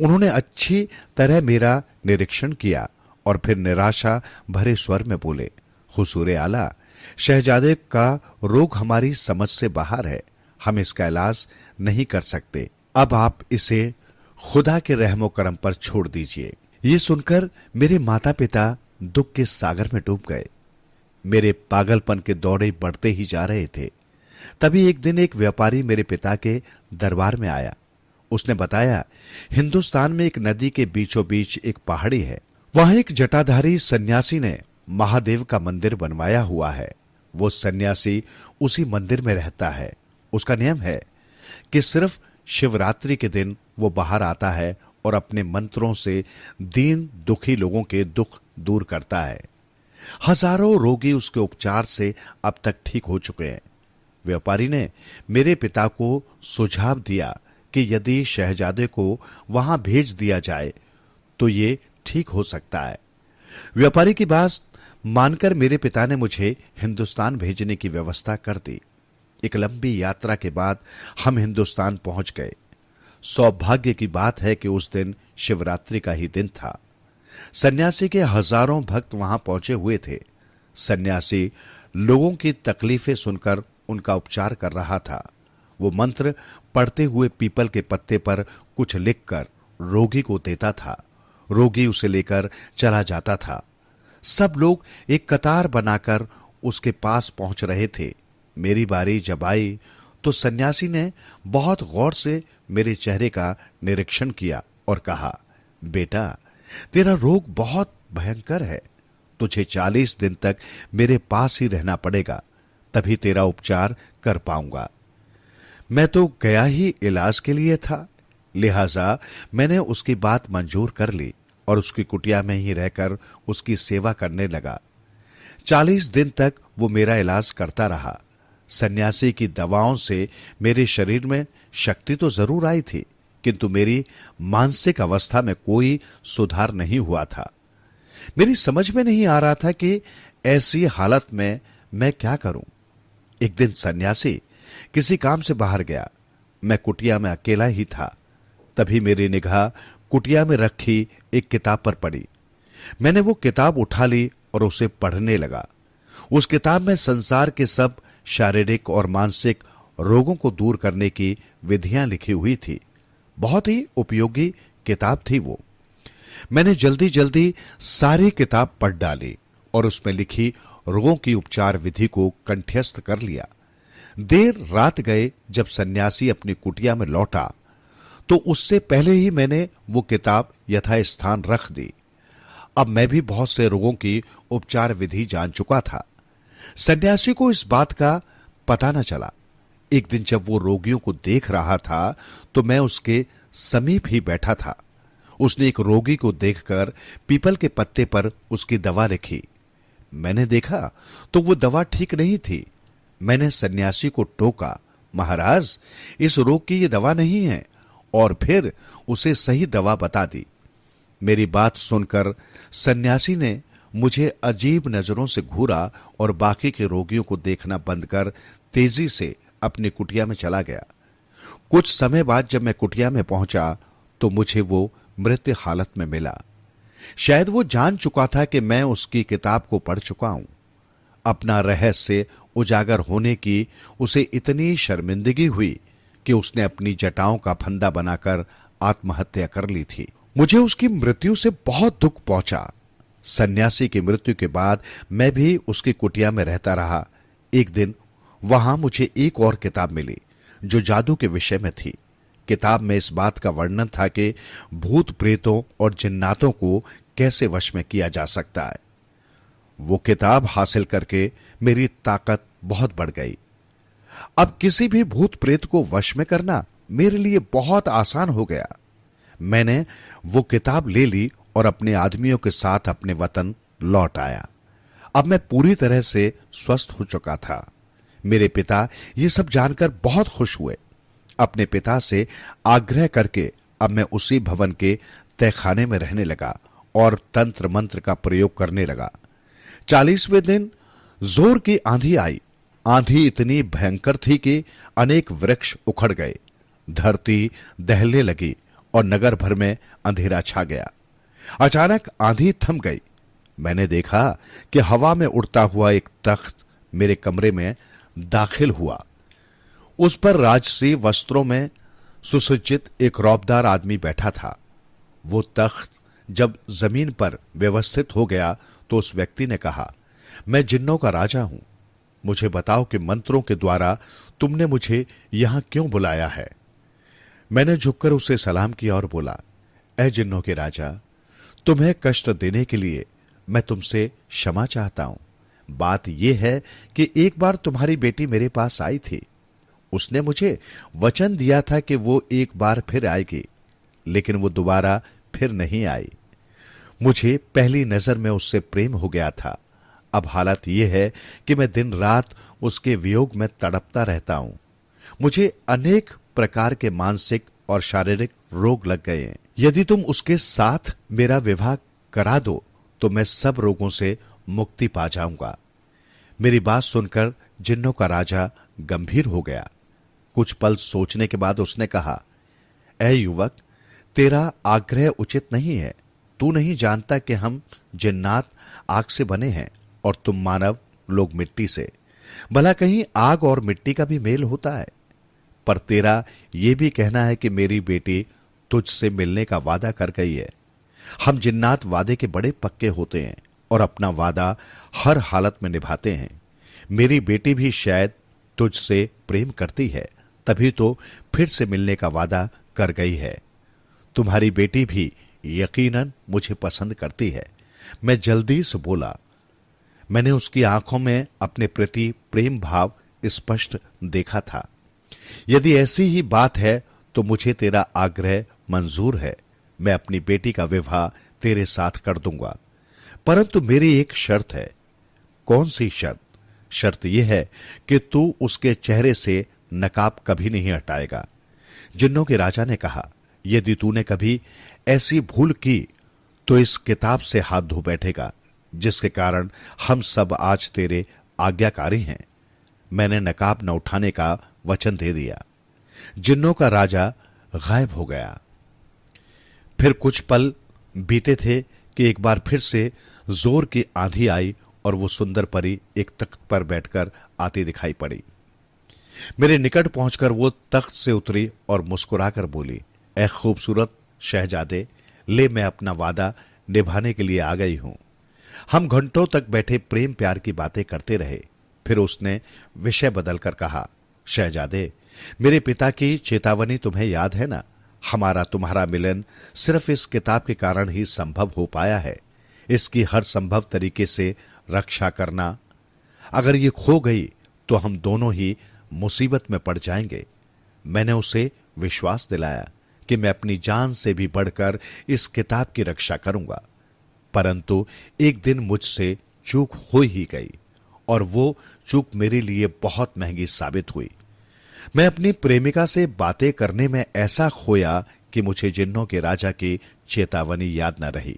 उन्होंने अच्छी तरह मेरा निरीक्षण किया और फिर निराशा भरे स्वर में बोले, हुजूर आला, शहजादे का रोग हमारी समझ से बाहर है, हम इसका इलाज नहीं कर सकते, अब आप इसे खुदा के रहमो करम पर छोड़ दीजिए। ये सुनकर मेरे माता पिता दुख के सागर में डूब गए। मेरे पागलपन के दौरे बढ़ते ही जा रहे थे। तभी एक दिन एक व्यापारी मेरे पिता के दरबार में आया। उसने बताया, हिंदुस्तान में एक नदी के बीचों बीच एक पहाड़ी है, वहां एक जटाधारी सन्यासी ने महादेव का मंदिर बनवाया हुआ है। वो सन्यासी उसी मंदिर में रहता है। उसका नियम है कि सिर्फ शिवरात्रि के दिन वो बाहर आता है और अपने मंत्रों से दीन दुखी लोगों के दुख दूर करता है। हजारों रोगी उसके उपचार से अब तक ठीक हो चुके हैं। व्यापारी ने मेरे पिता को सुझाव दिया कि यदि शहजादे को वहां भेज दिया जाए तो ये ठीक हो सकता है। व्यापारी की बात मानकर मेरे पिता ने मुझे हिंदुस्तान भेजने की व्यवस्था कर दी। एक लंबी यात्रा के बाद हम हिंदुस्तान पहुंच गए। सौभाग्य की बात है कि उस दिन शिवरात्रि का ही दिन था। सन्यासी के हजारों भक्त वहां पहुंचे हुए थे। सन्यासी लोगों की तकलीफें सुनकर उनका उपचार कर रहा था। वो मंत्र पढ़ते हुए पीपल के पत्ते पर कुछ लिखकर रोगी को देता था। रोगी उसे लेकर चला जाता था। सब लोग एक कतार बनाकर उसके पास पहुंच रहे थे। मेरी बारी जब आई तो सन्यासी ने बहुत गौर से मेरे चेहरे का निरीक्षण किया और कहा, बेटा, तेरा रोग बहुत भयंकर है, तुझे 40 दिन तक मेरे पास ही रहना पड़ेगा, तभी तेरा उपचार कर पाऊंगा। मैं तो गया ही इलाज के लिए था, लिहाजा मैंने उसकी बात मंजूर कर ली और उसकी कुटिया में ही रहकर उसकी सेवा करने लगा। 40 दिन तक वो मेरा इलाज करता रहा। सन्यासी की दवाओं से मेरे शरीर में शक्ति तो जरूर आई थी, किंतु मेरी मानसिक अवस्था में कोई सुधार नहीं हुआ था। मेरी समझ में नहीं आ रहा था कि ऐसी हालत में मैं क्या करूं। एक दिन सन्यासी किसी काम से बाहर गया। मैं कुटिया में अकेला ही था। तभी मेरी निगाह कुटिया में रखी एक किताब पर पड़ी। मैंने वो किताब उठा ली और उसे पढ़ने लगा। उस किताब में संसार के सब शारीरिक और मानसिक रोगों को दूर करने की विधियां लिखी हुई थी। बहुत ही उपयोगी किताब थी वो। मैंने जल्दी जल्दी सारी किताब पढ़ डाली और उसमें लिखी रोगों की उपचार विधि को कंठस्थ कर लिया। देर रात गए जब सन्यासी अपनी कुटिया में लौटा तो उससे पहले ही मैंने वो किताब यथास्थान रख दी। अब मैं भी बहुत से रोगों की उपचार विधि जान चुका था। सन्यासी को इस बात का पता न चला। एक दिन जब वो रोगियों को देख रहा था तो मैं उसके समीप ही बैठा था। उसने एक रोगी को देखकर पीपल के पत्ते पर उसकी दवा लिखी। मैंने देखा तो वो दवा ठीक नहीं थी। मैंने सन्यासी को टोका, महाराज, इस रोग की ये दवा नहीं है, और फिर उसे सही दवा बता दी। मेरी बात सुनकर सन्यासी ने मुझे अजीब नजरों से घूरा और बाकी के रोगियों को देखना बंद कर तेजी से अपनी कुटिया में चला गया। कुछ समय बाद जब मैं कुटिया में पहुंचा तो मुझे वो मृत हालत में मिला। शायद वो जान चुका था कि मैं उसकी किताब को पढ़ चुका हूं। अपना रहस्य उजागर होने की उसे इतनी शर्मिंदगी हुई कि उसने अपनी जटाओं का फंदा बनाकर आत्महत्या कर ली थी। मुझे उसकी मृत्यु से बहुत दुख पहुंचा। सन्यासी की मृत्यु के बाद मैं भी उसकी कुटिया में रहता रहा। एक दिन वहां मुझे एक और किताब मिली जो जादू के विषय में थी। किताब में इस बात का वर्णन था कि भूत प्रेतों और जिन्नातों को कैसे वश में किया जा सकता है। वो किताब हासिल करके मेरी ताकत बहुत बढ़ गई। अब किसी भी भूत प्रेत को वश में करना मेरे लिए बहुत आसान हो गया। मैंने वो किताब ले ली और अपने आदमियों के साथ अपने वतन लौट आया। अब मैं पूरी तरह से स्वस्थ हो चुका था। मेरे पिता ये सब जानकर बहुत खुश हुए। अपने पिता से आग्रह करके अब मैं उसी भवन के तहखाने में रहने लगा और तंत्र मंत्र का प्रयोग करने लगा। 40वें दिन जोर की आंधी आई। आंधी इतनी भयंकर थी कि अनेक वृक्ष उखड़ गए, धरती दहलने लगी और नगर भर में अंधेरा छा गया। अचानक आंधी थम गई। मैंने देखा कि हवा में उड़ता हुआ एक तख्त मेरे कमरे में दाखिल हुआ। उस पर राजसी वस्त्रों में सुसज्जित एक रौबदार आदमी बैठा था। वो तख्त जब जमीन पर व्यवस्थित हो गया तो उस व्यक्ति ने कहा, मैं जिन्नों का राजा हूं, मुझे बताओ कि मंत्रों के द्वारा तुमने मुझे यहां क्यों बुलाया है। मैंने झुककर उसे सलाम किया और बोला, ऐ जिन्नों के राजा, तुम्हें कष्ट देने के लिए मैं तुमसे क्षमा चाहता हूं। बात यह है कि एक बार तुम्हारी बेटी मेरे पास आई थी। उसने मुझे वचन दिया था कि वो एक बार फिर आएगी, लेकिन वो दोबारा फिर नहीं आई। मुझे पहली नजर में उससे प्रेम हो गया था। अब हालत यह है कि मैं दिन रात उसके वियोग में तड़पता रहता हूं। मुझे अनेक प्रकार के मानसिक और शारीरिक रोग लग गए हैं। यदि तुम उसके साथ मेरा विवाह करा दो तो मैं सब रोगों से मुक्ति पा जाऊंगा। मेरी बात सुनकर जिन्नों का राजा गंभीर हो गया। कुछ पल सोचने के बाद उसने कहा, ऐ युवक, तेरा आग्रह उचित नहीं है। तू नहीं जानता कि हम जिन्नात आग से बने हैं और तुम मानव लोग मिट्टी से। भला कहीं आग और मिट्टी का भी मेल होता है? पर तेरा यह भी कहना है कि मेरी बेटी तुझसे मिलने का वादा कर गई है। हम जिन्नात वादे के बड़े पक्के होते हैं और अपना वादा हर हालत में निभाते हैं। मेरी बेटी भी शायद तुझसे प्रेम करती है, तभी तो फिर से मिलने का वादा कर गई है। तुम्हारी बेटी भी यकीनन मुझे पसंद करती है। मैं जल्दी से बोला। मैंने उसकी आंखों में अपने प्रति प्रेम भाव स्पष्ट देखा था। यदि ऐसी ही बात है तो मुझे तेरा आग्रह मंजूर है। मैं अपनी बेटी का विवाह तेरे साथ कर दूंगा, परंतु मेरी एक शर्त है। कौन सी शर्त? शर्त यह है कि तू उसके चेहरे से नकाब कभी नहीं हटाएगा। जिन्नों के राजा ने कहा, यदि तूने कभी ऐसी भूल की तो इस किताब से हाथ धो बैठेगा, जिसके कारण हम सब आज तेरे आज्ञाकारी हैं। मैंने नकाब न उठाने का वचन दे दिया। जिन्नों का राजा गायब हो गया। फिर कुछ पल बीते थे कि एक बार फिर से जोर की आंधी आई और वो सुंदर परी एक तख्त पर बैठकर आती दिखाई पड़ी। मेरे निकट पहुंचकर वो तख्त से उतरी और मुस्कुराकर बोली, ऐ खूबसूरत शहजादे, ले मैं अपना वादा निभाने के लिए आ गई हूं। हम घंटों तक बैठे प्रेम प्यार की बातें करते रहे। फिर उसने विषय बदलकर कहा, शहजादे, मेरे पिता की चेतावनी तुम्हें याद है ना? हमारा तुम्हारा मिलन सिर्फ इस किताब के कारण ही संभव हो पाया है। इसकी हर संभव तरीके से रक्षा करना। अगर ये खो गई तो हम दोनों ही मुसीबत में पड़ जाएंगे। मैंने उसे विश्वास दिलाया कि मैं अपनी जान से भी बढ़कर इस किताब की रक्षा करूंगा, परंतु एक दिन मुझसे चूक हो ही गई और वो चूक मेरे लिए बहुत महंगी साबित हुई। मैं अपनी प्रेमिका से बातें करने में ऐसा खोया कि मुझे जिन्नों के राजा की चेतावनी याद न रही।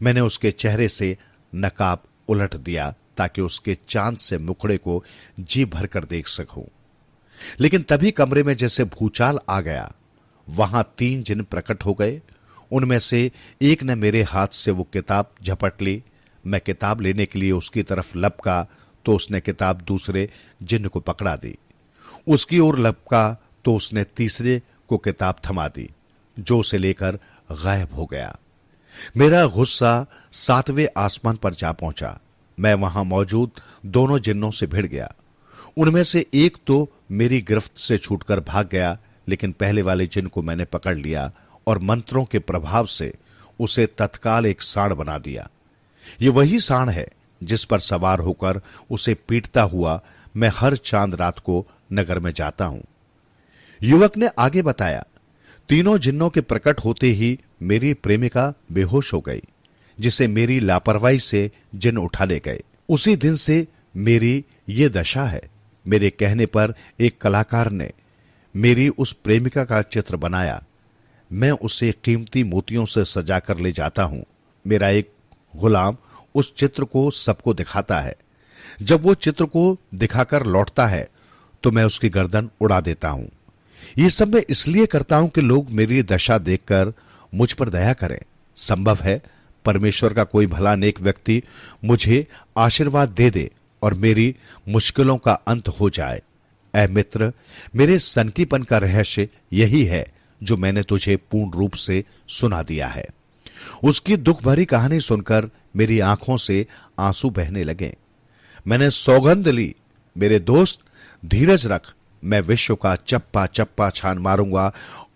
मैंने उसके चेहरे से नकाब उलट दिया ताकि उसके चांद से मुखड़े को जी भरकर देख सकूं। लेकिन तभी कमरे में जैसे भूचाल आ गया। वहां 3 जिन्न प्रकट हो गए। उनमें से एक ने मेरे हाथ से वो किताब झपट ली। मैं किताब लेने के लिए उसकी तरफ लपका तो उसने किताब दूसरे जिन्न को पकड़ा दी। उसकी ओर लपका तो उसने तीसरे को किताब थमा दी, जो उसे लेकर गायब हो गया। मेरा गुस्सा 7वें आसमान पर जा पहुंचा। मैं वहां मौजूद दोनों जिन्नों से भिड़ गया। उनमें से एक तो मेरी गिरफ्त से छूटकर भाग गया, लेकिन पहले वाले जिन्न को मैंने पकड़ लिया और मंत्रों के प्रभाव से उसे तत्काल एक सांड बना दिया। ये वही सांड है जिस पर सवार होकर उसे पीटता हुआ मैं हर चांद रात को नगर में जाता हूं। युवक ने आगे बताया, तीनों जिन्नों के प्रकट होते ही मेरी प्रेमिका बेहोश हो गई, जिसे मेरी लापरवाही से जिन्न उठा ले गए। उसी दिन से मेरी ये दशा है। मेरे कहने पर एक कलाकार ने मेरी उस प्रेमिका का चित्र बनाया। मैं उसे कीमती मोतियों से सजाकर ले जाता हूं। मेरा एक गुलाम उस चित्र को सबको दिखाता है। जब वो चित्र को दिखाकर लौटता है तो मैं उसकी गर्दन उड़ा देता हूं। ये सब मैं इसलिए करता हूं कि लोग मेरी दशा देखकर मुझ पर दया करें। संभव है परमेश्वर का कोई भला नेक व्यक्ति मुझे आशीर्वाद दे दे और मेरी मुश्किलों का अंत हो जाए। ऐ मित्र, मेरे सनकीपन का रहस्य यही है जो मैंने तुझे पूर्ण रूप से सुना दिया है। उसकी दुख भरी कहानी सुनकर मेरी आंखों से आंसू बहने लगे। मैंने सौगंध ली, मेरे दोस्त धीरज रख, मैं विश्व का चप्पा चप्पा छान मारूंगा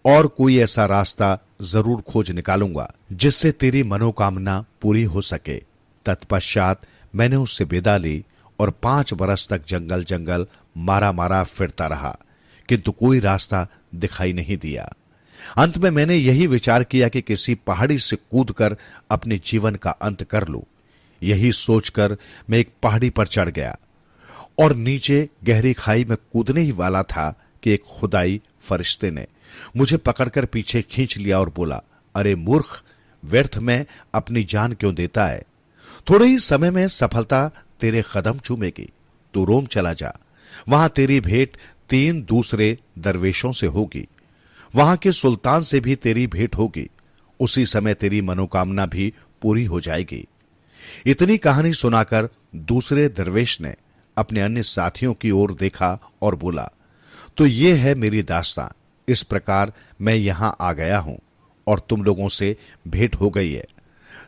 और कोई ऐसा रास्ता जरूर खोज निकालूंगा जिससे तेरी मनोकामना पूरी हो सके। तत्पश्चात मैंने उससे विदा ली और 5 बरस तक जंगल जंगल मारा मारा फिरता रहा, किंतु कोई रास्ता दिखाई नहीं दिया। अंत में मैंने यही विचार किया कि किसी पहाड़ी से कूदकर अपने जीवन का अंत कर लूं। यही सोचकर मैं एक पहाड़ी पर चढ़ गया और नीचे गहरी खाई में कूदने ही वाला था कि एक खुदाई फरिश्ते ने मुझे पकड़कर पीछे खींच लिया और बोला, अरे मूर्ख, व्यर्थ में अपनी जान क्यों देता है? थोड़े ही समय में सफलता तेरे कदम चूमेगी। तू रोम चला जा, वहां तेरी भेंट 3 दूसरे दरवेशों से होगी। वहां के सुल्तान से भी तेरी भेंट होगी। उसी समय तेरी मनोकामना भी पूरी हो जाएगी। इतनी कहानी सुनाकर दूसरे दरवेश ने अपने अन्य साथियों की ओर देखा और बोला, तो ये है मेरी दास्तां। इस प्रकार मैं यहां आ गया हूं और तुम लोगों से भेंट हो गई है।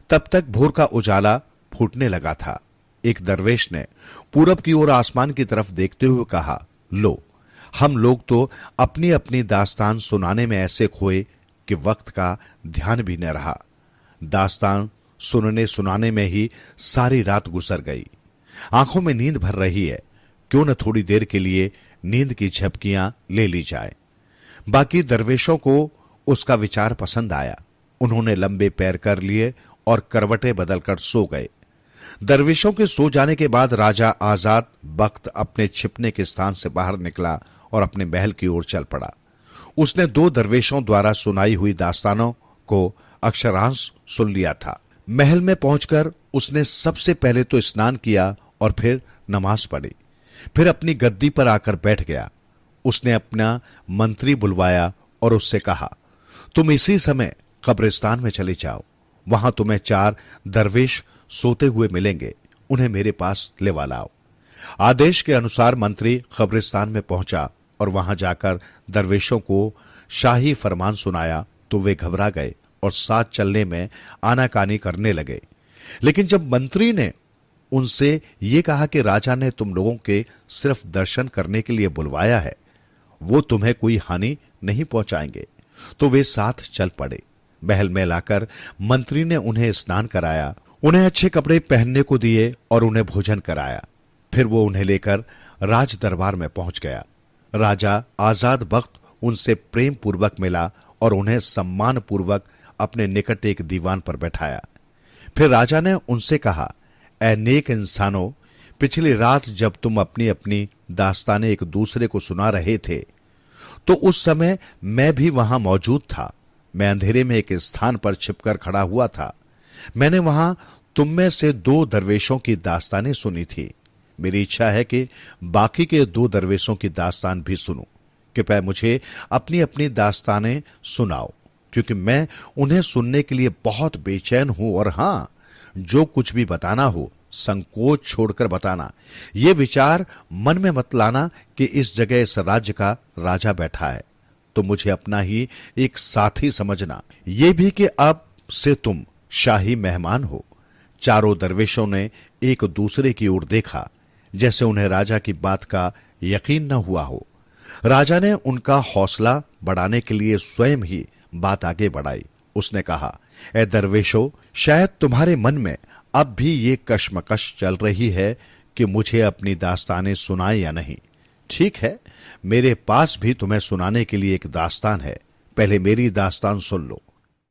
तब तक भोर का उजाला फूटने लगा था। एक दरवेश ने पूरब की ओर आसमान की तरफ देखते हुए कहा, लो, हम लोग तो अपनी अपनी दास्तान सुनाने में ऐसे खोए कि वक्त का ध्यान भी न रहा। दास्तान सुनने सुनाने में ही सारी रात गुजर गई। आंखों में नींद भर रही है, क्यों न थोड़ी देर के लिए नींद की झपकियां ले ली जाए। बाकी दरवेशों को उसका विचार पसंद आया। उन्होंने लंबे पैर कर लिए और करवटें बदलकर सो गए। दरवेशों के सो जाने के बाद राजा आजाद बख्त अपने छिपने के स्थान से बाहर निकला और अपने महल की ओर चल पड़ा। उसने 2 दरवेशों द्वारा सुनाई हुई दास्तानों को अक्षरांश सुन लिया था। महल में पहुंचकर उसने सबसे पहले तो स्नान किया और फिर नमाज पढ़ी। फिर अपनी गद्दी पर आकर बैठ गया। उसने अपना मंत्री बुलवाया और उससे कहा, तुम इसी समय कब्रिस्तान में चले जाओ। वहां तुम्हें 4 दरवेश सोते हुए मिलेंगे, उन्हें मेरे पास लेवा लाओ। आदेश के अनुसार मंत्री कब्रिस्तान में पहुंचा और वहां जाकर दरवेशों को शाही फरमान सुनाया तो वे घबरा गए और साथ चलने में आनाकानी करने लगे। लेकिन जब मंत्री ने उनसे ये कहा कि राजा ने तुम लोगों के सिर्फ दर्शन करने के लिए बुलवाया है, वो तुम्हें कोई हानि नहीं पहुंचाएंगे, तो वे साथ चल पड़े। महल में लाकर मंत्री ने उन्हें स्नान कराया, उन्हें अच्छे कपड़े पहनने को दिए और उन्हें भोजन कराया। फिर वो उन्हें लेकर राज दरबार में पहुंच गया। राजा आजाद बख्त उनसे प्रेम पूर्वक मिला और उन्हें सम्मान पूर्वक अपने निकट एक दीवान पर बैठाया। फिर राजा ने उनसे कहा, ऐ नेक इंसानों, पिछली रात जब तुम अपनी अपनी दास्तानें एक दूसरे को सुना रहे थे तो उस समय मैं भी वहां मौजूद था। मैं अंधेरे में एक स्थान पर छिपकर खड़ा हुआ था। मैंने वहां तुम में से 2 दरवेशों की दास्तानें सुनी थी। मेरी इच्छा है कि बाकी के 2 दरवेशों की दास्तान भी सुनूं। कृपया मुझे अपनी अपनी दास्तानें सुनाओ, क्योंकि मैं उन्हें सुनने के लिए बहुत बेचैन हूं। और हां, जो कुछ भी बताना हो संकोच छोड़कर बताना। ये विचार मन में मत लाना कि इस जगह इस राज्य का राजा बैठा है, तो मुझे अपना ही एक साथी समझना। ये भी कि अब से तुम शाही मेहमान हो। चारों दरवेशों ने एक दूसरे की ओर देखा, जैसे उन्हें राजा की बात का यकीन न हुआ हो। राजा ने उनका हौसला बढ़ाने के लिए स्वयं ही बात आगे बढ़ाई। उसने कहा, ए दरवेशों, शायद तुम्हारे मन में अब भी ये कश्मकश चल रही है कि मुझे अपनी दास्तानें सुनाए या नहीं। ठीक है, मेरे पास भी तुम्हें सुनाने के लिए एक दास्तान है। पहले मेरी दास्तान सुन लो।